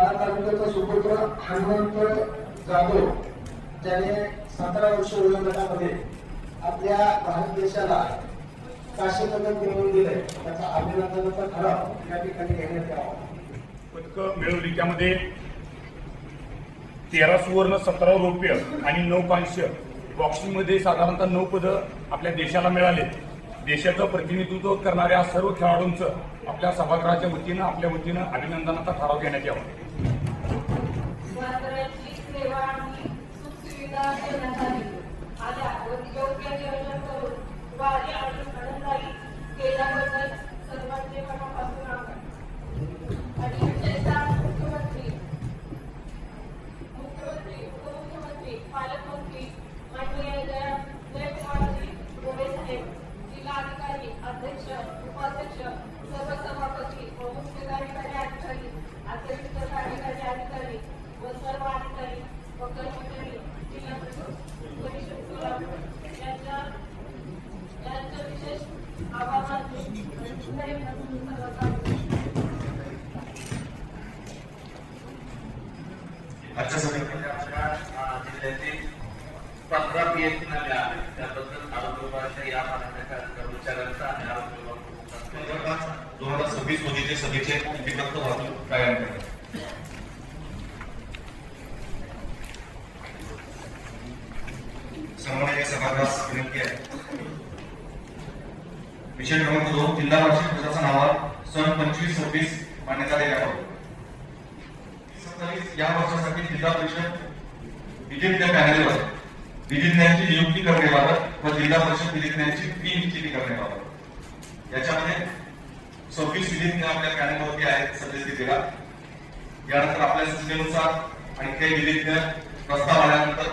माढा तालुक्याचा सुपुत्र हनुमंत जाधव ज्याने 17 वर्ष वयोगटामध्ये आपल्या भारत देशाला काश्य पदक मिळवून दिलंय, त्याचा अभिनंदनाचा ठराव या ठिकाणी घेण्यात यावा. पदकं मिळवली त्यामध्ये 13 सुवर्ण, 17 रौप्य आणि 9 कांस्य. बॉक्सिंग मध्ये साधारणतः 9 पदं आपल्या देशाला मिळाले. देशाचं प्रतिनिधित्व करणाऱ्या सर्व खेळाडूंचं आपल्या सभागृहाच्या वतीनं आपल्या वतीनं अभिनंदनाचा ठराव घेण्यात यावा. अध्यक्ष, उपाध्यक्ष, सर्व सभापती व मुख्य कार्यकारी अधिकारी, अतिरिक्त कार्यकारी अधिकारी व सर्व अधिकारी व कर्मचारी, जिल्हा परिषद सोलापूर यांच्या विशेष आभार आजच्या सभेमध्ये आपल्या जिल्ह्यातील 15 PhD मिळाले त्याबद्दल आरोग्य विभागाच्या या मान्यता कर्मचाऱ्यांचा आणि आरोग्य विभाग 2026 रोजीचे सभेचे लिपिबद्ध वाचून कायम करणे. सन्माननीय सभागृहास विनंती आहे. विषय क्रमांक 2 जिल्हा परिषद पदाचा नावावर सन 25-26 मान्यता देण्याबाबत. 27 या वर्षासाठी जिल्हा परिषद विधिज्ञ पॅनलवर विधिज्ञांची नियुक्ती करण्याबाबत व जिल्हा परिषद विधिज्ञांची फी निश्चिती करण्याबाबत. याच्यामध्ये 26 विधिज्ञ आपल्या पॅनलवरती आहेत सद्यस्थितीला. यानंतर आपल्या सूचनेनुसार आणि काही विधिज्ञ प्रस्ताव आल्यानंतर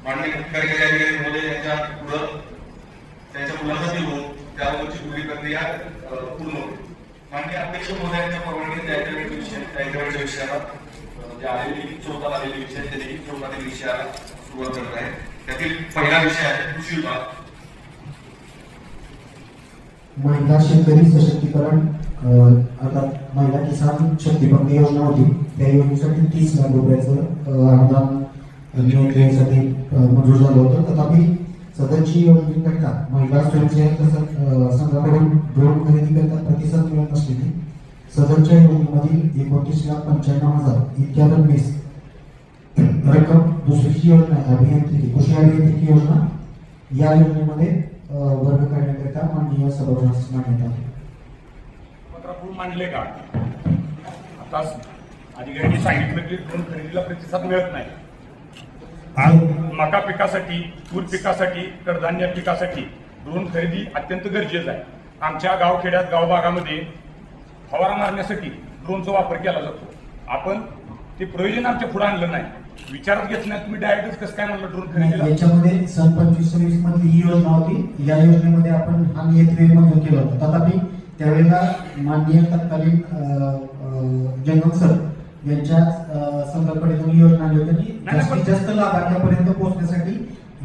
माननीय मुख्य कार्यकारी अधिकारी महोदय यांच्या पुढे त्यांच्या मुलाखती होऊन त्याबाबतची पुढील प्रक्रिया पूर्ण होईल. माननीय अध्यक्ष महोदयांच्या परवानगीने त्यांच्या विषयाला जे आलेली 14 आलेले विषय ते देखील 14 विषयाला सुरुवात करत आहे. त्यातील पहिला विषय आहे कृषी विभाग. महिला शेतकरी सशक्तीकरण आता महिला किसान शक्ती पंप योजना होती, त्या योजनेसाठी 30 लाख रुपयाचं अनुदान नियोजनासाठी मंजूर झालं होतं. तथापि सदरची योजनेकरिता महिला स्वयंसेवक संघाकडून ड्रोन खरेदी करता प्रतिसाद मिळत नसल्याने सदरच्या योजनेमधील 29,95,000 इतक्या रक्कम दुसरी योजना अभियांत्रिकी कृषी अभियांत्रिकी योजना या योजनेमध्ये वर्ग करण्याकरिता माननीय सभागृहास मान्यता आहे. पत्रापूर मांडले का आता अधिकाऱ्यांनी सांगितलं की ड्रोन खरेदीला प्रतिसाद मिळत नाही. आज मका पिकासाठी, तूर पिकासाठी, कडधान्य पिकासाठी ड्रोन खरेदी अत्यंत गरजेचं आहे. आमच्या गावखेड्यात गावभागामध्ये फवारा मारण्यासाठी ड्रोनचा वापर केला जातो. आपण ते प्रयोजन आमच्या पुढे आणलं नाही, विचारात घेतलं नाही. तुम्ही डायरेक्टच कसं काय म्हणलं ड्रोन खरेदीला? याच्यामध्ये सन 25-26 मधली ही योजना होती. या योजनेमध्ये आपण हा नियंत्रण मंजूर केलं होतं. तथापि त्यावेळेला माननीय तत्कालीन जंगम सर यांच्या संकल्पनेतून योजना आली होती की जास्तीत जास्त लाभार्थ्यांपर्यंत पोहोचण्यासाठी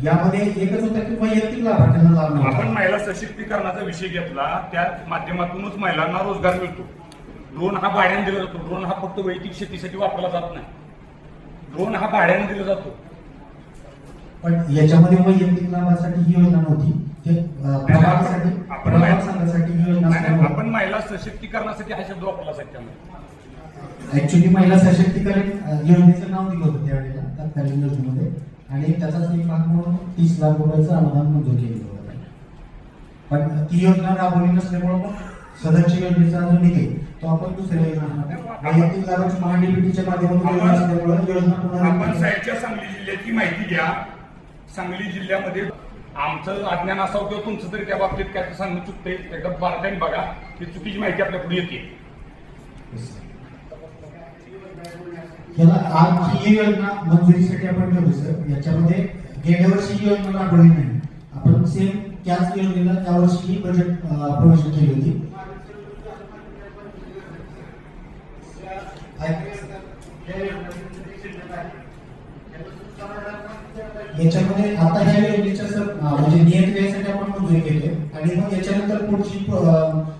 यामध्ये एकच होतं की वैयक्तिक लाभार्थ्यांना लाभ मिळतो. आपण महिला सशक्तीकरणाचा विषय घेतला, त्या माध्यमातूनच महिलांना रोजगार मिळतो. ड्रोन हा भाड्याने दिला जातो. ड्रोन हा फक्त वैयक्तिक शेतीसाठी वापरला जात नाही. ड्रोन हा भाड्याने दिला जातो. पण याच्यामध्ये वैयक्तिक लाभासाठी ही योजना नव्हती, ते प्रभागासाठी ही योजना. आपण महिला सशक्तीकरणासाठी हा शब्द वापरला साहेब. त्यामध्ये ऍक्च्युली महिला सशक्तीकरण योजनेचं नाव दिलं होतं त्यावेळेला तत्कालीन योजनेमध्ये, आणि त्याचाच एक भाग म्हणून 30 लाख रुपयाचं अनुदान मंजूर केलेलं होतं. पण ती योजना राबवली नसल्यामुळे मग सदरच्या योजनेचा जो निधी तो आपण दुसऱ्या योजना वैयक्तिक लाभाची महाडीबीटीच्या माध्यमातून योजना आपण साहेबच्या सांगली जिल्ह्याची माहिती घ्या. सांगली जिल्ह्यामध्ये आमचं अज्ञान असावं किंवा तुमचं तरी त्या बाबतीत काय सांगणं चुकते, एकदा बारकाईने बघा की चुकीची माहिती आपल्या पुढे येते. याला आज ही योजना मंजुरीसाठी आपण ठेवली सर. याच्यामध्ये गेल्या वर्षी ही योजना राबवली नाही. आपण सेम त्याच योजनेला त्या वर्षी ही बजेट प्रोव्हिजन केली होती. याच्यामध्ये आता ह्या योजनेच्या सर म्हणजे नियंत्रणासाठी आपण मंजुरी घेतोय आणि मग याच्यानंतर पुढची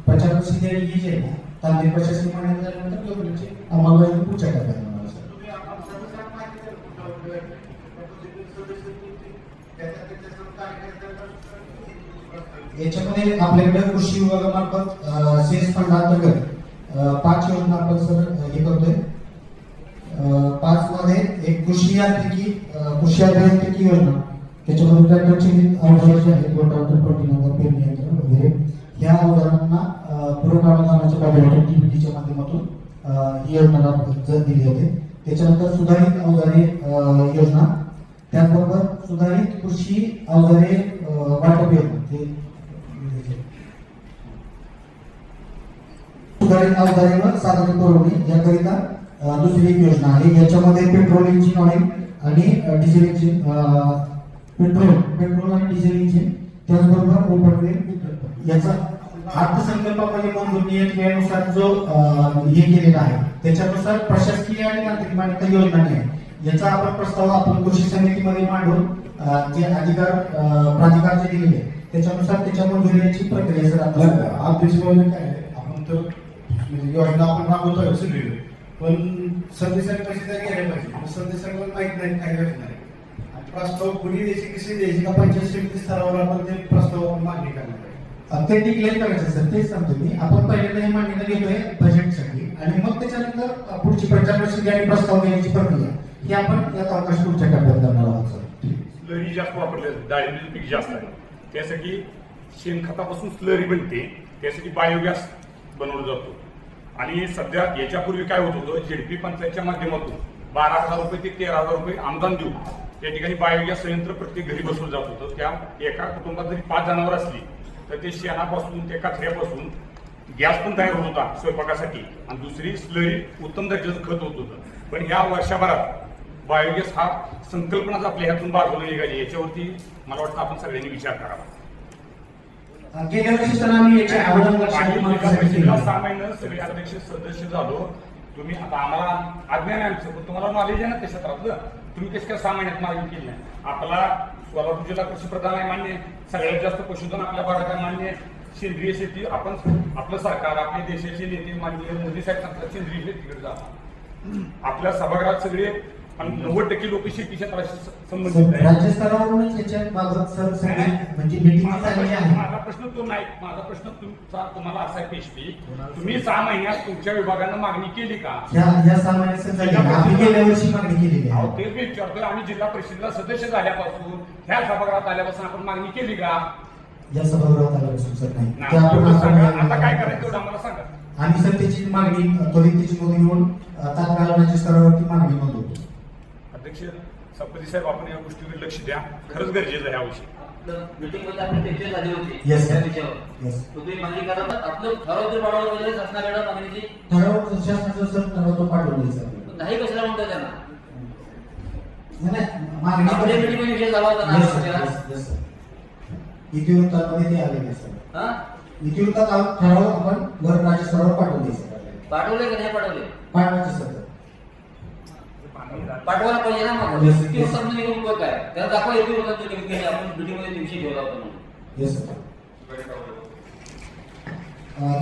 प्रचार प्रसिद्धी ही जी आहे तांत्रिक प्रशासकीय मान्यता झाल्यानंतर योजनेची अंमलबजावणी पुढच्या टप्प्यात होणार सर. तुम्ही आपण सदस्यांना माहिती द्या कुठं होतोय. सदस्य किती, त्याच्या कार्यकर्त्यांना याच्यामध्ये आपल्याकडे कृषी विभागामार्फत सेस फंड अंतर्गत 5 योजना आपण सर हे करतोय. 5 मध्ये एक कृषी अभियांत्रिकी योजना, त्याच्यामध्ये ट्रॅक्टरचे अवजार जे आहेत, रोटावेटर, पलटीनगर, पेरणी यंत्र वगैरे ह्या अवजारांना पुरवठा अनुदानाच्या बाबतीत टीपीटीच्या माध्यमातून ही योजना दिली होती. त्याच्यानंतर सुधारित अवजारे योजना, त्याचबरोबर सुधारित कृषी अवजारे वाटप योजना, सुधारित अवजारे व साधने पुरवणे याकरिता दुसरी एक योजना आहे. याच्यामध्ये पेट्रोल इंजिन ऑइल आणि डिझेल इंजिन, पेट्रोल आणि डिझेल इंजिन, त्याचबरोबर ओपन वेल याचा अर्थसंकल्पामध्ये मंजूर नियमानुसार जो हे केलेला आहे, त्याच्यानुसार प्रशासकीय आणि तांत्रिक मान्यता योजना आहे. याचा आपण प्रस्ताव आपण कृषी समितीमध्ये मांडून जे अधिकार प्राधिकार जे दिलेले त्याच्यानुसार त्याच्या मंजुरीची प्रक्रिया सर आपल्याला अध्यक्षपदी काय आहे, आपण तर म्हणजे योजना आपण राबवतोय सगळी, पण सदस्यांनी पैसे तयार केले पाहिजे. सदस्यांना माहित नाही काय योजना आहे आणि प्रस्ताव कुणी द्यायची, कशी द्यायची, का पंचायत समिती स्तरावर आपण ते प्रस्ताव आपण मागणी करणार आहे. ते डिक्लेअर करायचं सर, तेच सांगतो मी. आपण पहिल्यांदा ही मान्यता घेतोय बजेटसाठी आणि मग त्याच्यानंतर पुढची पंचायत आणि प्रस्ताव घेण्याची प्रक्रिया ही आपण यात अवकाश पुढच्या टप्प्यात करणार आहोत सर. स्लरी जास्त वापरले जाते, डाळिंबाचं पीक जास्त आहे, त्यासाठी शेणखतापासून स्लरी बनते, त्यासाठी बायोगॅस बनवला जातो. आणि सध्या याच्यापूर्वी काय होत होतं, झेडपी पंचायतच्या माध्यमातून 12,000 रुपये ते 13,000 रुपये अनुदान देऊन त्या ठिकाणी बायोगॅस संयंत्र प्रत्येक घरी बसवलं जात होतं. त्या एका कुटुंबात जरी 5 जनावर असली तर ते शेणापासून, त्या कचऱ्यापासून गॅस पण तयार होत होता स्वयंपाकासाठी आणि दुसरी स्लरी उत्तम दर्जाचं खत होत होतं. पण ह्या वर्षभरात बायोगॅस हा संकल्पनाच आपल्या ह्यातून बाजूला निघाली. याच्यावरती मला वाटतं आपण सगळ्यांनी विचार करावा. गेल्या वर्षी सर आम्ही याच्या अगोदर परिषदेला 6 महिने सगळे अध्यक्ष सदस्य झालो. तुम्ही आता आम्हाला अज्ञान आहे आमचं, पण तुम्हाला नॉलेज आहे ना त्या क्षेत्रातलं. तुम्ही कसं काय 6 महिन्यात मागणी केली नाही? आपला सोलापूर जिल्हा कृषी प्रधान आहे मान्य, सगळ्यात जास्त पशुधन आपल्या भागात आहे मान्य, सेंद्रिय शेती आपण आपलं सरकार, आपले देशाचे नेते माननीय मोदी साहेब सांगतात सेंद्रिय शेतीकडे जा. आपल्या सभागृहात सगळे 90% लोक शेती क्षेत्राशी संबंधित आहेत. राज्य स्तरावरूनच याच्या बाबत सर सगळे म्हणजे मीटिंग झालेली आहे. माझा प्रश्न तो नाही, माझा प्रश्न तुम्हाला असा आहे पेशवी, तुम्ही 6 महिन्यात तुमच्या विभागानं मागणी केली का? या 6 महिन्यात आम्ही गेल्या वर्षी मागणी केलेली आहे. तेच मी विचारतोय, आम्ही जिल्हा परिषदेला सदस्य झाल्यापासून ह्या सभागृहात आल्यापासून आपण मागणी केली का? या सभागृहात आल्यापासून सर नाही. ते आपण सांगा, आपण आता काय करायचं तेवढं आम्हाला सांगा. आम्ही सर त्याची मागणी त्वरित त्याची नोंद घेऊन तात्काळ राज्य स्तरावरती मागणी नोंदवतो. अध्यक्ष सभापती साहेब, आपण या गोष्टीकडे लक्ष द्या, खरंच गरजेचं आहे याविषयी. मीटिंग मध्ये आपण चर्चा झाली होती Yes, sir. त्या विषयावर. Yes. तुम्ही मागणी करा, पण आपलं ठराव जर पाठवलं वगैरे शासनाकडे मागणीची ठराव शासनाचा सर ठराव तो पाठवला सर. नाही कशाला म्हणतो त्यांना? नाही मागणी आपल्या मीटिंग मध्ये विषय झाला होता ना Yes, sir. आपल्याला? Yes, yes, sir. इतिवृत्तामध्ये ते आलेले सर. हा? इतिवृत्तात ठराव आपण वर राज्य स्तरावर पाठवले सर. पाठवले की नाही पाठवले? पाठवायचे सर. पाठवायला पाहिजे ना मग. Yes, किती yes. समजून घेऊन उपयोग काय? त्याला दाखवा येते होता की आपण मीटिंग मध्ये विषय ठेवला होता म्हणून. Yes sir.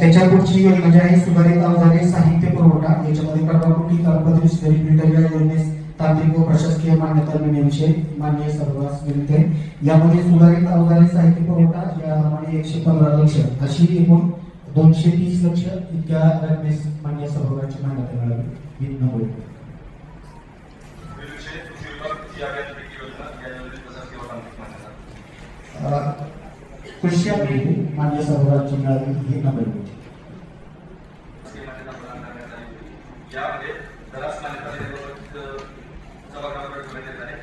त्याच्या पुढची योजना जी आहे सुधारित अवजारे साहित्य पुरवठा, याच्यामध्ये कर्मकुटी तालपत्री स्लरी फिल्टर या योजनेस तांत्रिक व प्रशासकीय मान्यता मिळण्याविषयी माननीय सर्वांस विनंती आहे. यामध्ये सुधारित अवजारे साहित्य पुरवठा यामध्ये 115 लक्ष अशी एकूण 230 लक्ष इतक्या रकमेस माननीय सभागृहाची मान्यता मिळावी ही नमूद. कृषी अभिवृद्धी मान्य सभागृहाची मिळावी ही नमूद. यामध्ये बराच मान्यता सभागृहाकडे ठेवण्यात आहे.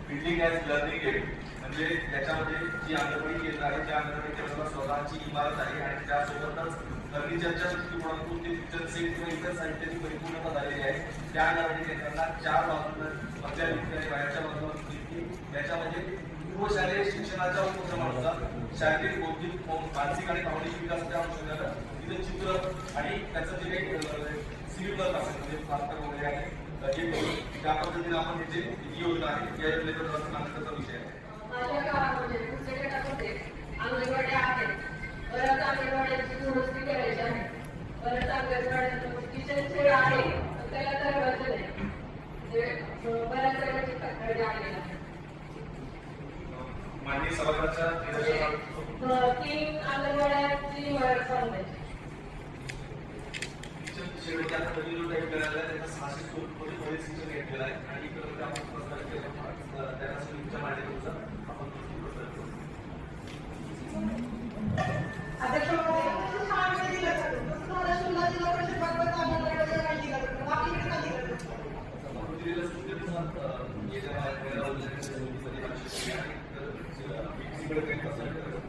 बिल्डिंग ॲज लर्निंग एड म्हणजे त्याच्यामध्ये जी अंगणवाडी केंद्र आहे त्या अंगणवाडी केंद्राला स्वतःची इमारत आहे आणि त्यासोबतच फर्निचरच्या दृष्टिकोनातून ते किचन सेट किंवा इतर साहित्याची परिपूर्णता झालेली आहे. त्या अंगणवाडी केंद्रांना 4 बाजूला मधल्या भिंती आणि बाहेरच्या बाजूला भिंती, याच्यामध्ये पूर्वशालेय शिक्षणाच्या उपक्रमानुसार शारीरिक, बौद्धिक, मानसिक आणि भावनिक विकासाच्या अनुषंगानं तिथे चित्र आणि त्याचं जे काही सिव्हिल वर्क असेल म्हणजे फास्टर वगैरे आहे हे करून त्या पद्धतीने आपण हे जे योजना आहे या योजनेचा मान्यतेचा विषय आहे. माझ्या गावामध्ये पुढच्या गटामध्ये अंगणवाड्या आहेत. बऱ्याच अंगणवाड्यांची दुरुस्ती करायची आहे. बरंच अंगणवाड्यांमध्ये किचन सोय आहे पण त्याला दरवाजा नाही. म्हणजे बऱ्याच प्रकारची तक्रारी आलेल्या आहेत. माननीय सभागृहाच्या निदर्शनास 3 अंगणवाड्यांची निवड बांधायची. शेवटच्या पहिली टाईप करायला त्याचा 600 कोटी बरेच शिक्षण घेतलेला आहे आणि इकडे आपण प्रस्तावित केला त्याला तुमच्या माहितीनुसार आपण प्रस्तावित करू. अध्यक्ष महोदय, शाळेमध्ये दिलं जातं. तसं महाराष्ट्राला जिल्हा परिषद भागवत अंगणवाडीमध्ये नाही दिलं जातं. आपल्याकडे का दिलं जातं? दिलेलं सूचनेनुसार येत्या महिन्याला उद्याच्या समितीमध्ये आवश्यक आहे तर इकडे काही प्रस्तावित करू.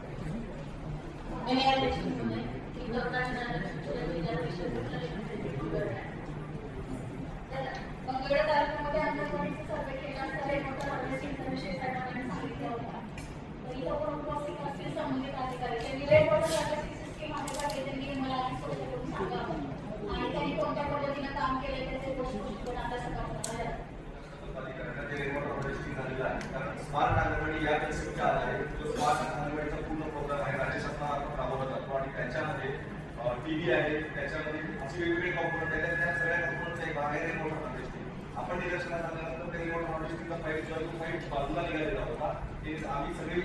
मंगळ तालुक्यामध्ये अंगणवाडीचा सर्वे केला असता रेकॉर्डचा हार्वेस्टिंगचा विषय सगळ्यांनी सांगितला होता. तर इथं पण उपस्थित असतील संबंधित अधिकारी त्यांनी रेकॉर्डचा हार्वेस्टिंग सिस्टीम आहे का ते त्यांनी मला आधी सोबत करून सांगावं आणि त्यांनी कोणत्या पद्धतीनं काम केले त्याचे गोष्टी पण आता सकाळ कारण स्मार्ट अंगणवाडी या कन्सेप्टच्या आधारे जो स्मार्ट अंगणवाडीचा पूर्ण प्रोग्राम आहे राज्य शासनामार्फत राबवला जातो आणि त्याच्यामध्ये टीव्ही आहे त्याच्यामध्ये असे वेगवेगळे कॉम्पोनंट आहेत त्या सगळ्या कॉम्पोनंटचा एक भाग आहे रिमोट हार्वेस्टिंग. आपण निदर्शनास आणल्यानंतर त्या रिमोट हार्वेस्टिंगचा फाईट बाजूला निघालेला होता. ते आम्ही सगळे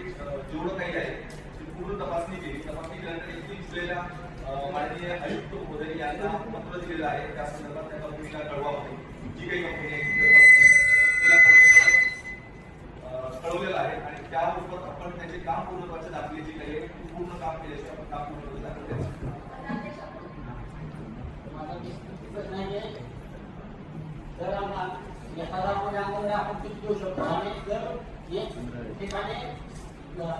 जेवढं काही आहे ती पूर्ण तपासणी केली. तपासणी केल्यानंतर 21 जुलैला माननीय आयुक्त महोदय यांना पत्र दिलेलं आहे त्या संदर्भात त्या कंपनीला कळवावं. जी काही कंपनी आहे कळवलेलं आहे आणि त्याबरोबर आपण त्याचे काम पूर्णत्वाचे दाखले जे काही आहे पूर्ण काम केल्याशिवाय आपण काम पूर्ण दाखले तर एखादा अंगणवाडी आपण किती देऊ शकतो आणि जर एक ठिकाणी किंवा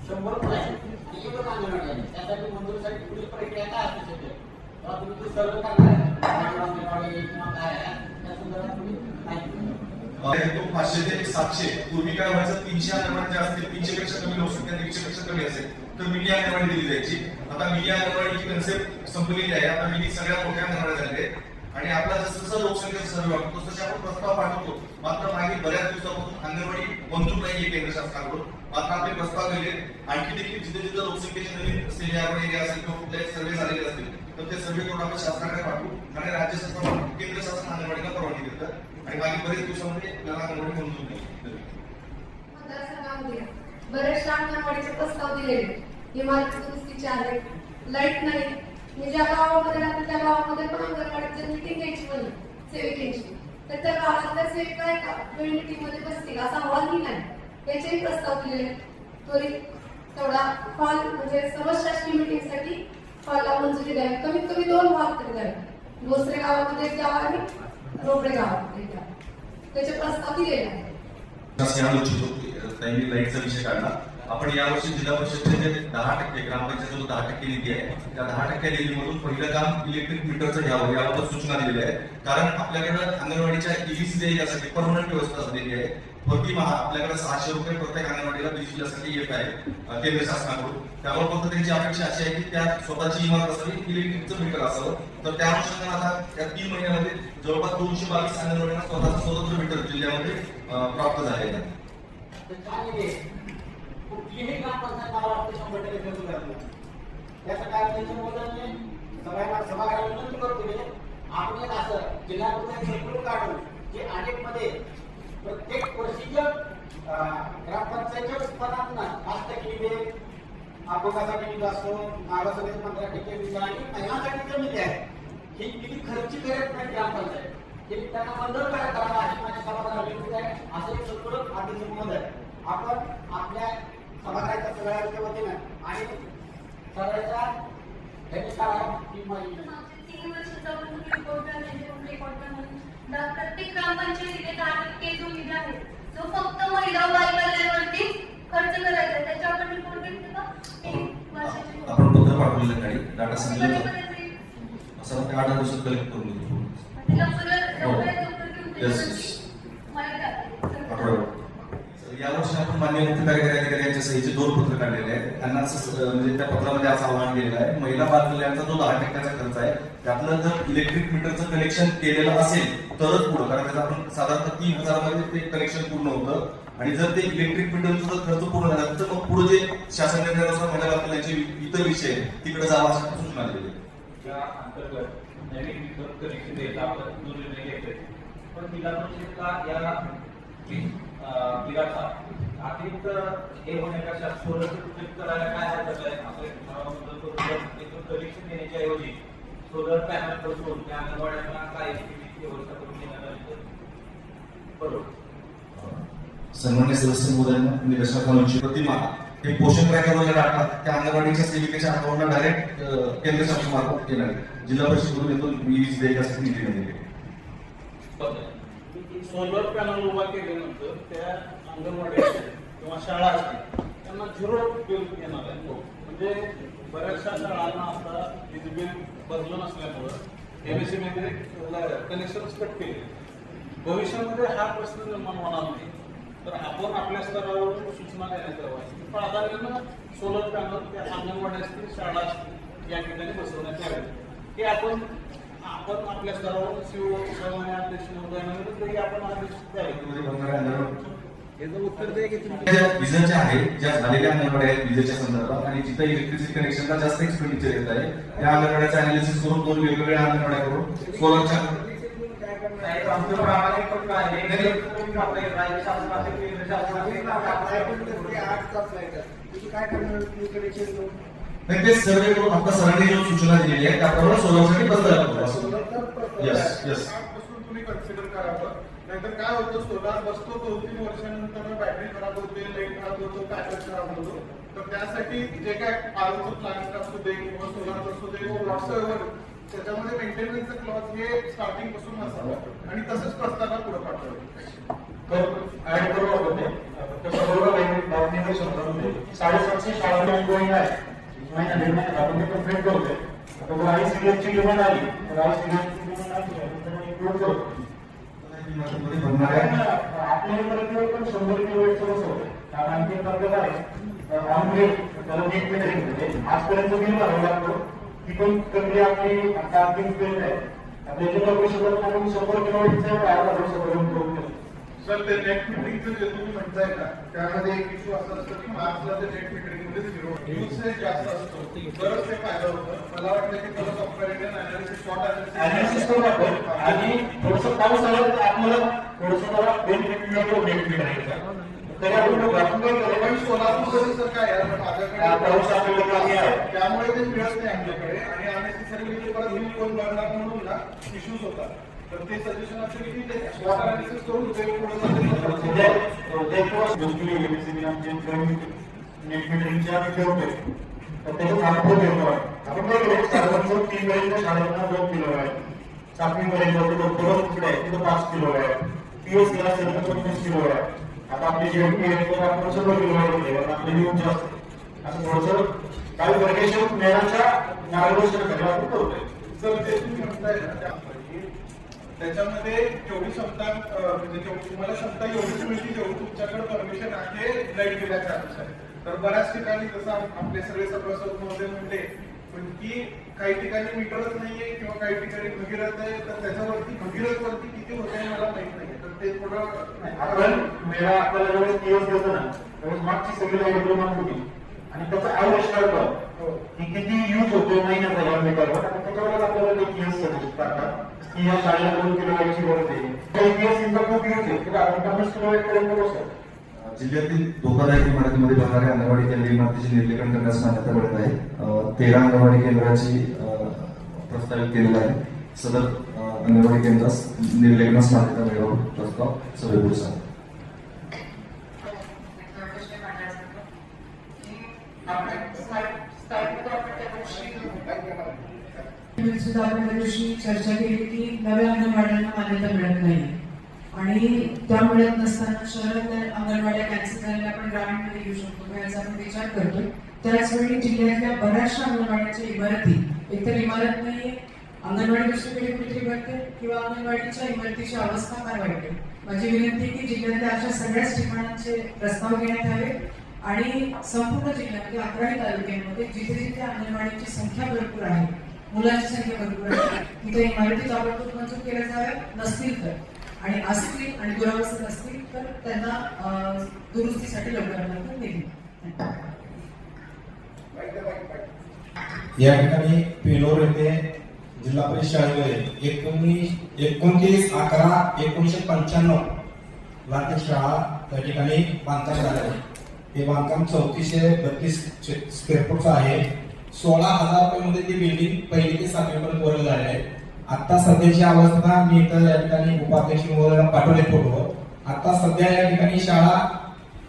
100 रुपये आणि एकच अंगणवाडी आहे त्यासाठी मंजुरीसाठी पुढील प्रक्रिया काय असू शकते तुम्ही ते सर्व करणार अंगणवाडी किंवा काय आहे त्या संदर्भात तुम्ही माहिती तो 500 ते 700 पूर्वी काय व्हायचं 300 अंगणवाडी असतील 300 पेक्षा कमी लोकसंख्या 300 पेक्षा कमी असेल तर मिनी अंगणवाडी दिली जायची. आता मिनी अंगणवाडीची कन्सेप्ट संपलेली आहे. आता मिनी सगळ्या मोठ्या अंगणवाड्या झाल्या आहेत आणि आपला जसं लोकसंख्येचा सर्वे वाटतो तसं आपण प्रस्ताव पाठवतो. मात्र मागे बऱ्याच दिवसापासून अंगणवाडी मंजूर नाहीये केंद्र शासनाकडून. मात्र आपले प्रस्ताव गेले आणखी देखील जिथे जिथे लोकसंख्येचे नवीन सेमी अर्बन एरिया असेल किंवा कुठल्याही सर्वे झालेले असतील तर ते सर्वे करून आपण शासनाकडे पाठवू आणि राज्य शासन केंद्र शासन अंगणवाडीला परवानगी देतं आणि मागे बरेच दिवसामध्ये आपल्याला अंगणवाडी मंजूर नाही. मतदारसंघामध्ये बरेचशा अंगणवाडीचे प्रस्ताव दिलेले इमारती दुरुस्तीचे आहेत, लाईट नाही. मी ज्या गावामध्ये राहते त्या गावामध्ये पण अंगणवाडीची मीटिंग घ्यायची म्हणून सेविकेची तर त्या गावातल्या सेविका एका मीटिंग मध्ये बसतील असा हवालही नाही. याचेही प्रस्ताव दिलेले त्वरित तेवढा हॉल म्हणजे सर्व शासकीय मीटिंगसाठी हॉलला मंजुरी द्यावी. कमीत कमी 2 हॉल तरी द्यावे. भोसरे गावामध्ये एक गाव आणि रोपडे गावामध्ये एक गाव त्याचे प्रस्ताव दिलेले आहेत. त्यांनी लाईटचा विषय काढला. आपण यावर्षी जिल्हा परिषदचे जे 10% ग्रामपंचायत जो 10% निधी आहे त्या 10% निधीमधून पहिलं काम इलेक्ट्रिक मीटरचं घ्यावं याबाबत सूचना दिलेल्या आहेत. कारण आपल्याकडे अंगणवाडीच्या EBC यासाठी परमनंट व्यवस्था झालेली आहे. प्रति माह आपल्याकडे 600 रुपये प्रत्येक अंगणवाडीला बिजलीसाठी येत आहे केंद्र शासनाकडून. त्यामुळे फक्त त्यांची अपेक्षा अशी आहे की त्या स्वतःची इमारत असावी इलेक्ट्रिकचं मीटर असावं. तर त्या अनुषंगाने आता त्या 3 महिन्यामध्ये जवळपास 222 अंगणवाडींना स्वतःचं स्वतंत्र मीटर जिल्ह्यामध्ये प्राप्त झालेलं आहे. कुठलीही ग्रामपंचायत मला वाटतं 100% मंजूर करतो. त्याचं काय त्याच्यामुळे सगळ्यांना सभागृहाला विनंती करतो आपण एक असं जिल्हा परिषद सर्क्युलर काढून जे अनेक मध्ये प्रत्येक वर्षीच्या ग्रामपंचायतच्या उत्पन्नातनं 5% निधी अपघातासाठी निधी असतो, मागासवर्गीय 15% निधी आणि महिलांसाठी निधी आहे. ही किती खर्ची करत नाही ग्रामपंचायत हे त्यांना मंजूर करायला अशी माझ्या सभागृहाला विनंती आहे. असं एक सर्क्युलर अध्यक्ष महोदय आपण आपल्या सभागृहाच्या सगळ्यांच्या वतीनं आणि सगळ्याच्या प्रत्येक ग्रामपंचायतीने 10% जो निधी आहे जो फक्त महिला व बालकल्याणावरती खर्च करायचा आहे त्याच्यावर रिपोर्ट भेटते का? आपण पत्र पाठवलेलं काही डाटा संकलन असं ते 8 दिवसात कलेक्ट करून देतो. यावर्षी आपण माननीय मुख्य कार्यकारी अधिकारी यांच्या सहीचे 2 पत्र काढलेले आहेत. त्यांना म्हणजे त्या पत्रामध्ये असं आवाहन केलेलं आहे महिला बाल कल्याणचा जो 10% खर्च आहे त्यातलं जर इलेक्ट्रिक मीटरचं कनेक्शन केलेलं असेल तरच पुढं कारण त्याचं आपण साधारणतः 3000 मध्ये ते कनेक्शन पूर्ण होतं आणि जर ते इलेक्ट्रिक मीटरचा जर खर्च पूर्ण झाला तर मग पुढे जे शासन निर्णयानुसार महिला बांधकामाचे इतर विषय तिकडे जावा अशी सूचना दिली आहे. त्या अंतर्गत नवीन विद्युत कनेक्शन द्यायचा आपण जो निर्णय घेतोय पण जिल्हा परिषदेला या बिलाचा अतिरिक्त हे होण्यापेक्षा सोलर प्रोजेक्ट करायला काय हरकत आहे असं कनेक्शन देण्याच्या ऐवजी सोलर पॅनल बसवून त्या अंगणवाड्यांना काय व्यवस्था करून देण्यात आली तर बरोबर. सन्मान्य सदस्य महोदयांना निदर्शनाची प्रतिमा हे पोषण ट्रॅकरवर टाकतात त्या अंगणवाडीच्या सेविकेच्या अकाउंटला डायरेक्ट केंद्र शासनामार्फत केलं आहे. जिल्हा परिषदेकडून येथून वीज देयकासाठी निधी दिली आहे. सोलर पॅनल उभा केल्यानंतर त्या अंगणवाडी किंवा शाळा असतील त्यांना 0 बिल येणार आहे. म्हणजे बऱ्याचशा शाळांना आता वीज बिल भरलं नसल्यामुळं एमएसएमए कनेक्शनच कट केले. भविष्यामध्ये हा प्रश्न निर्माण होणार नाही. तर आपण आपल्या स्तरावर सूचना देण्यात यावी प्राधान्यानं सोलर पॅनल त्या अंगणवाडी असतील शाळा असतील या ठिकाणी बसवण्यात यावे. हे आपण आपल्या स्तरावर शिवसेना अध्यक्ष महोदयांना आपण आदेश द्यावे. याचं उत्तर द्या की विजेच्या आहेत ज्या झालेल्या अंगणवाड्या आहेत विजेच्या संदर्भात आणि जिथे इलेक्ट्रिसिटी कनेक्शनला जास्त एक्सपेंडिचर येत आहे त्या अंगणवाड्याचं अनालिसिस करून 2 वेगवेगळ्या अंगणवाड्या करून सोलरच्या ते सर्वे करून आता सरांनी जो सूचना दिलेली आहे त्याप्रमाणे सोलरसाठी बदल यस तुम्ही कन्सिडर करावं. नाहीतर काय होतं सोलार बसतो 2-3 वर्षानंतर बॅटरी खराब होते लाईट खराब होतो पॅकेज खराब होतो. तर त्यासाठी जे काय आरोग्य प्लांट असू दे किंवा सोलार असू दे व्हॉट्सअपवर त्याच्यामध्ये मेंटेनन्सचं क्लॉज हे स्टार्टिंग पासून असावं आणि तसंच प्रस्तावना पुढे पाठवावं. ऍड करू आपण ते. तसं बरोबर आहे. बातमीमध्ये समजावून 750 शाळांना ongoing आहे. महिना 1.5 महिन्यात आपण ते कंप्लीट करतोय. आता जर आई सिरियसची डिमांड आली तर आई सिरियसची डिमांड आली तर इन्क्लूड करतो. आपल्याकडे पण 100 किलोमीटरचं बसवतं. कारण आणखी आपल्याला आहे ऑनग्रेड त्याला नेट मीटरिंग म्हणजे आजपर्यंत बिल भरावं लागतो. ती पण प्रक्रिया आपली आता अंतिम केली आहे. आता याच्या कॉर्पोरेशनला आपण 100 किलोमीटरचं आधार सर ते नेट मीटरिंगचं जे तुम्ही म्हणताय ना त्यामध्ये एक इश्यू असा असतो की मार्चला ते नेट मीटरिंगमध्ये 0 युसेज जास्त असतो तरच ते फायदा होतं. मला वाटतं की त्याला कंपॅरिझन अनालिसिस शॉर्ट अनालिसिस करू आपण आणि थोडंसं पाऊस आला तर आपल्याला थोडंसं मला बेनिफिट मिळतो नेट मीटरिंगचा. तरी आपण पण सोलापूरमध्ये सर काय आहे माझ्याकडे पाऊस आपल्याकडे आहे त्यामुळे ते मिळत नाही आमच्याकडे आणि अननेसेसरी परत बिल कोण भरणार म्हणून ना इश्यूज होतात. तर ते सजेशन असेल की ते शॉर्ट अनालिसिस करून ते पुढे नेट मीटरिंगच्या ठेवतोय तर त्याच्यात आपण ठेवतो. आपण काय केलं साधारण 3 पर्यंत शाळांना 2 किलो आहे. 7वी पर्यंत तिकडे आहे तिथं 5 किलो आहे. पीएससी असेल तर 25 किलो आहे. आता आपली जेवढी आहे तर आपण 100 किलो आहे. आपली न्यूज जास्त असं थोडंसं काही वर्गेशन मेळाच्या मार्गदर्शनासाठी आपण करतोय. सर ते तुम्ही म्हणताय ना त्याच्यामध्ये जेवढी क्षमता म्हणजे तुम्हाला क्षमता एवढीच मिळते जेवढी तुमच्याकडे परमिशन आहे लाईट बिलाच्या अनुसार. तर बऱ्याच ठिकाणी जसं आपले सगळे सभासद महोदय म्हणते की काही ठिकाणी मीटरच नाहीये किंवा काही ठिकाणी भगीरथ आहे तर त्याच्यावरती भगीरथ वरती किती होते मला माहित नाही. तर ते थोडं आपण मेळा आपल्याला जेव्हा दिवस देतो ना त्यावेळेस मागची सगळी लाईट डिमांड होती आणि त्याचा ऍव्हरेज काढतो की किती यूज होतो महिन्याचा या मीटरवर आणि त्याच्यावर आपल्याला ते केस सजेस्ट करतात की या शाळेला 2 किलो लाईटची गरज आहे. काही केस खूप यूज आहे तर आपण 50 किलो लाईट पर्यंत बसतो. जिल्ह्यातील धोकादायक इमारतीमध्ये भरणाऱ्या अंगणवाडी केंद्र इमारतीचे निर्लेखन करण्यास मान्यता मिळत आहे. 13 अंगणवाडी केंद्राची प्रस्तावित केलेला आहे. सदर अंगणवाडी केंद्रास निर्लेखनास मान्यता मिळवून प्रस्ताव सभेपुढे सांगा. सुद्धा आपण त्या दिवशी चर्चा केली की नव्या अंगणवाड्यांना मान्यता मिळत नाही आणि त्या मिळत नसताना शहरातल्या अंगणवाड्या कॅन्सल करायला आपण ग्रामीणमध्ये येऊ शकतो याचा आपण विचार करतोय. त्याचवेळी जिल्ह्यातल्या बऱ्याचशा अंगणवाड्यांच्या इमारती एकतर इमारत नाही अंगणवाडी दुसरीकडे कुठेतरी भरते किंवा अंगणवाडीच्या इमारतीची अवस्था फार वाईट आहे. माझी विनंती की जिल्ह्यातल्या अशा सगळ्याच ठिकाणांचे प्रस्ताव घेण्यात यावे आणि संपूर्ण जिल्ह्यामध्ये 11 तालुक्यांमध्ये जिथे जिथे अंगणवाडीची संख्या भरपूर आहे मुलांची संख्या भरपूर आहे तिथे इमारती ताबडतोब मंजूर केल्या जाव्यात नसतील तर आणि असतील आणि दुरावस्थेत असतील तर त्यांना दुरुस्तीसाठी लवकरात लवकर देईल. या ठिकाणी पेलोर येथे जिल्हा परिषद शाळेमध्ये 29/11/1995 ला ती शाळा त्या ठिकाणी बांधकाम झालं आहे. हे बांधकाम 3432 स्क्वेअर फूटचं आहे. 16,000 रुपयामध्ये ती बिल्डिंग 1ली ते 7वी पर्यंत वर्ग झाले आहे. आता सध्याची अवस्था मी इथं या ठिकाणी उपाध्यक्ष महोदयांना पाठवले फोटो. आता सध्या या ठिकाणी शाळा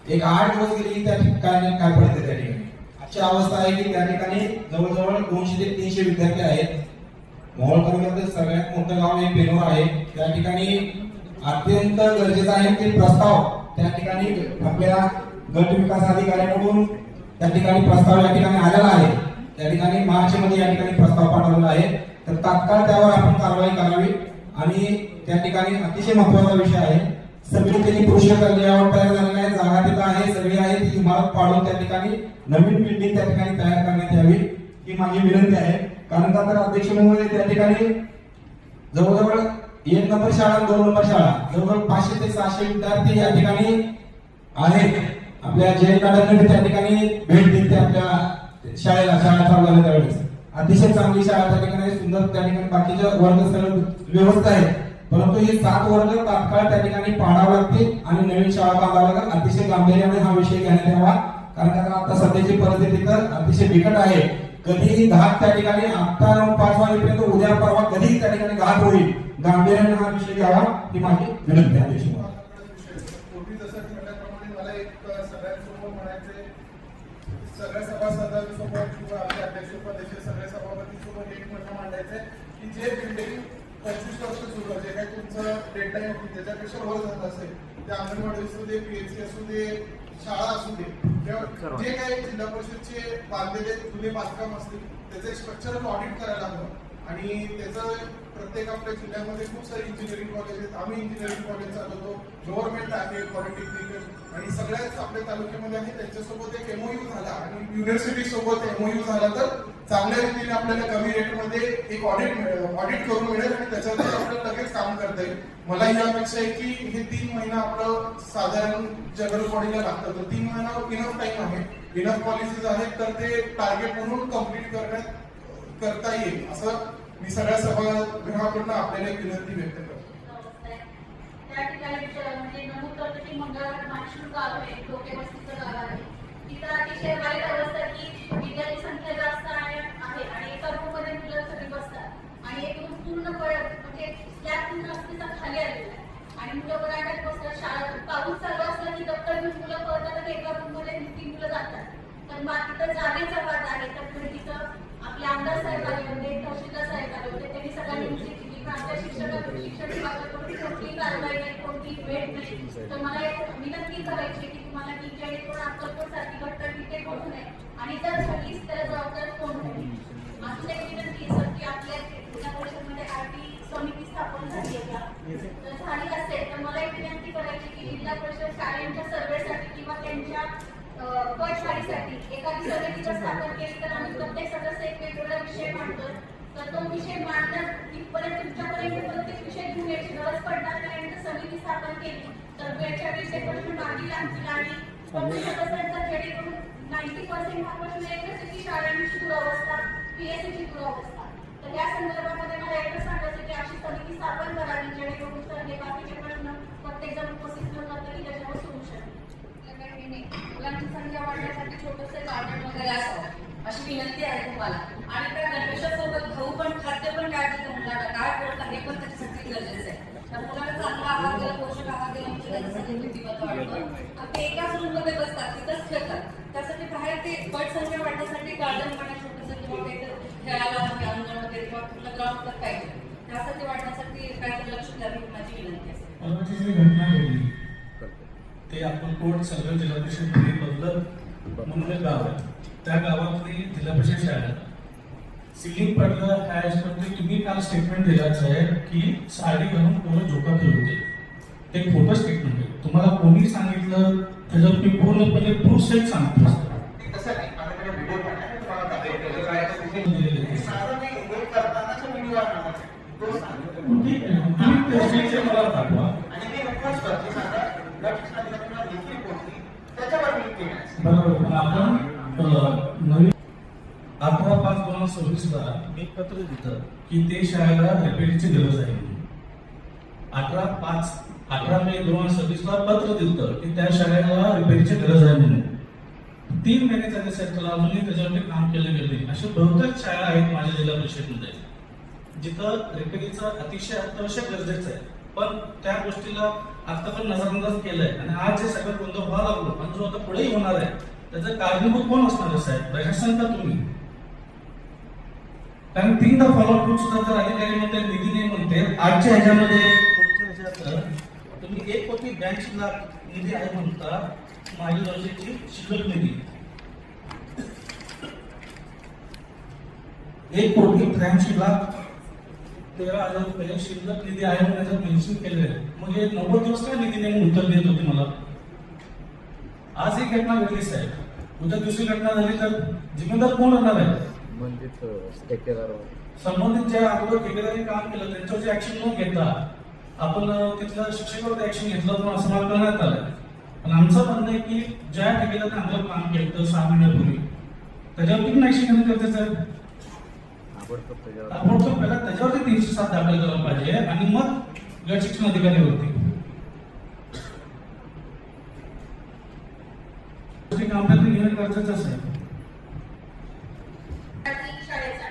एक 8 दिवस गेली त्या ठिकाणी काय पडते त्या ठिकाणी अशी अवस्था आहे की त्या ठिकाणी जवळजवळ 200 ते 300 विद्यार्थी आहेत. मोहोळ तालुक्यातील सगळ्यात मोठं गाव हे पेनोर आहे. त्या ठिकाणी अत्यंत गरजेचं आहे की प्रस्ताव त्या ठिकाणी आपल्या गट विकास अधिकाऱ्यांकडून त्या ठिकाणी प्रस्ताव या ठिकाणी आलेला आहे. त्या ठिकाणी मार्च मध्ये या ठिकाणी प्रस्ताव पाठवलेला आहे. तर तात्काळ त्यावर आपण कारवाई करावी. आणि त्या ठिकाणी अतिशय महत्वाचा विषय आहे, सगळी त्यांनी कृषी कल्याण तयार झालेला आहे, जागा तिथं आहे, सगळी आहे, ती इमारत पाडून त्या ठिकाणी नवीन बिल्डिंग त्या ठिकाणी तयार करण्यात यावी ही माझी विनंती आहे. कारण का तर अध्यक्ष महोदय त्या ठिकाणी जवळजवळ 1 नंबर शाळा 2 नंबर शाळा जवळजवळ 500 ते 600 विद्यार्थी या ठिकाणी आहेत. आपल्या जय गार्डन त्या ठिकाणी भेट देते आपल्या शाळा चालू झाल्या त्यावेळेस अतिशय चांगली शाळा त्या ठिकाणी सुंदर त्या ठिकाणी बाकीच्या वर्ग सगळं व्यवस्था आहे. परंतु हे 7 वर्ग तात्काळ त्या ठिकाणी पाडावं लागतील आणि नवीन शाळा बांधावं लागेल. अतिशय गांभीर्याने हा विषय घेण्यात यावा. कारण का आता सध्याची परिस्थिती तर अतिशय बिकट आहे. कधीही घात त्या ठिकाणी आता 5 वाजेपर्यंत उद्या परवा कधीही त्या ठिकाणी घात होईल. गांभीर्याने हा विषय घ्यावा ही माझी विनंती आहे. पूर्वी जसं म्हटल्याप्रमाणे मला एक सगळ्यांसमोर म्हणायचे, सगळ्या सभासदांसमोर किंवा आपल्या अध्यक्ष उपाध्यक्ष सगळ्या सभापतींसमोर एक म्हणणं मांडायचंय की जे बिल्डिंग 25 वर्ष जुनं जे काही तुमचं डेडलाईन होती त्याच्यापेक्षा वर झालं असेल, त्या अंगणवाडी असू दे, PHC असू दे, शाळा असू दे, किंवा जे काही जिल्हा परिषदचे बांधलेले जुने बांधकाम असतील त्याचं एक स्ट्रक्चरल ऑडिट करायला हवं. आणि त्याचं प्रत्येक आपल्या जिल्ह्यामध्ये खूप सारे इंजिनिअरिंग कॉलेज आहेत. आम्ही इंजिनिअरिंग कॉलेज चालवतो, गव्हर्नमेंट आहे, पॉलिटेक्निकल आणि सगळ्याच आपल्या तालुक्यामध्ये आहे. त्यांच्यासोबत एक MOU झाला आणि युनिव्हर्सिटी सोबत MOU झाला तर चांगल्या रीतीने आपल्याला कमी रेटमध्ये एक ऑडिट करून मिळेल आणि त्याच्यावर आपल्याला लगेच काम करता येईल. मला ही अपेक्षा आहे की हे 3 महिना आपलं साधारण जनरल बॉडीला लागतं, तर 3 महिना इनफ टाइम आहे, इनफ पॉलिसीज आहेत, तर ते टार्गेट म्हणून कम्प्लीट करता येईल असं मी सगळ्या सभागृहाकडून आपल्याला एक विनंती व्यक्त करतो. त्या ठिकाणी म्हणजे नमूद करतो की मंगळवार मानशूर गाव आहे, डोके वस्तीचं गाव आहे. तिथं अतिशय वाईट अवस्था की विद्यार्थी संख्या जास्त आहे आणि एका रूममध्ये मुलं सगळी बसतात आणि एक रूम पूर्णपणे म्हणजे स्लॅब पूर्ण असते खाली आलेला आहे आणि मुलं बघायला बसतात. शाळा पाऊस चालू असला की दप्तर घेऊन मुलं पळतात आणि एका रूममध्ये 3 मुलं जातात. पण बाकीचं जागेचा वाद आहे. तर तिथं आपले आमदार साहेब आले होते, तहसीलदार साहेब आले होते, त्यांनी सगळ्यांनी विषय केली. पण आमच्या शिक्षण विभागाकडून कोणतीही कारवाई नाही, कोणतीही भेट नाही. तर मला एक विनंती करायची की तुम्हाला की जेणेकरून अक्कलकोटसारखी घटना तिथे घडू नये आणि जर झालीच त्याला जबाबदार कोण होईल. अजून एक विनंती सर की आपल्या जिल्हा परिषदमध्ये RT समिती स्थापन झाली आहे का? जर झाली असेल तर मला एक विनंती करायची की जिल्हा परिषद शाळांच्या सर्वेसाठी किंवा त्यांच्या पट वाढीसाठी एखादी समिती जर स्थापन केली तर आम्ही प्रत्येक सदस्य एक वेगवेगळा विषय मांडतो. तर तो विषय मांडण्यात तिथपर्यंत तुमच्यापर्यंत प्रत्येक विषय घेऊन यायची गरज पडणार नाही. समिती स्थापन केली तर वेळच्या विषय प्रश्न मार्गी लागतील आणि प्रत्येक सदस्यांचा जेणेकरून 90% हा प्रश्न एकच आहे की शाळांची दुरावस्था, PSCची दुरावस्था. तर या संदर्भामध्ये मला एकच सांगायचं की अशी समिती स्थापन करावी जेणेकरून तर हे बाकीचे प्रश्न प्रत्येक जण उपस्थित न करता की त्याच्यावर सोल्युशन मुलांची संख्या वाढण्यासाठी छोटंसं गार्डन वगैरे असावं अशी विनंती आहे तुम्हाला. आणि त्या गणवेशासोबत खाऊ पण खाद्य पण काय देतं मुलांना, काय बोलतात हे पण त्याच्यासाठी गरजेचं आहे. तर मुलांना चांगला आहार दिला, पोषक आहार दिला म्हणजे त्यांच्यासाठी बुद्धिमत्ता वाढतं. ते एकाच रूममध्ये बसतात, तिथंच खेळतात. त्यासाठी बाहेर ते पट संख्या वाढण्यासाठी गार्डन म्हणा छोटंसं किंवा काहीतरी खेळायला अंगण वगैरे किंवा कुठलं ग्राउंड तर पाहिजे. त्यासाठी वाढण्यासाठी काहीतरी लक्ष द्यावी माझी विनंती असते. परवाची जी घटना घडली ते अक्कलकोट सगळं जिल्हा परिषद मधलं म्हणून गाव आहे. त्या गावातली जिल्हा परिषद शाळा सिलिंग पडलं ह्याच्यामध्ये तुम्ही काल स्टेटमेंट दिलाच आहे की साडी घालून कोण झोका खेळत होते. ते खोटं स्टेटमेंट आहे. तुम्हाला कोणी सांगितलं त्याच्यावर तुम्ही पूर्णपणे प्रूफ सहित सांगतो असतो. मला दाखवा. एक पत्र दिलं की ते शाळेला रिपेअरची गरज आहे. 18 मे 2026 ला पत्र दिलं की त्या शाळेला रिपेअरची गरज आहे म्हणून. 3 महिने झाले साहेब, त्याला अजूनही त्याच्यावरती काम केलं गेले. अशा बहुतेक शाळा आहेत माझ्या जिल्हा परिषदेमध्ये जिथं रिपेअरीचं अतिशय अत्यावश्यक गरजेचं आहे, पण त्या गोष्टीला आता पण नजरअंदाज केलंय. आणि आज जे सगळं गोंधळ व्हायला लागलो आणि जो आता पुढेही होणार आहे त्याचं कारणीभूत कोण असणार आहे साहेब? प्रशासन का तुम्ही? कारण 3दा फॉलोअप सुद्धा जर अधिकारी म्हणते निधी नाही म्हणते, आजच्या ह्याच्यामध्ये पुढच्या ह्याच्यात तुम्ही 1,82 लाख निधी आहे म्हणता. मागील वर्षाची शिल्लक निधी 1,83,13,000 रुपये शिल्लक निधी आहे म्हणून याच्यात मेन्शन केलेलं आहे. मग हे 90 दिवस काय निधी नाही उत्तर देत होते मला? आज ही घटना घडली साहेब, उद्या दुसरी घटना झाली तर जिम्मेदार कोण होणार आहे? संबंधित ज्या अगोदर ठेकेदारांनी काम केलं त्यांच्यावरची ऍक्शन न घेता आपण तिथल्या शिक्षकावर ऍक्शन घेतलं पण असं मला करण्यात आलं. पण आमचं म्हणणं आहे की ज्या ठेकेदाराने आमचं काम केलं 6 महिन्यापूर्वी त्याच्यावरती पण ऍक्शन घेणं गरजेचं आहे. ताबडतोब पहिला त्याच्यावरती 307 दाखल करायला पाहिजे आणि मग गट शिक्षण अधिकाऱ्यावरती कामकाज घेणं गरजेचं आहे. शाळेचा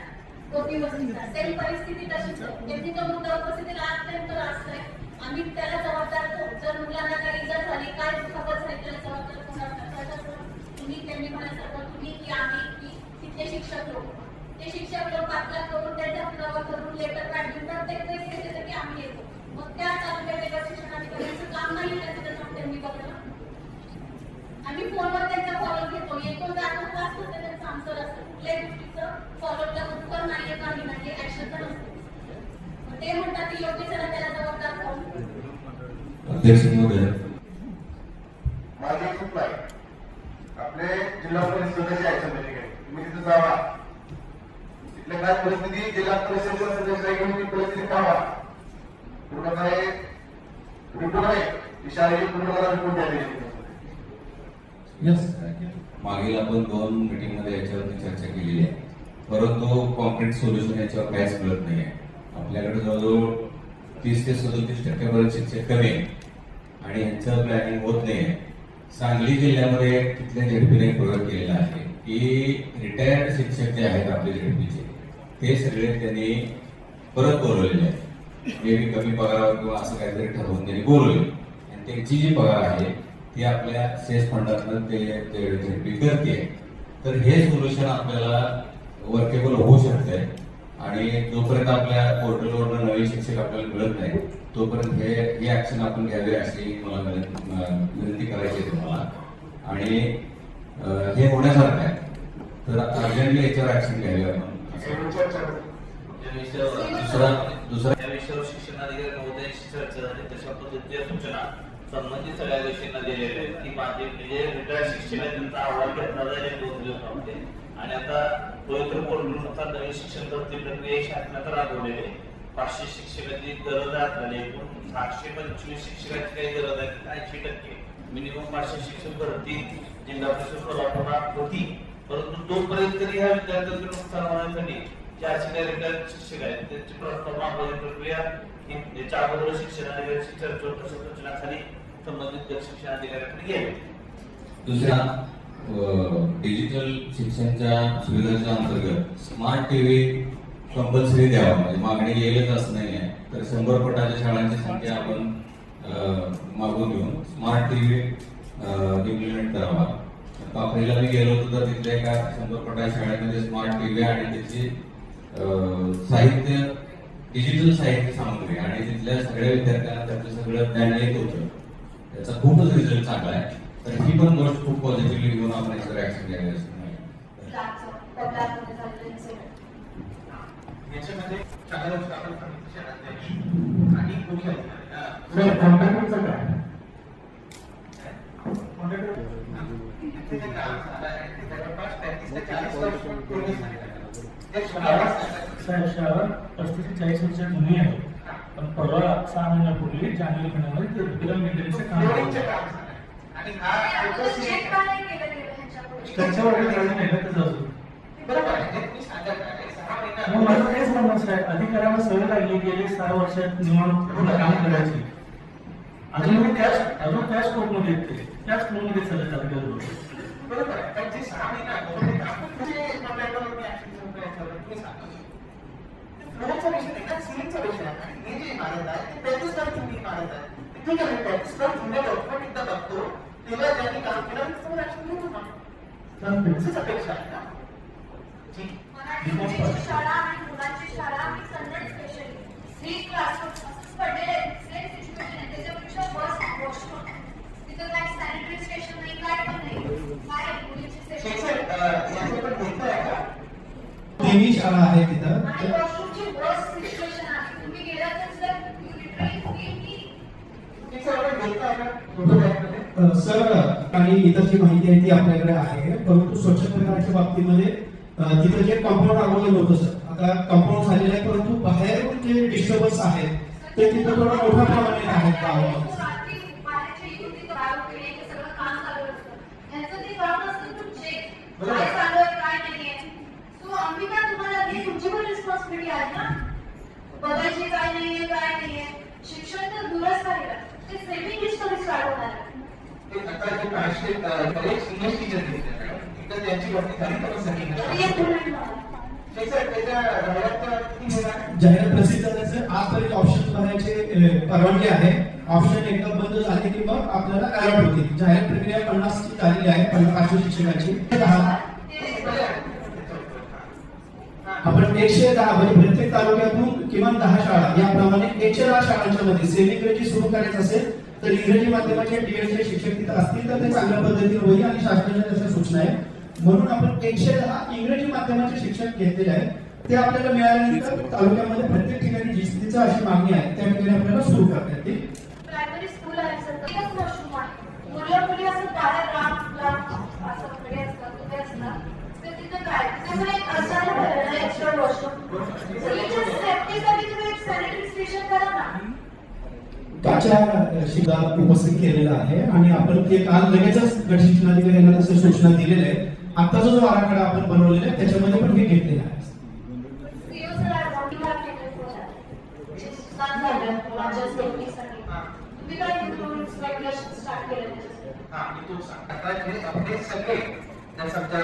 कोटी वस्तीचा सेम परिस्थिती तशीच आहे. त्यांनी तो मुद्दा उपस्थित आजपर्यंत असतोय. आम्ही त्याला जबाबदार तो जर मुलांना काही इजा झाली काय खबर झाली त्याला जबाबदार कोण? तुम्ही त्यांनी म्हणायचं तुम्ही की आम्ही की तिथले शिक्षक लोक ते शिक्षक लोक आपला करून त्यांचा पुरावा करून लेटर काढून प्रत्येक वेळेस येते की आम्ही येतो. मग त्या तालुक्याच्या शिक्षणाधिकाऱ्यांचं काम नाही त्याचं त्यांनी बघलं. आम्ही फोनवर त्यांचा फॉलोअप घेतो, येतो जातो क्लास करतो त्यांचं आन्सर असतं. कुठल्याही गोष्टीचं फॉलोअपला उत्तर नाहीये काही नाही ऍक्शन तर नसते. मग ते म्हणतात की योग्य त्याला जबाबदार कोण? अध्यक्ष महोदय, माझी चूक नाही. आपले जिल्हा परिषद सदस्य आहेत समितीकडे, तुम्ही तिथे जावा, तिथल्या काय परिस्थिती जिल्हा परिषद सदस्य घेऊन ती परिस्थिती पाहा. पूर्णपणे रिपोर्ट आहे की शाळेची पूर्ण रिपोर्ट द्यावी. मागील आपण 2 मीटिंग मध्ये याच्यावरती चर्चा केलेली आहे, परंतु कॉन्क्रीट सोल्युशन याच्यावर काहीच मिळत नाही आहे. आपल्याकडे जवळजवळ 30 ते 37% पर्यंत शिक्षक कमी आहे आणि यांचं प्लॅनिंग होत नाही आहे. सांगली जिल्ह्यामध्ये तिथल्या झेडपीने प्रयोग केलेला आहे की रिटायर्ड शिक्षक जे आहेत आपले झेडपीचे ते सगळे त्यांनी परत बोलवलेले आहेत. मे बी कमी पगारावर किंवा असं काहीतरी ठरवून त्यांनी बोलवले आणि त्यांची जी पगार आहे ती आपल्या सेस फंडातून ते झेडपी करते. तर हे सोल्युशन आपल्याला वर्केबल होऊ शकते आणि जोपर्यंत आपल्या पोर्टलवरनं नवीन शिक्षक आपल्याला मिळत नाही तोपर्यंत हे ऍक्शन आपण घ्यावे अशी मला विनंती करायची आहे तुम्हाला. आणि हे होण्यासारखं आहे तर अर्जंटली याच्यावर ऍक्शन घ्यावी आपण. दुसरा या विषयावर शिक्षणाधिकारी महोदयांशी चर्चा झाली, तशा पद्धतीच्या सूचना संबंधित सगळ्या गोष्टींना दिलेल्या आहेत की माझे म्हणजे रिटायर्ड शिक्षक त्यांचा अहवाल घेतला जाईल 2 दिवसामध्ये. आणि आता पवित्र पोर्टलनुसार नवीन शिक्षण भरती प्रक्रिया शासनात राबवलेली आहे. 500 शिक्षकाची गरज आहे, एकूण 725 शिक्षकाची काही गरज आहे. 80% मिनिमम 500 शिक्षक भरती जिल्हा परिषद कोल्हापुरात होती, परंतु तोपर्यंत तरी ह्या विद्यार्थ्यांचं नुकसान होण्यासाठी 400 काही रिटायर्ड शिक्षक आहेत त्यांची प्रस्ताव मागवण्याची प्रक्रिया याच्या अगोदर शिक्षणाधिकाऱ्यांची चर्चा होत तशा सूचनाखाली संबंधित शिक्षणाधिकाऱ्यांकडे गेले. दुसरा डिजिटल शिक्षणाच्या सुविधांच्या अंतर्गत स्मार्ट टीव्ही कंपल्सरी द्यावा. म्हणजे मागणी येईलच असं नाही आहे तर 100 पटाच्या शाळांची संख्या आपण मागून घेऊन स्मार्ट टीव्ही इम्प्लिमेंट करावा. कापडीला मी गेलो होतो तर तिथल्या एका 100 पटाच्या शाळेमध्ये स्मार्ट टीव्ही आणि त्याची साहित्य डिजिटल साहित्य सामग्री आणि तिथल्या सगळ्या विद्यार्थ्यांना त्याचं सगळं ज्ञान येत होतं. त्याचा खूपच रिझल्ट चांगला आहे. तर ही पण गोष्ट खूप पॉझिटिव्हली घेऊन आपण याच्यावर ऍक्शन घ्यावी असं याच्यामध्ये आणि शहरात 35 ते 40 वर्ष जुनी आहे, पण परवा 6 महिन्यापूर्वी जानेवारी महिन्यामध्ये रेग्युलर मेंटेनन्सचं काम त्याच्यावर नाही अजून बरोबर आहे. मी सांगत आहे 6 नाही मग माझं तेच म्हणणं असं आहे, अधिकाऱ्यांना सवय लागली गेले 6 वर्षात निवडणूक काम करायची. अजून त्याच स्कोपमध्ये येते, त्याच फ्लोमध्ये चालत आहे. बरोबर आहे. पण जे 6 महिने अगोदर आपण जे कॉन्ट्रॅक्टरवर ऍक्शन घेऊन काय चाललं तुम्ही सांगा. फ्लोचा विषय नाही का, सिलिंगचा विषय आहे. आणि हे जे इमारत आहे ते 35 लाखाची इमारत आहे. ठीक आहे, 35 लाख जुन्या डॉक्युमेंट एकदा बघतो तेव्हा ज्यांनी काम केलं त्याच्यावर ऍक्शन घेऊ नका. तसंच अपेक्षा आहे ना. ठीक. मराठी मुलींची शाळा आणि मुलांची शाळा आणि कन्नड स्पेशली 3 क्लासरूम असंच पडलेले आहेत. सेम सिच्युएशन आहे. त्याच्यापेक्षा वॉशरूम तिथं काय सॅनिटरी स्टेशन नाही, काय पण नाही. काय मुलींची ठीक सेफ्टी आहे, याचं पण बोलतोय का? देवी शाळा आहे तिथं. आणि वॉशरूमची वर्स्ट सिच्युएशन आहे. तुम्ही गेलात तर सर यू लिटरली फील की ठीक आहे, आपण बोलतोय का फोटोग्राफमध्ये? सर आणि इतर जी माहिती आहे ती आपल्याकडे आहे, परंतु स्वच्छतेच्या बाबतीमध्ये तिथं जे कंपाऊंड अगोदर होतं सर, आता कंपाऊंड झालेलं आहे, परंतु बाहेरून जे डिस्टर्बन्स आहेत ते तिथं थोडं मोठ्या प्रमाणात आहेत गावामध्ये. रात्री बाहेरच्या युवती दारू पिणे हे सगळं काम चालू असतं. ह्यांचं ते काम असतं टू चेक काय चालू आहे काय नाहीये. सो आम्ही काय तुम्हाला ही तुमची पण रिस्पॉन्सिबिलिटी आहे ना, बघायची काय नाहीये. शिक्षण तर दूरच राहिलं, ते सेव्हिंग लिस्ट कधी स्टार्ट होणार आहे. ते आता जे काश्मीर कॉलेज इंग्लिश टीचर घेतले तिथं त्यांची भरती झाली तर तरी एक मिनिट मला. ठीक सर, त्याच्या जाहिरात किती होणार? जाहिरात प्रसिद्ध झाल्याचं आजपर्यंत ऑप्शन भरायचे परवानगी आहे. ऑप्शन एकदा बंद झाले की मग आपल्याला अलॉट होतील. जाहिरात प्रक्रिया 50 ची झालेली आहे, 500 शिक्षकांची. आपण 110 म्हणजे प्रत्येक तालुक्यातून किमान 10 शाळा याप्रमाणे 110 शाळांच्या मध्ये सेमी इंग्रजी सुरू करायचं असेल तर इंग्रजी माध्यमाचे टीएसचे शिक्षक तिथे असतील तर ते चांगल्या पद्धतीने होईल आणि शासनाच्या तशा सूचना आहेत. म्हणून आपण 110 इंग्रजी माध्यमाचे शिक्षक घेतलेले आहेत. ते आपल्याला मिळाल्यानंतर तालुक्यामध्ये प्रत्येक ठिकाणी जिस्तीचं अशी मागणी आहे त्या ठिकाणी आपल्याला सुरू करता येतील. प्रायमरी स्कूल आहे सर, एकच वॉशरूम आहे. मुली असं बाहेर लांब असं कडे असतात, तिथे असतात. तर तिथे काय त्यामुळे एक असायला पाहिजे ना एक्स्ट्रा वॉशरूम. मुलीच्या सेफ्टीसाठी तुम्ही एक सॅनिटरी स्टेशन करा ना. त्याच्या शिदा उपस्थित केलेला आहे आणि आपण ते काल लगेचच गट शिक्षणाधिकाऱ्यांना तसं सूचना दिलेल्या आहेत. आत्ताचा जो आराखडा आपण बनवलेला आहे त्याच्यामध्ये पण हे घेतलेलं आहे. तुम्ही काय रेग्युलेशन स्टार्ट केलं तू सांग. आता जे आपले सगळे जर समजा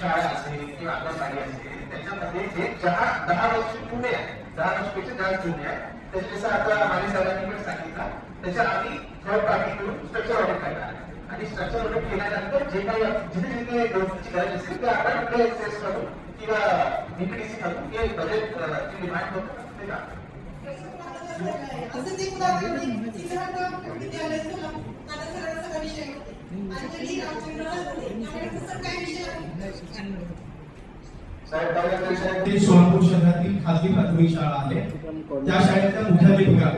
शाळा असेल किंवा अंगणवाडी असेल त्याच्यामध्ये जे 10 वर्ष जुने आहे, 10 वर्षापेक्षा जास्त जुने आहे, त्याचे जसं आता माने साहेबांनी पण सांगितलं त्याच्या आधी थर्ड पार्टी करून स्ट्रक्चर ऑडिट करणार आणि स्ट्रक्चर ऑडिट केल्यानंतर जे काही जिथे जिथे गोष्टीची गरज असेल ते आपण आपल्या एक्सेस करून किंवा बीपीडीसी करून हे बजेट जे डिमांड होतं ते का असं ते उदाहरण विद्यालय झालं आता सगळा विषय आणि काय विषय ती सोलापूर शहरातील खाजगी प्राथमिक शाळा आहे. त्या शाळेतल्या मुख्याध्यापिका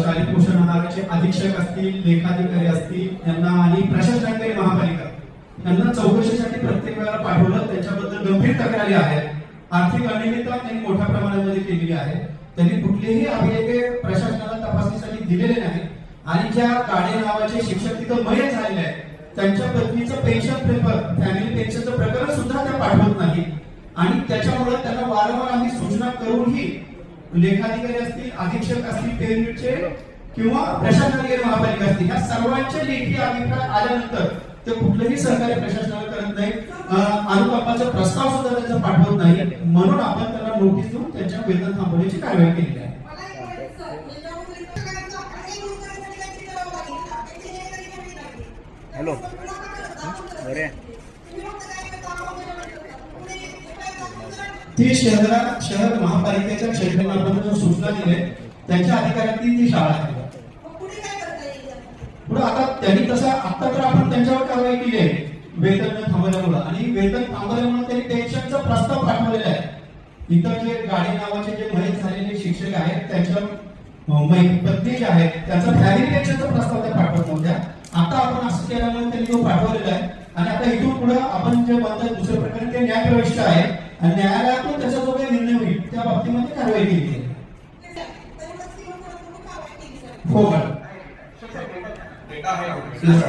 शालेय पोषण आहाराचे अधीक्षक असतील, लेखाधिकारी असतील यांना आणि प्रशासनाधिकारी महापालिका यांना चौकशीसाठी प्रत्येक वेळेला पाठवलं. त्याच्याबद्दल गंभीर तक्रारी आहेत. आर्थिक अनियमितता त्यांनी मोठ्या प्रमाणामध्ये केलेली आहे. त्यांनी कुठलेही अभिलेखे प्रशासनाला तपासणीसाठी दिलेले नाही आणि ज्या गाडे नावाचे शिक्षक तिथं मयत झालेले आहेत त्यांच्या पत्नीचं पेन्शन पेपर फॅमिली पेन्शनचं प्रकरण सुद्धा त्या पाठवत नाही आणि त्याच्यामुळे त्यांना वारंवार आम्ही सूचना करूनही लेखाधिकारी असतील, अधीक्षक असतील, पेरिटचे किंवा प्रशासनाधिकारी महापालिका असतील या सर्वांचे लेखी अभिप्राय आल्यानंतर ते कुठलंही सहकार्य प्रशासनाला करत नाही. अनुकंपाचा प्रस्ताव सुद्धा त्यांचा पाठवत नाही. म्हणून आपण त्यांना नोटीस देऊन त्यांच्या वेतन थांबवण्याची कारवाई केलेली आहे. हॅलो अरे ती शहर महापालिकेच्या क्षेत्राला आपण सूचना दिल्या त्यांच्या अधिकारातील ती शाळा आहे. पुढे आता त्यांनी तसं आता तर आपण त्यांच्यावर कारवाई केली आहे वेतन थांबवल्यामुळे आणि वेतन थांबवल्यामुळे त्यांनी पेन्शनचा प्रस्ताव पाठवलेला आहे. इतर जे गाडे नावाचे जे मयत झालेले शिक्षक आहेत त्यांच्या पत्नी जे आहेत त्यांचा फॅमिली पेन्शनचा प्रस्ताव त्या पाठवत नव्हत्या. आता आपण असं केल्यामुळे त्यांनी तो पाठवलेला आहे आणि आता इथून पुढे आपण जे म्हणतात दुसऱ्या प्रकारे ते न्यायप्रविष्ट आहे आणि न्यायालयातून त्याचा जो काही निर्णय होईल त्या बाबतीमध्ये कारवाई केली आहे. हो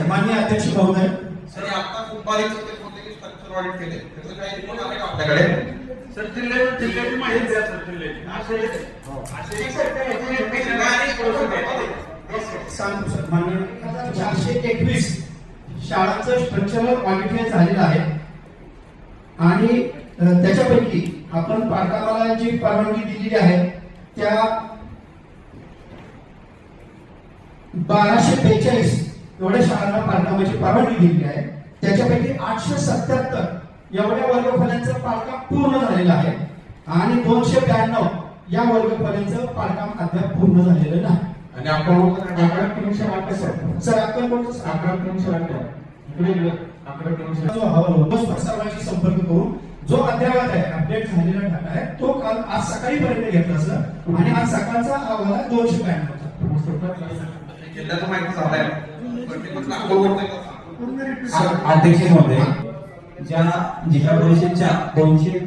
माननीय अध्यक्ष महोदय सर आता खूप बारीक स्ट्रक्चर ऑडिट केले त्याचं काही रिपोर्ट आले का आपल्याकडे? सर जिल्ह्याची माहिती द्या सर जिल्ह्याची सांगतो सर मान्य 421 शाळांचं स्ट्रक्चरल ऑडिट झालेलं आहे आणि त्याच्यापैकी आपण पालकाला जी परवानगी दिलेली आहे त्या 1242 एवढ्या शाळांना पालकाची परवानगी दिलेली आहे. त्याच्यापैकी 877 एवढ्या वर्गखोल्यांचं बांधकाम पूर्ण झालेलं आहे आणि 292 या वर्गखोल्यांचं बांधकाम अद्याप पूर्ण झालेलं नाही. आणि आपण सर सर्वांशी संपर्क करून जो अद्ययावत आहे अपडेट झालेला डाटा आहे तो काल आज सकाळी पर्यंत घेतला सर आणि आज सकाळचा अहवाल 292 जिल्ह्याचा माहिती झालाय अध्यक्ष महोदय ज्या जिल्हा परिषदच्या 292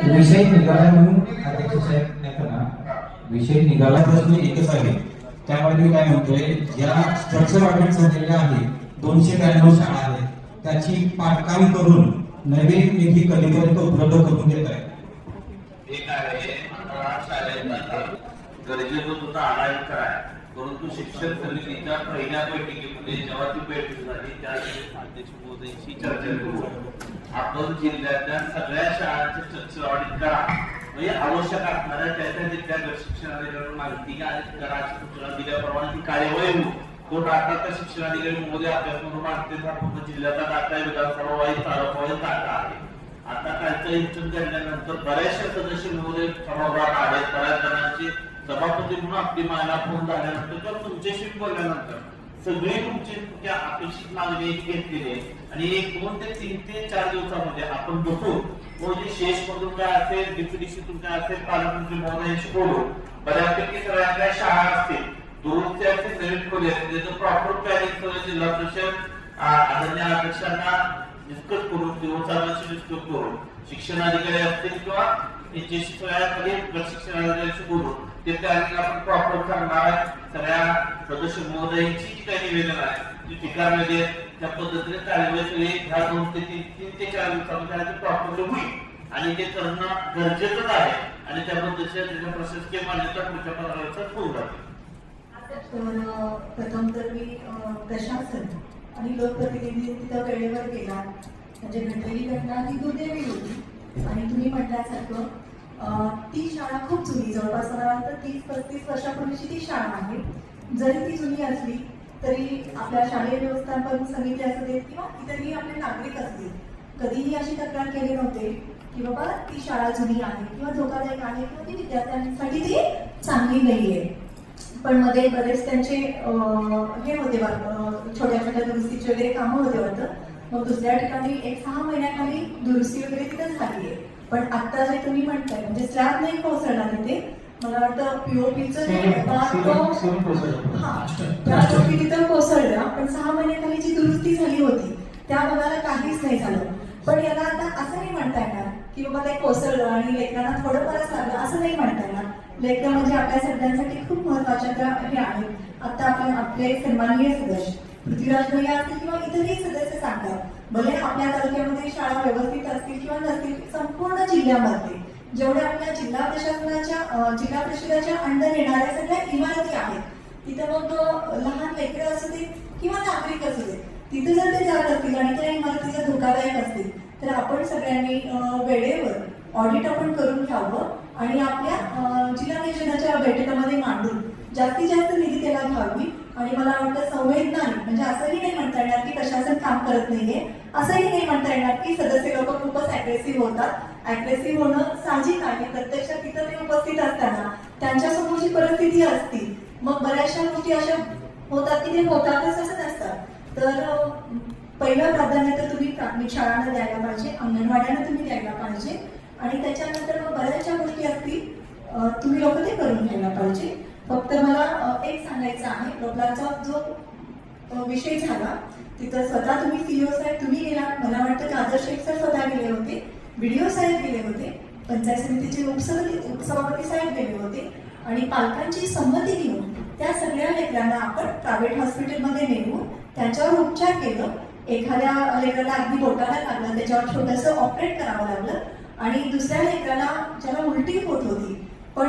विषय निघाला म्हणून अध्यक्ष साहेब नाही करणार विषय निघाला प्रश्न एकच आहे. त्यामध्ये मी काय म्हणतोय ज्या स्ट्रक्चर ऑडिट झालेल्या आहे 292 शाळा आहेत त्याची पाठकाम करून नवीन निधी कधीपर्यंत उपलब्ध करून देत आहे. एक आहे गरजेचं सुद्धा आढावा कराय परंतु शिक्षण समितीच्या पहिल्या बैठकीमध्ये जेव्हा ती बैठक झाली त्यावेळी अध्यक्ष महोदयांशी चर्चा करू आपण जिल्ह्यातल्या सगळ्या शाळांचे स्ट्रक्चर ऑडिट करा म्हणजे आवश्यक असणाऱ्या त्या तिथल्या शिक्षणाधिकाऱ्यांना माहिती करायची सूचना दिल्याप्रमाणे ती कार्यवाही होईल. तो डाटा त्या शिक्षणाधिकारी महोदय अभ्यास म्हणून मागते पूर्ण जिल्ह्याचा डाटा विधानसभा वाईज तालुका डाटा आहे. आता कालचं इंचन झाल्यानंतर बऱ्याचशा सदस्य महोदय सभागृहात आहेत. बऱ्याच जणांची सभापती म्हणून आपली मायला फोन झाल्यानंतर किंवा तुमच्याशी बोलल्यानंतर सगळी तुमची त्या अपेक्षित मागणी घेतलेली आहे आणि 1, 2 ते 3 ते 4 दिवसामध्ये आपण बघू म्हणजे शेष मधून काय असेल डिप्युटीतून काय असेल पालकमंत्री महोदयांशी बोलू. बऱ्यापैकी सगळ्या शाळा असतील दुरुस्ती असतील नवीन खोली असतील त्याचं प्रॉपर प्लॅनिंग जिल्हा परिषद आदरणीय अध्यक्षांना डिस्कस करून दिवसांशी डिस्कस करून शिक्षणाधिकारी असतील किंवा त्यांच्याशी सगळ्या शिक्षणाधिकाऱ्यांशी बोलून ते प्लॅनिंग आपण प्रॉपर करणार आहे. सगळ्या सदस्य महोदयांची जी काही निवेदन आहे जी ठिकाणामध्ये त्या पद्धतीने कार्यवाही सगळी ह्या 2 ते 3 ते 4 दिवसामध्ये प्रॉपरली होईल आणि ते करणं गरजेचंच आहे आणि त्या पद्धतीने त्याच्या प्रशासकीय मान्यता पुढच्या 15 दिवसात होऊन जाते. प्रथम तर मी प्रशासन आणि लोकप्रतिनिधी तिथं वेळेवर गेला म्हणजे घडलेली घटना ही दुर्दैवी होती आणि तुम्ही म्हटल्यासारखं ती शाळा खूप जुनी जवळपास मला वाटतं 30-35 वर्षापूर्वीची ती शाळा आहे. जरी ती जुनी असली तरी आपल्या शालेय व्यवस्थापन समिती असू देत किंवा इतरही आपले नागरिक असतील कधीही अशी तक्रार केली नव्हते की बाबा ती शाळा जुनी आहे किंवा धोकादायक आहे किंवा ती विद्यार्थ्यांसाठी ती चांगली नाहीये. पण मध्ये बरेच त्यांचे हे होते छोट्या छोट्या दुरुस्तीचे वगैरे कामं होते वाटतं. मग दुसऱ्या ठिकाणी 1-6 महिन्याखाली दुरुस्ती वगैरे तिथं झाली आहे. पण आता जे तुम्ही म्हणताय म्हणजे स्लॅब नाही कोसळला तिथे मला वाटतं पीओपीचं त्या गोष्टी तिथं कोसळल्या पण 6 महिन्याखाली जी दुरुस्ती झाली होती त्या भागाला काहीच नाही झालं. पण याला आता असं नाही म्हणता येणार की बाबा ते कोसळलं आणि लेकरांना थोडंफारच लागलं असं नाही म्हणता येणार. लेकरं म्हणजे आपल्या सगळ्यांसाठी खूप महत्वाच्या त्या हे आहेत. आता आपण आपले सन्माननीय सदस्य पृथ्वीराज भैया असतील किंवा इतरही सदस्य सांगतात भले आपल्या तालुक्यामध्ये शाळा व्यवस्थित असतील किंवा नसतील संपूर्ण जिल्ह्यामध्ये जेवढ्या आपल्या जिल्हा परिषदेच्या अंडर येणाऱ्या सगळ्या इमारती आहेत तिथं मग लहान लेकरं असू दे किंवा नागरिक असू दे तिथे जर ते जात असतील आणि त्या इमारतीचा धोकादायक असतील तर आपण सगळ्यांनी वेळेवर ऑडिट आपण करून घ्यावं आणि आपल्या जिल्हा परिषदेच्या बैठकामध्ये मांडून जास्तीत जास्त निधी त्याला घ्यावी. आणि मला वाटतं संवेदना म्हणजे असंही नाही म्हणता येणार की प्रशासन काम करत नाहीये असंही नाही म्हणता येणार की सदस्य लोक खूपच अग्रेसिव्ह होतात. अग्रेसिव्ह होणं साहजिक आहे. प्रत्यक्षात तिथं ते उपस्थित असताना त्यांच्यासमोरची परिस्थिती असती मग बऱ्याचशा गोष्टी अशा होतात की ते होतातच असं नसतात. तर पहिलं प्राधान्य तर तुम्ही प्राथमिक शाळांना द्यायला पाहिजे अंगणवाड्यांना तुम्ही द्यायला पाहिजे आणि त्याच्यानंतर मग बऱ्याचशा गोष्टी असतील तुम्ही लोक ते करून घ्यायला पाहिजे. फक्त मला एक सांगायचं आहे लोकलाचा जो विषय झाला तिथं स्वतः तुम्ही सीईओ साहेब तुम्ही गेला मला वाटतं की आदर्श शेख सर स्वतः गेले होते बीडीओ साहेब गेले होते पंचायत समितीचे उपसभापती साहेब गेले होते आणि पालकांची संमती घेऊन त्या सगळ्या लेकरांना आपण प्रायव्हेट हॉस्पिटलमध्ये नेऊन त्यांच्यावर उपचार केलं. एखाद्या लेकराला अगदी बोटाला लागलं, त्याच्यावर छोटंसं ऑपरेट करावं लागलं आणि दुसऱ्या लेकराला ज्याला उलटी होत होती पण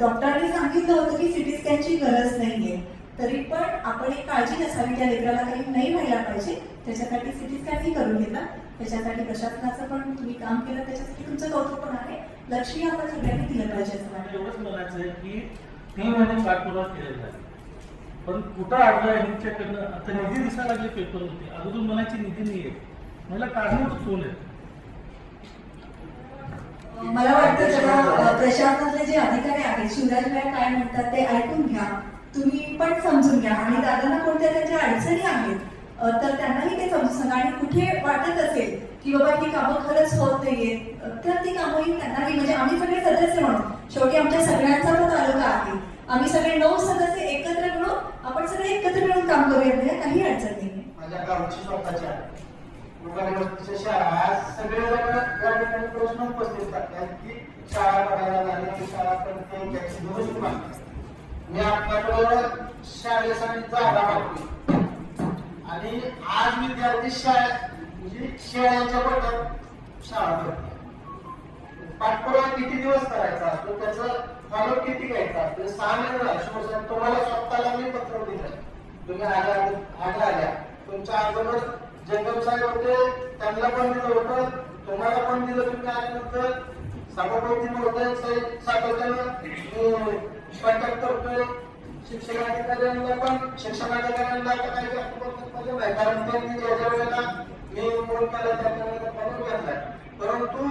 डॉक्टरांनी सांगितलं होतं की सिटी स्कॅनची गरज नाहीये, तरी पण आपण एक काळजी नसावी, त्या लेकराला काही नाही व्हायला पाहिजे, त्याच्यासाठी सिटी स्कॅनही करून घेतला. त्याच्यासाठी प्रशासनाचं पण तुम्ही काम केलं, त्याच्यासाठी तुमचं कौतुक पण आहे. लक्षही आपण सगळ्यांनी दिलं पाहिजे असं वाटतं. एवढंच म्हणायचं आहे की 3 महिने पाठपुरावा केलेला आहे, पण कुठं अडलं ह्यांच्याकडनं आता निधी दिसायला लागले पेपरवरती, अगोदर म्हणायची निधी नाही आहे, मला कारणच कोण आहे? मला वाटतं जरा प्रशासनातले जे अधिकारी आहेत शिवराज भाई काय म्हणतात ते ऐकून घ्या, तुम्ही पण समजून घ्या आणि दादांना कोणत्या त्यांच्या अडचणी आहेत तर त्यांनाही ते समजून सांगा. आणि कुठे वाटत असेल की बाबा ही कामं खरंच होत नाहीये तर ती कामंही त्यांनाही, म्हणजे आम्ही सगळे सदस्य म्हणून, शेवटी आमच्या सगळ्यांचा तो तालुका आहे, आम्ही सगळे 9 सदस्य एकत्र मिळून आपण सगळे एकत्र मिळून काम करूया, काही अडचण नाही. माझ्या गावची स्वतःची आहे शाळा. आज सगळे या ठिकाणी प्रश्न उपस्थित करतात की शाळा बघायला लागली, शाळा करते त्याची दुरुस्ती मागते. मी आपल्याकडं शाळेसाठी जागा मागतो आणि आज विद्यार्थी म्हणजे शाळेच्या पट्ट्यात शाळा करते. पाठपुरावा किती दिवस करायचा असतो, त्याचं फॉलो किती घ्यायचा असतो, 6 महिने झाले. तुम्हाला स्वतःला मी पत्र दिलं, तुम्ही आल्या तुमच्या अगोदर जंगम साहेब होते, त्यांना पण दिलं होतं, तुम्हाला पण दिलं. तुम्ही आल्यानंतर सभापती महोदय सातत्यानं कॉन्टॅक्ट करतोय. शिक्षणाधिकाऱ्यांना पण शिक्षणाधिकाऱ्यांना आता काही जास्त पद्धत नाही, कारण त्यांनी ज्या वेळेला मी फोन केला त्या वेळेला फॉलो घेतलाय. परंतु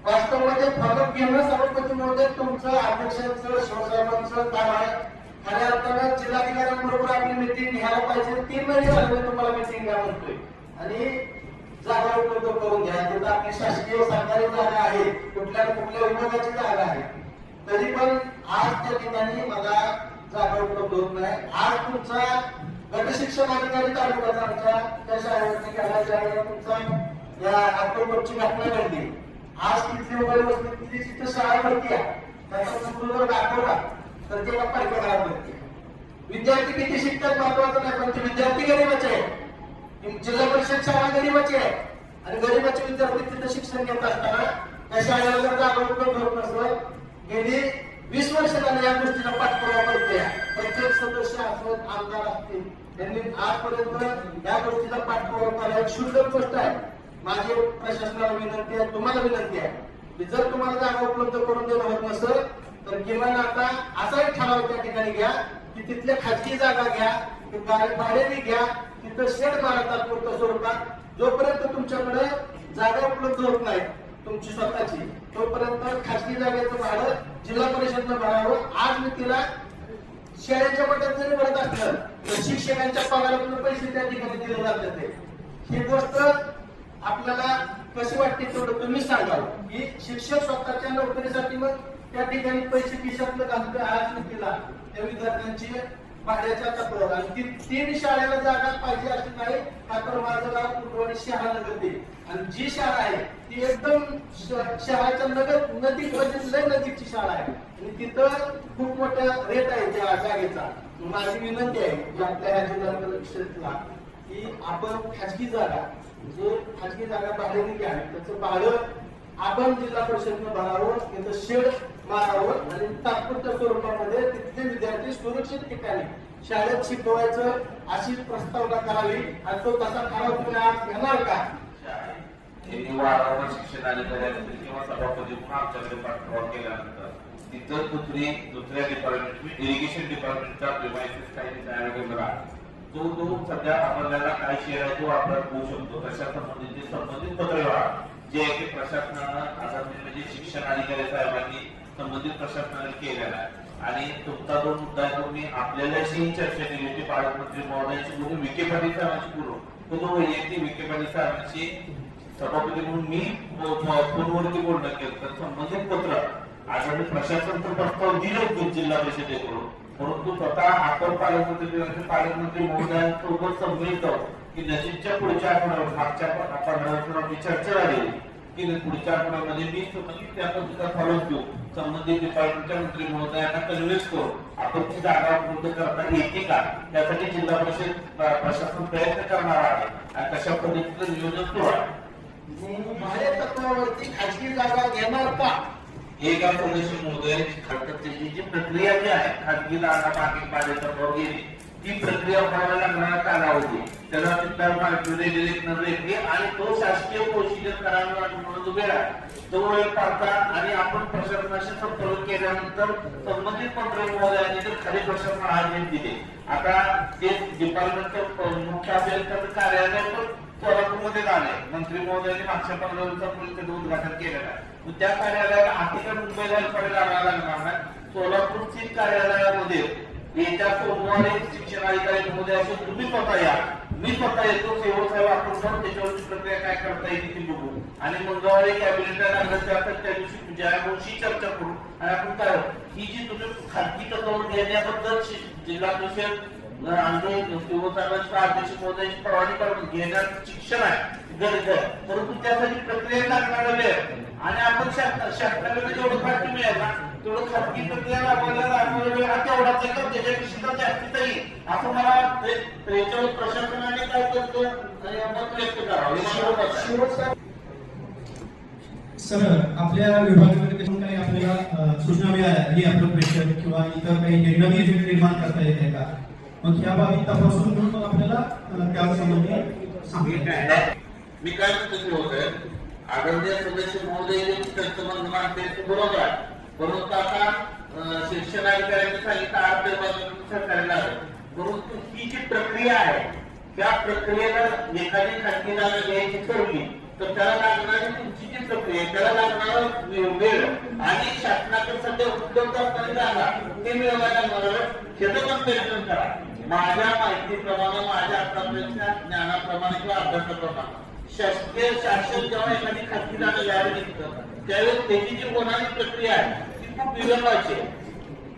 वास्तवामध्ये फॉलो घेणं सभापती महोदय तुमचं अध्यक्षांचं शिवसाहेबांचं काम आहे. खऱ्या अर्थानं जिल्हाधिकाऱ्यांबरोबर आपली मिटिंग घ्यायला पाहिजे. 3 महिने झाले तुम्हाला मिटिंग घ्या म्हणतोय आणि जागा उपलब्ध करून घ्या. तिथं आपली शासकीय सरकारी जागा आहे, कुठल्या विभागाची जागा आहे, तरी पण आज त्या ठिकाणी मला जागा उपलब्ध होत नाही. आज तुमचा गट शिक्षण अधिकारी तालुक्याचा आमच्या त्या शाळेवरती गेला, तुमचा या ऑक्टोबरची घटना घडली. आज तिथली वगैरे वस्ती तिथं शाळा भरती आहे, त्याचा सुरू दाखवला तर ते पालक घरात भरती. विद्यार्थी किती शिकतात महत्वाचं नाही, पण ते विद्यार्थी गरीबाचे आहे. जिल्हा परिषद शाळा गरीबाची आहे आणि गरीबाचे विद्यार्थी तिथं शिक्षण घेत असताना त्या शाळेला जर जागा उपलब्ध होत नसलं, गेली 20 वर्ष झाली या गोष्टीला पाठपुरावा करतोय. प्रत्येक सदस्य असो, आमदार असतील, त्यांनी आजपर्यंत या गोष्टीचा पाठपुरावा केला. एक क्षुल्लक गोष्ट आहे. माझी प्रशासनाला विनंती आहे, तुम्हाला विनंती आहे की जर तुम्हाला जागा उपलब्ध करून देणं होत नसेल तर किमान आता असा एक ठराव त्या ठिकाणी घ्या की तिथल्या खाजगी जागा घ्या, भाड्याने घ्या, तिथं शेड मारा तात्पुरत्या स्वरूपात. जोपर्यंत तुमच्याकडे जागा उपलब्ध होत नाही तुमची स्वतःची, तोपर्यंत खाजगी जागेचं भाडं जिल्हा परिषदनं भरावं. आज मी तिला शाळेच्या पट्ट्यात जरी भरत असलं तर शिक्षकांच्या पगारातून पैसे त्या ठिकाणी दिले जातात. ही गोष्ट आपल्याला कशी वाटते तेवढं तुम्ही सांगाल की शिक्षक स्वतःच्या नोकरीसाठी मग त्या ठिकाणी पैसे खिशातलं घालतोय. आज मी तिला त्या विद्यार्थ्यांची भाड्याच्या तत्वावर आणि 3 शाळेला जागा पाहिजे अशी नाही. तर माझं गाव कुटवाडी शहरा नगरते आणि जी शाळा आहे ती एकदम शहराच्या नजीकची शाळा आहे आणि तिथं खूप मोठा रेट आहे त्या जागेचा. माझी विनंती आहे की आपल्या ह्या जिल्हा परिषदला की आपण खाजगी जागा भाड्याने घ्या, त्याचं भाडं आपण जिल्हा परिषदनं भरावं, त्याचं शेड मारावं आणि तात्पुरत्या स्वरूपामध्ये तिथले विद्यार्थी सुरक्षित ठिकाणी शाळेत शिकवायचं अशी प्रस्तावना करावी. आणि तो तसा ठराव तुम्ही आज घेणार का? वारंवार शिक्षण अधिकाऱ्यांनी किंवा सभापती म्हणून आमच्याकडे पाठपुरावा केल्यानंतर तिथं दुसऱ्या डिपार्टमेंट इरिगेशन डिपार्टमेंटचा प्रिमायसिस काही तयार जो सध्या आपल्याला काय शेअर आहे तो आपण होऊ शकतो. तशा संबंधित पत्रव्यवहार जे आहे ते प्रशासनानं आता म्हणजे शिक्षण अधिकारी साहेबांनी संबंधित प्रशासनाने केलेला आहे. आणि तुमचा जो मुद्दा आहे तो मी आपल्यालाशी चर्चा केली होती पालकमंत्री महोदयांची बोलून विखे पाटील साहेबांशी बोलून तो वैयक्तिक विखे पाटील साहेबांशी सभापती म्हणून मी फोनवरती बोलणं केलं तर संबंधित पत्र आज आम्ही प्रशासनाचं प्रस्ताव दिलं जिल्हा परिषदेकडून, परंतु स्वतः आपण पालकमंत्री महोदयांसोबत संमिलित आहोत की नजीकच्या पुढच्या आठवड्यावर मागच्या 15 आठवड्याची चर्चा झाली की पुढच्या आठवड्यामध्ये मी त्या पद्धतीचा फॉलो घेऊ संबंधित डिपार्टमेंटच्या मंत्री महोदयांना कन्व्हिन्स करू आपण ती जागा उपलब्ध करता येते का त्यासाठी जिल्हा परिषद प्रशासन प्रयत्न करणार आहे आणि कशा पद्धतीचं नियोजन सुरू आहे. भाडे तत्वावरती खाजगी जागा घेणार का एक सदस्य महोदय त्याची जी प्रक्रिया जी आहे खाजगी जागा बाकी भाडे तत्वावर गेली ती प्रक्रिया व्हायला लागणारा कालावधी त्याला तिथला मार्केट आणि तो शासकीय प्रोसिजर करायला जो वेळ आहे तो वेळ पाहता आणि आपण प्रशासनाशी संपर्क केल्यानंतर संबंधित मंत्री महोदयांनी जर खाली प्रशासन आदेश दिले आता ते डिपार्टमेंटचं मुख्य अभियंत्याचं कार्यालय पण सोलापूरमध्ये झालंय मंत्री महोदयांनी मागच्या 15 दिवसापूर्वी त्याचं उद्घाटन केलेलं आहे त्या कार्यालयाला आठवड्यात मुंबईला जायला लागणार नाही सोलापूर स्थित कार्यालयामध्ये येत्या सोमवारी शिक्षण अधिकारी महोदय असे तुम्ही स्वतः या मी स्वतः येतो सेवक साहेब आपण पण त्याच्यावरची प्रक्रिया काय करता येईल ती बघू आणि मंगळवारी कॅबिनेटला लागलं असतात त्या दिवशी ज्याशी चर्चा करू आणि आपण काय ही जी तुम्ही खाजगी तत्वावर घेण्याबद्दल जिल्हा परिषद आणि सेवक साहेबांच्या अध्यक्ष महोदयांची परवानगी करून घेण्याचं शिक्षण आहे गरज आहे परंतु त्यासाठी प्रक्रिया लागणारा वेळ आणि आपण शासनाकडे जेवढं खाजगी मिळेल ना तेवढं खाजगी प्रक्रिया राबवायला लागणारा वेळ हा तेवढाच आहे का त्याच्यापेक्षा जास्तीत येईल असं मला त्याच्यावर प्रशासनाने काय करतो मत व्यक्त करावं. सर आपल्या विभागामध्ये काही आपल्याला सूचना मिळाली आपलं प्रेशर किंवा इतर काही नवीन निर्माण करता येत आहे का मग या बाबी तपासून घेऊन मग आपल्याला त्या संबंधी सांगितलं. मी काय म्हणतो आदरणीय सदस्य महोदय त्यांचं म्हणणं मानते ते बरोबर आहे परंतु आता शिक्षण अधिकाऱ्यांनी सांगितलं 8 दिवसापासून सरकारला परंतु ही जी प्रक्रिया आहे त्या प्रक्रियेला एखादी खाजगी जागा घ्यायची ठरली तर त्याला लागणारी तुमची जी प्रक्रिया त्याला लागणारा वेळ आणि शासनाकडे सध्या उपलब्ध असणारी जागा ते मिळवायला लागणार त्याचं कंपॅरिझन करा. माझ्या माहितीप्रमाणे माझ्या आतापर्यंतच्या ज्ञानाप्रमाणे किंवा अभ्यासाप्रमाणे शासन जेव्हा एखादी खाजगी जागा घ्यायला निघतं त्यावेळेस त्याची जी होणारी प्रक्रिया आहे ती खूप विलंबाची आहे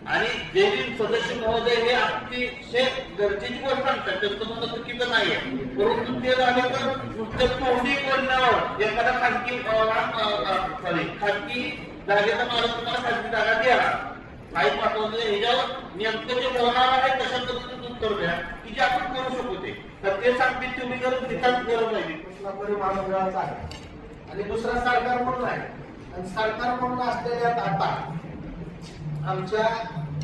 आणि जे सदस्य महोदय हे अतिशय गरजेची गोष्ट सांगतात त्यांचं म्हणणं चुकीचं नाहीये परंतु ते झाले तर नुसतं तोंडी बोलण्यावर एखादा खाजगी जागेचा मालक तुम्हाला खाजगी जागा द्या काही पाठवलं ह्याच्यावर नेमकं जे होणार आहे तशा पद्धतीचं उत्तर द्या की जे आपण करू शकू तर ते सांगतील तुम्ही गरज तिथंच गरज नाही मानवराचा आहे आणि दुसरा सरकार म्हणून आहे आणि सरकार म्हणून असलेल्या आता आमच्या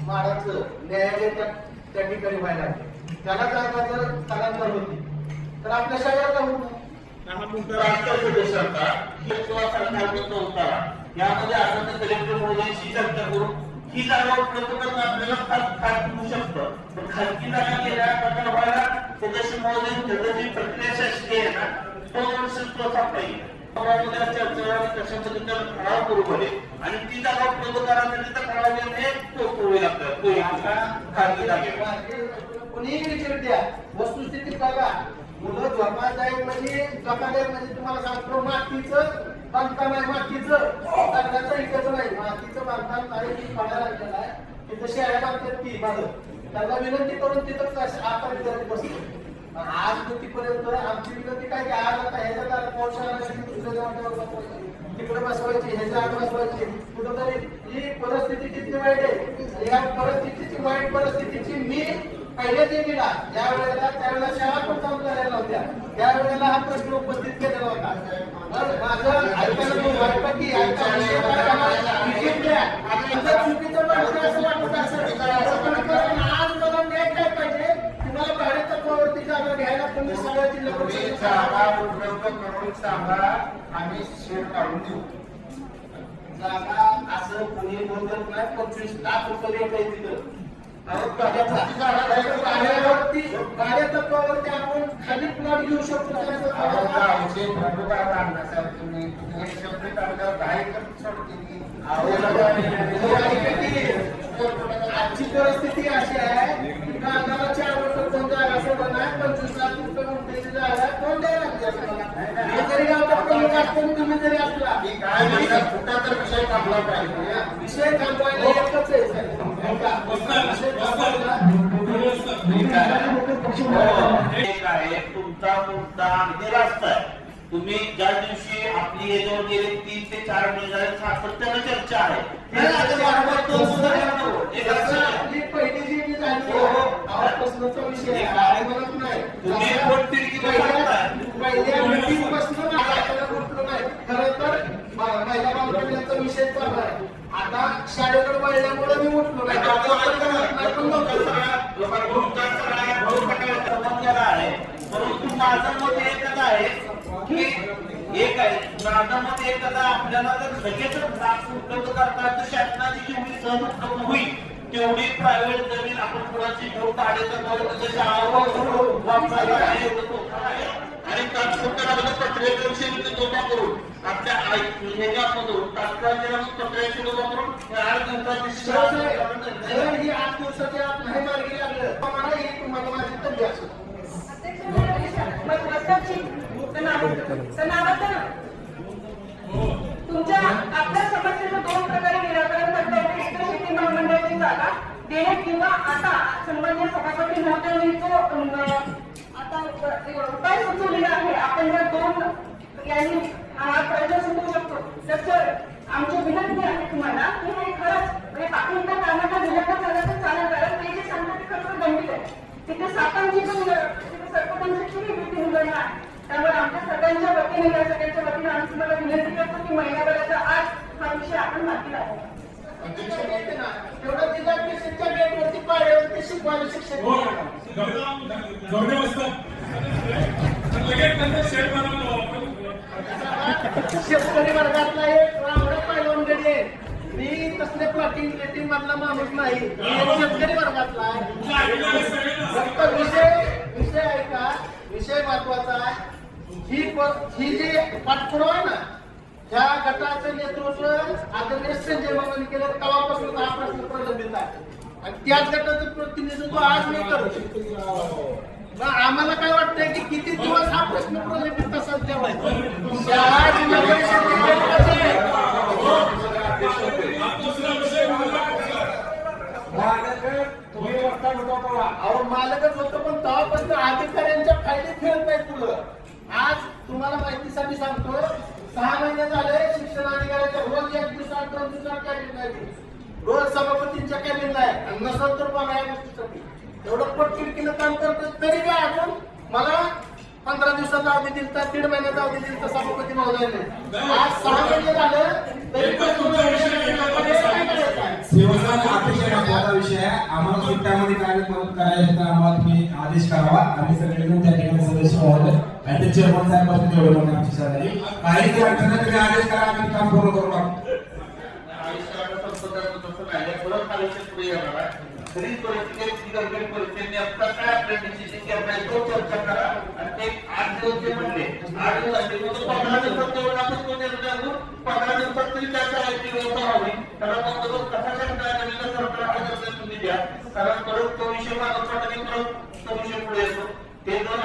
माडाचं न्यायालय त्या ठिकाणी व्हायला त्याला जागा जर स्थलांतर होती तर आपल्या सगळ्यांना यामध्ये आपण कलेक्टर महोदयांशी चर्चा करून ही जागा उपलब्ध करणं आपल्याला फार होऊ शकतं पण खाजगी जागा गेल्या प्रकार व्हायला सदस्य महोदय त्याची प्रक्रिया शासकीय आहे ना तो पाहिजे कशा पद्धतीचा ठराव बरोबर आहे आणि ती जागा उपलब्ध करायसाठी तर ठराव घेणे होईल आपल्याला खाजगी जागेवर कोणीही विचार द्या वस्तुस्थिती बघा मुलं धोकादायक म्हणजे तुम्हाला सांगतो मातीचं बांधकाम आहे मातीचं इकडचं नाही मातीचं बांधकाम काही पडायला लागलेलं आहे तिथं शेळ्या बांधतात ती माझं त्यांना विनंती करून तिथं आता विद्यार्थी बसतो आज तिथपर्यंत आमची विनंती काय की आज आता ह्याच्या तिकडे बसवायची ह्याच्या आड बसवायची कुठंतरी ही परिस्थिती किती वाईट आहे या परिस्थितीची वाईट परिस्थितीची मी पहिले ते दिला ज्या वेळेला त्यावेळेला शाळा पण चालू झालेल्या होत्या त्यावेळेला हा प्रश्न उपस्थित केलेला होता माझं ऐकायला वाटतं की चुकीचं वाटतं असं वाटत असं आज मला न्याय काय पाहिजे तुम्हाला भाडे तत्वावरती जागा घ्यायला तुम्ही सगळ्या जिल्हा जागा उपलब्ध करून सांगा आम्ही शेड काढून देऊ जागा असं कोणी बोलत नाही 25 लाख रुपये येत आहे तिथं भाड्या तत्वावरती आपण खाली प्लॉट घेऊ शकतो आजची परिस्थिती अशी आहे की कांद्याला 4 वर्ष जागा सोडून 25 लाख रुपये गुंठेची जागा कोण द्यायला लागते हे जरी गावात असतो तुम्ही जरी असला कुठला तर विषय थांबला पाहिजे विषय थांबवायला एकच आहे तुमचा मुद्दा अगदी रास्त आहे तुम्ही ज्या दिवशी आपली याच्यावर गेले 3 ते 4 महिने सातत्यानं चर्चा आहे आपली पहिली जी मी झाली तेव्हापासूनचा विषय आहे. काय म्हणत नाही. तुम्ही कोण तिरकी पहिल्या मीटिंगपासून आपल्याला कुठलं नाही. खरं तर महिला बालकल्याणचा विषय चालला आहे. आता शाळेकडे वळल्यामुळे मी उठलो नाही. आहे परंतु माझं मत एकच आहे की माझं मत एकच आहे, आपल्याला जर लगेच लाभ उपलब्ध करता तर शासनाची जेवढी सहज उपलब्ध होईल तेवढी प्रायव्हेट जमीन आपण कुणाची घेऊन काढायचं वापरायला आहे आणि तात्पुरत्या पत्रिकेविषयी जोडा करून आपल्या ह्याच्यामधून तात्काळ पत्रिकेशी जोडा करून 8 दिवसाची ही 8 दिवसाची नाही मार्गी लागलं मला ही तुम्हाला माझी तब्येत असो. तुमच्या आपल्या समस्येचं 2 प्रकारे निराकरण करता येते. एक तर शेती महामंडळाची जागा देणे किंवा आता सन्माननीय सभापती महोदयांनी जो आता उपाय सुचवलेला आहे आपण जर 2 यांनी हा प्रश्न सुटू शकतो तर सर आमची विनंती आहे तुम्हाला की हे खरंच बाकीच्या कामाचा विलंब झाला तर चालेल कारण ते जे सांगतात ते खरंच गंभीर आहे. तिथे सापांची पण सरपंचाची भीती मुलांना आहे. त्यामुळे आमच्या सगळ्यांच्या वतीने या सगळ्यांच्या वतीने आम्ही तुम्हाला विनंती करतो की महिनाभराचा आज हा विषय आपण मागे लागू. तेवढं जिल्हा परिषदच्या गेटवरती पाड्यावरती शिकवायला शिक्षक शेतकरी वर्गातला एक रांगडा पैलवान गडी आहे. मी तसले प्लॉटिंग मधला माणूस नाही. शेतकरी वर्गातला आहे. फक्त विषय आहे का विषय महत्वाचा आहे. ही जी पाठपुरावा आहे ना ह्या गटाचं नेतृत्व आदरणीय संजय बाबांनी केलं तेव्हापासून हा प्रश्न प्रलंबित आहे आणि त्याच गटाचं प्रतिनिधित्व आज मी करतो. आम्हाला काय वाटतंय की किती दिवस हा प्रश्न प्रलंबित तसाच ठेवायचा. मालकच होतं पण तेव्हापासून अधिकाऱ्यांच्या फायदे खेळत नाही पुढं. आज तुम्हाला माहितीसाठी सांगतो 6 महिने झाले शिक्षण अधिकाऱ्याच्या रोज 1 दिवसात 2 दिवसात कॅबिन नाही. रोज सभापतींच्या कॅबिनला आहे आणि नसल तर बघा या गोष्टीसाठी एवढं पटकिडकीनं काम करतो तरी काय अजून मला 15 दिवसाचा अवधी दिलता 1.5 महिन्याचा अवधी दिलता सभापती महोदयाने. आज 6 महिने झालं तरी महत्वाचा विषय आहे. आम्हाला सुट्ट्यामध्ये काय मदत करायचं तर आम्हाला तुम्ही आदेश करावा. आम्ही सगळेजण त्या ठिकाणी सदस्य महोदय आणि ते चेअरमन साहेब तेवढे म्हणून आमची सहकारी काही जर अडचण तुम्ही आदेश करा आम्ही काम पूर्ण करू लागतो. तरी परिस्थिती गंभीर परिस्थिती आता काय आपल्या डिसिजन घ्यायला तो चर्चा करा आणि ते 8 दिवस जे म्हणले 8 दिवस 15 दिवसात तेवढं आपण तो निर्णय घेऊ. 15 दिवसात तरी त्याच्या आयटी व्यवस्था व्हावी. कारण मग कशा शब्दाने सरकार हा निर्णय तुम्ही द्या कारण परत तो विषय मागत आणि परत तो विषय पुढे येतो. ते जर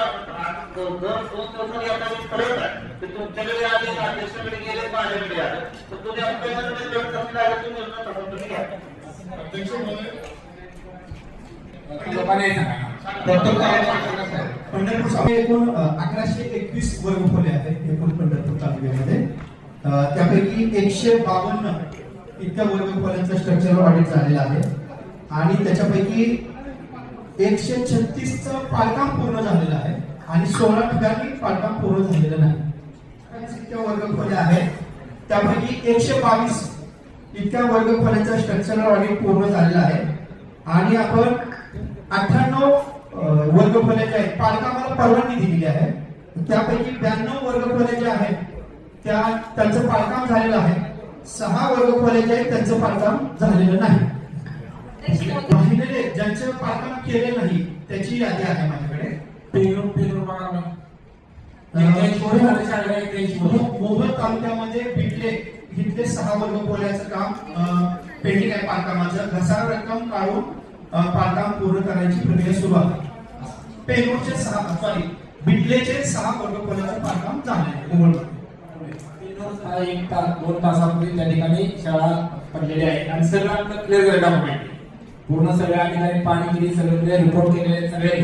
2 दिवसांनी एखादी ठरवत आहे तर तुमच्याकडे आले अध्यक्षाकडे गेले माझ्याकडे आले तर तुम्ही आपल्याला तुम्ही घ्या. पंढरपूर एकूण 1121 वर्ग खोल्या आहेत एकूण पंढरपूर तालुक्यामध्ये. त्यापैकी 152 इतक्या वर्ग खोल्यांचा स्ट्रक्चरल ऑडिट झालेला आहे आणि त्याच्यापैकी 136चं बांधकाम पूर्ण झालेलं आहे आणि 16 ठिकाणी बांधकाम पूर्ण झालेलं नाही. इतक्या वर्ग खोल्या आहेत त्यापैकी 122 इतक्या वर्ग खोल्यांचा स्ट्रक्चरल ऑडिट पूर्ण झालेला आहे आणि आपण 98 वर्ग खोल्या ज्या आहेत बांधकामाला परवानगी दिलेली आहे. त्यापैकी 92 वर्ग खोल्या ज्या आहेत त्यांचं बांधकाम झालेलं आहे. 6 वर्ग खोल्या ज्या आहेत त्यांचं बांधकाम झालेलं नाही. राहिलेले ज्यांचं बांधकाम केले नाही त्याची यादी आहे माझ्याकडे. मोहोळ तालुक्यामध्ये इथले 6 वर्ग खोल्याचं काम पेंडिंग आहे बांधकामाचं. घसारा रक्कम काढून बांधकाम पूर्ण करायची प्रक्रिया सुरू आहे. पेनूरचे बिटलेचे 6 वर्ग खोल्याचं बांधकाम झाले. 1-2 तासापूर्वी त्या ठिकाणी शाळा पडलेली आहे आणि सगळं क्लिअर डॉक्युमेंट पूर्ण सगळ्या अधिकारी पाणी किती सगळे रिपोर्ट केलेले सगळे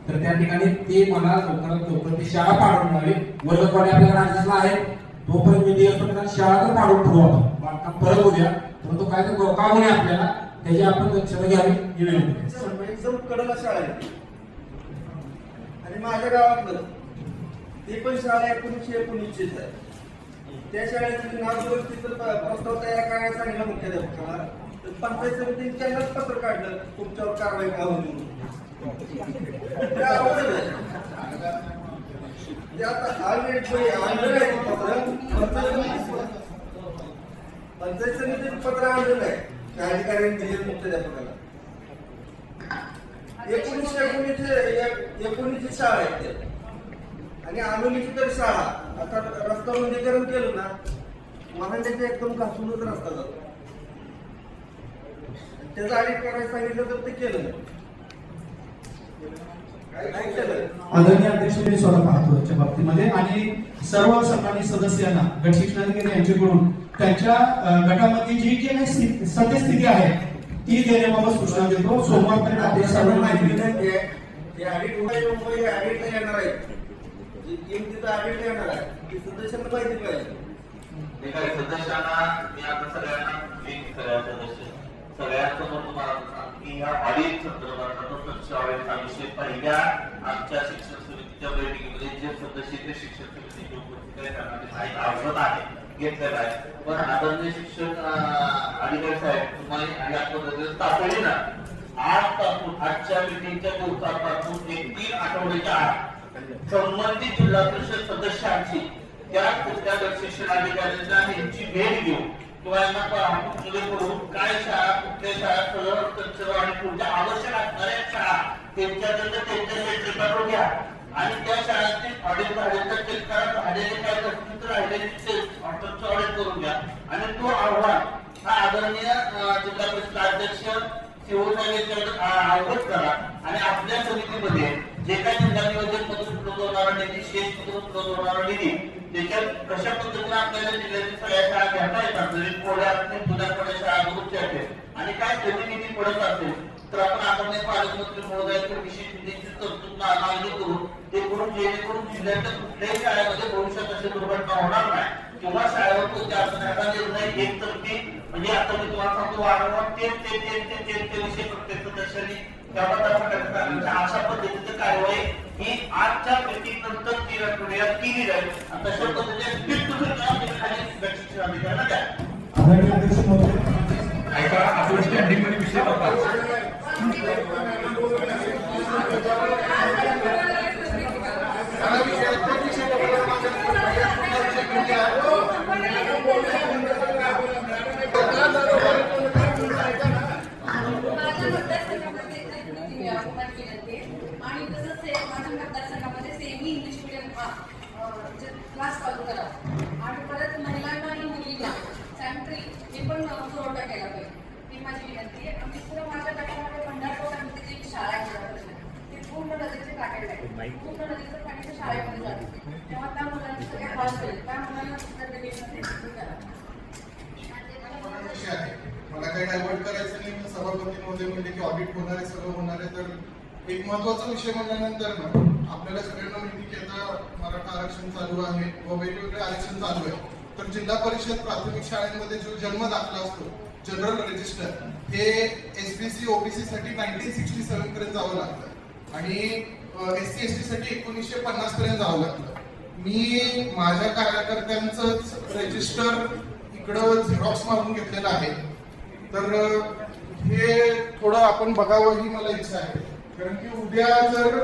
तर त्या ठिकाणी ते मला लवकरात लवकर ती शाळा पाडून द्यावी. वर्गखोल्या आपल्याला राज्यातला आहे, तोपर्यंत मी दिवसपर्यंत शाळा तर पाडून ठेवू आपण, बांधकाम परत होऊया, परंतु काय तर काम आहे आपल्याला, त्याची आपण दक्षता घ्यावी ही विनंती. एकदम कडला शाळा आहे आणि माझ्या गावातलं ते पण शाळा 1919 आहे. त्या शाळेचं नाव दुरुस्ती तर प्रस्ताव तयार करायला सांगितलं मुख्याध्यापकाला, तर पंचायत समितीने त्यांनाच पत्र काढलं तुमच्यावर कारवाई का म्हणून. ते अवघड आहे. ते आता ऑलरेडी आणलेलं आहे पत्र, पंचायत समितीचं पत्र आणलेलं आहे त्या अधिकाऱ्यांनी दिलेलं मुख्याध्यापकाला. 1919 शाळा आहेत ते आणि आंबोलीची तर शाळा. आता रस्ता रुंदीकरण केलं ना, वाहनाचे एकदम घासूनच रस्ता जातो. त्याचं आडिट करायला सांगितलं तर ते केलं नाही. काय केलं? आदरणीय अध्यक्ष मी स्वतः पाहतो याच्या बाबतीमध्ये आणि सर्व सन्मानित सदस्यांना गट शिक्षणाधिकारी यांच्याकडून त्यांच्या गटामध्ये जी काही सद्यस्थिती आहे ती देण्याबाबत सूचना देतो. सोमवारपर्यंत आपल्या सर्वांना माहिती मुंबई ऑडिट येणार आहे, तिथं ऑडिट येणार आहे, ती सदस्यांना माहिती पाहिजे. ते काही सदस्यांना मी आता सगळ्यांना सगळ्यांसमोर तुम्हाला सांगतो की या ऑडिट संदर्भात ऑडिट हा विषय पहिल्या आमच्या शिक्षण समितीच्या बैठकीमध्ये जे सदस्य ते शिक्षण समितीची उपस्थित आहे त्यांना ते माहिती आवडत आहे घेतलेला आहे. पण आदरणीय शिक्षण अधिकारी साहेब तुम्हाला या पद्धतीने तातडीनं आजपासून आजच्या मिटिंगच्या दिवसापासून 3 आठवड्याच्या आत संबंधित जिल्हा परिषद सदस्यांची त्या गट शिक्षण अधिकाऱ्यांना यांची भेट घेऊन किंवा यांना करून काय शाळा कुठल्या शाळा सगळं आणि पुढच्या आवश्यक असणाऱ्या शाळा त्यांच्याकडनं त्यांच्या क्षेत्राकडून घ्या आणि त्या शाळांची ऑडिट झालेलं चेक करा, झालेले काय असतील तर राहिलेले ऑडिट करून घ्या आणि तो अहवाल हा आदरणीय जिल्हा परिषद अध्यक्ष शिवसाहेबांच्याकडे अवगत करा आणि आपल्या समितीमध्ये जे काही जिल्हा नियोजन मधून उपलब्ध होणारा निधी, शेत मधून उपलब्ध होणारा निधी, त्याच्यात कशा पद्धतीने आपल्याला जिल्ह्यातील सगळ्या शाळा घेता येतात. जरी थोड्या दुधाकडे शाळा दुरुस्ती असेल आणि काय कमी निधी पडत असेल तर आपण आदरणीय पालकमंत्री महोदयांकडे विशेष निधीची तरतूद मागणी करून ते करून जेणेकरून जिल्ह्याच्या कुठल्याही शाळेमध्ये भविष्यात अशी दुर्घटना होणार नाही किंवा शाळेवर कोणत्या अडचणीचा निर्णय एक तर ती म्हणजे आता मी तुम्हाला सांगतो वारंवार ते विषय प्रत्येक सदस्यांनी अशा पद्धतीची कार्यवाही ही आजच्या मीटिंग नंतर 3 आठवड्यात केली जाईल आणि तशा पद्धतीने खाली अधिकाऱ्यांना द्या. आदरणीय अध्यक्ष महोदय, ऐका, आपण स्टँडिंग मध्ये विषय आणि तसंच माझ्या मतदारसंघामध्ये सेमी इंग्लिश मीडियम क्लास चालू करावा आणि परत महिलांना आणि मुलींना सॅनिटरी हे पण पुरवठा केला पाहिजे ही माझी विनंती आहे. आम्ही पुढे माझ्या गटामध्ये भंडारकोटामध्ये जी शाळा आहे ते पूर्ण नदीचे टाकायला आहे, पूर्ण नदीचं पाणी त्या शाळेमध्ये जाते, तेव्हा त्या मुलांना सगळ्या त्रास होईल, त्या मुलांना मला काही डायव्हर्ट करायचं नाही. सभापती महोदय म्हणजे की ऑडिट होणार आहे, सगळं होणार आहे. तर एक महत्वाचा विषय म्हणल्यानंतर ना आपल्याला सगळ्यांना माहिती की आता मराठा आरक्षण चालू आहे व वेगवेगळे आरक्षण चालू आहे. तर जिल्हा परिषद प्राथमिक शाळेमध्ये जो जन्म दाखला असतो जनरल रजिस्टर हे SBC OBC साठी 1967 पर्यंत जावं लागतं आणि SC ST साठी 1950 पर्यंत जावं लागतं. मी माझ्या कार्यकर्त्यांचं रजिस्टर इकडं झेरॉक्स मारून घेतलेलं आहे. तर हे थोडं आपण बघावं ही मला इच्छा आहे, कारण की उद्या जर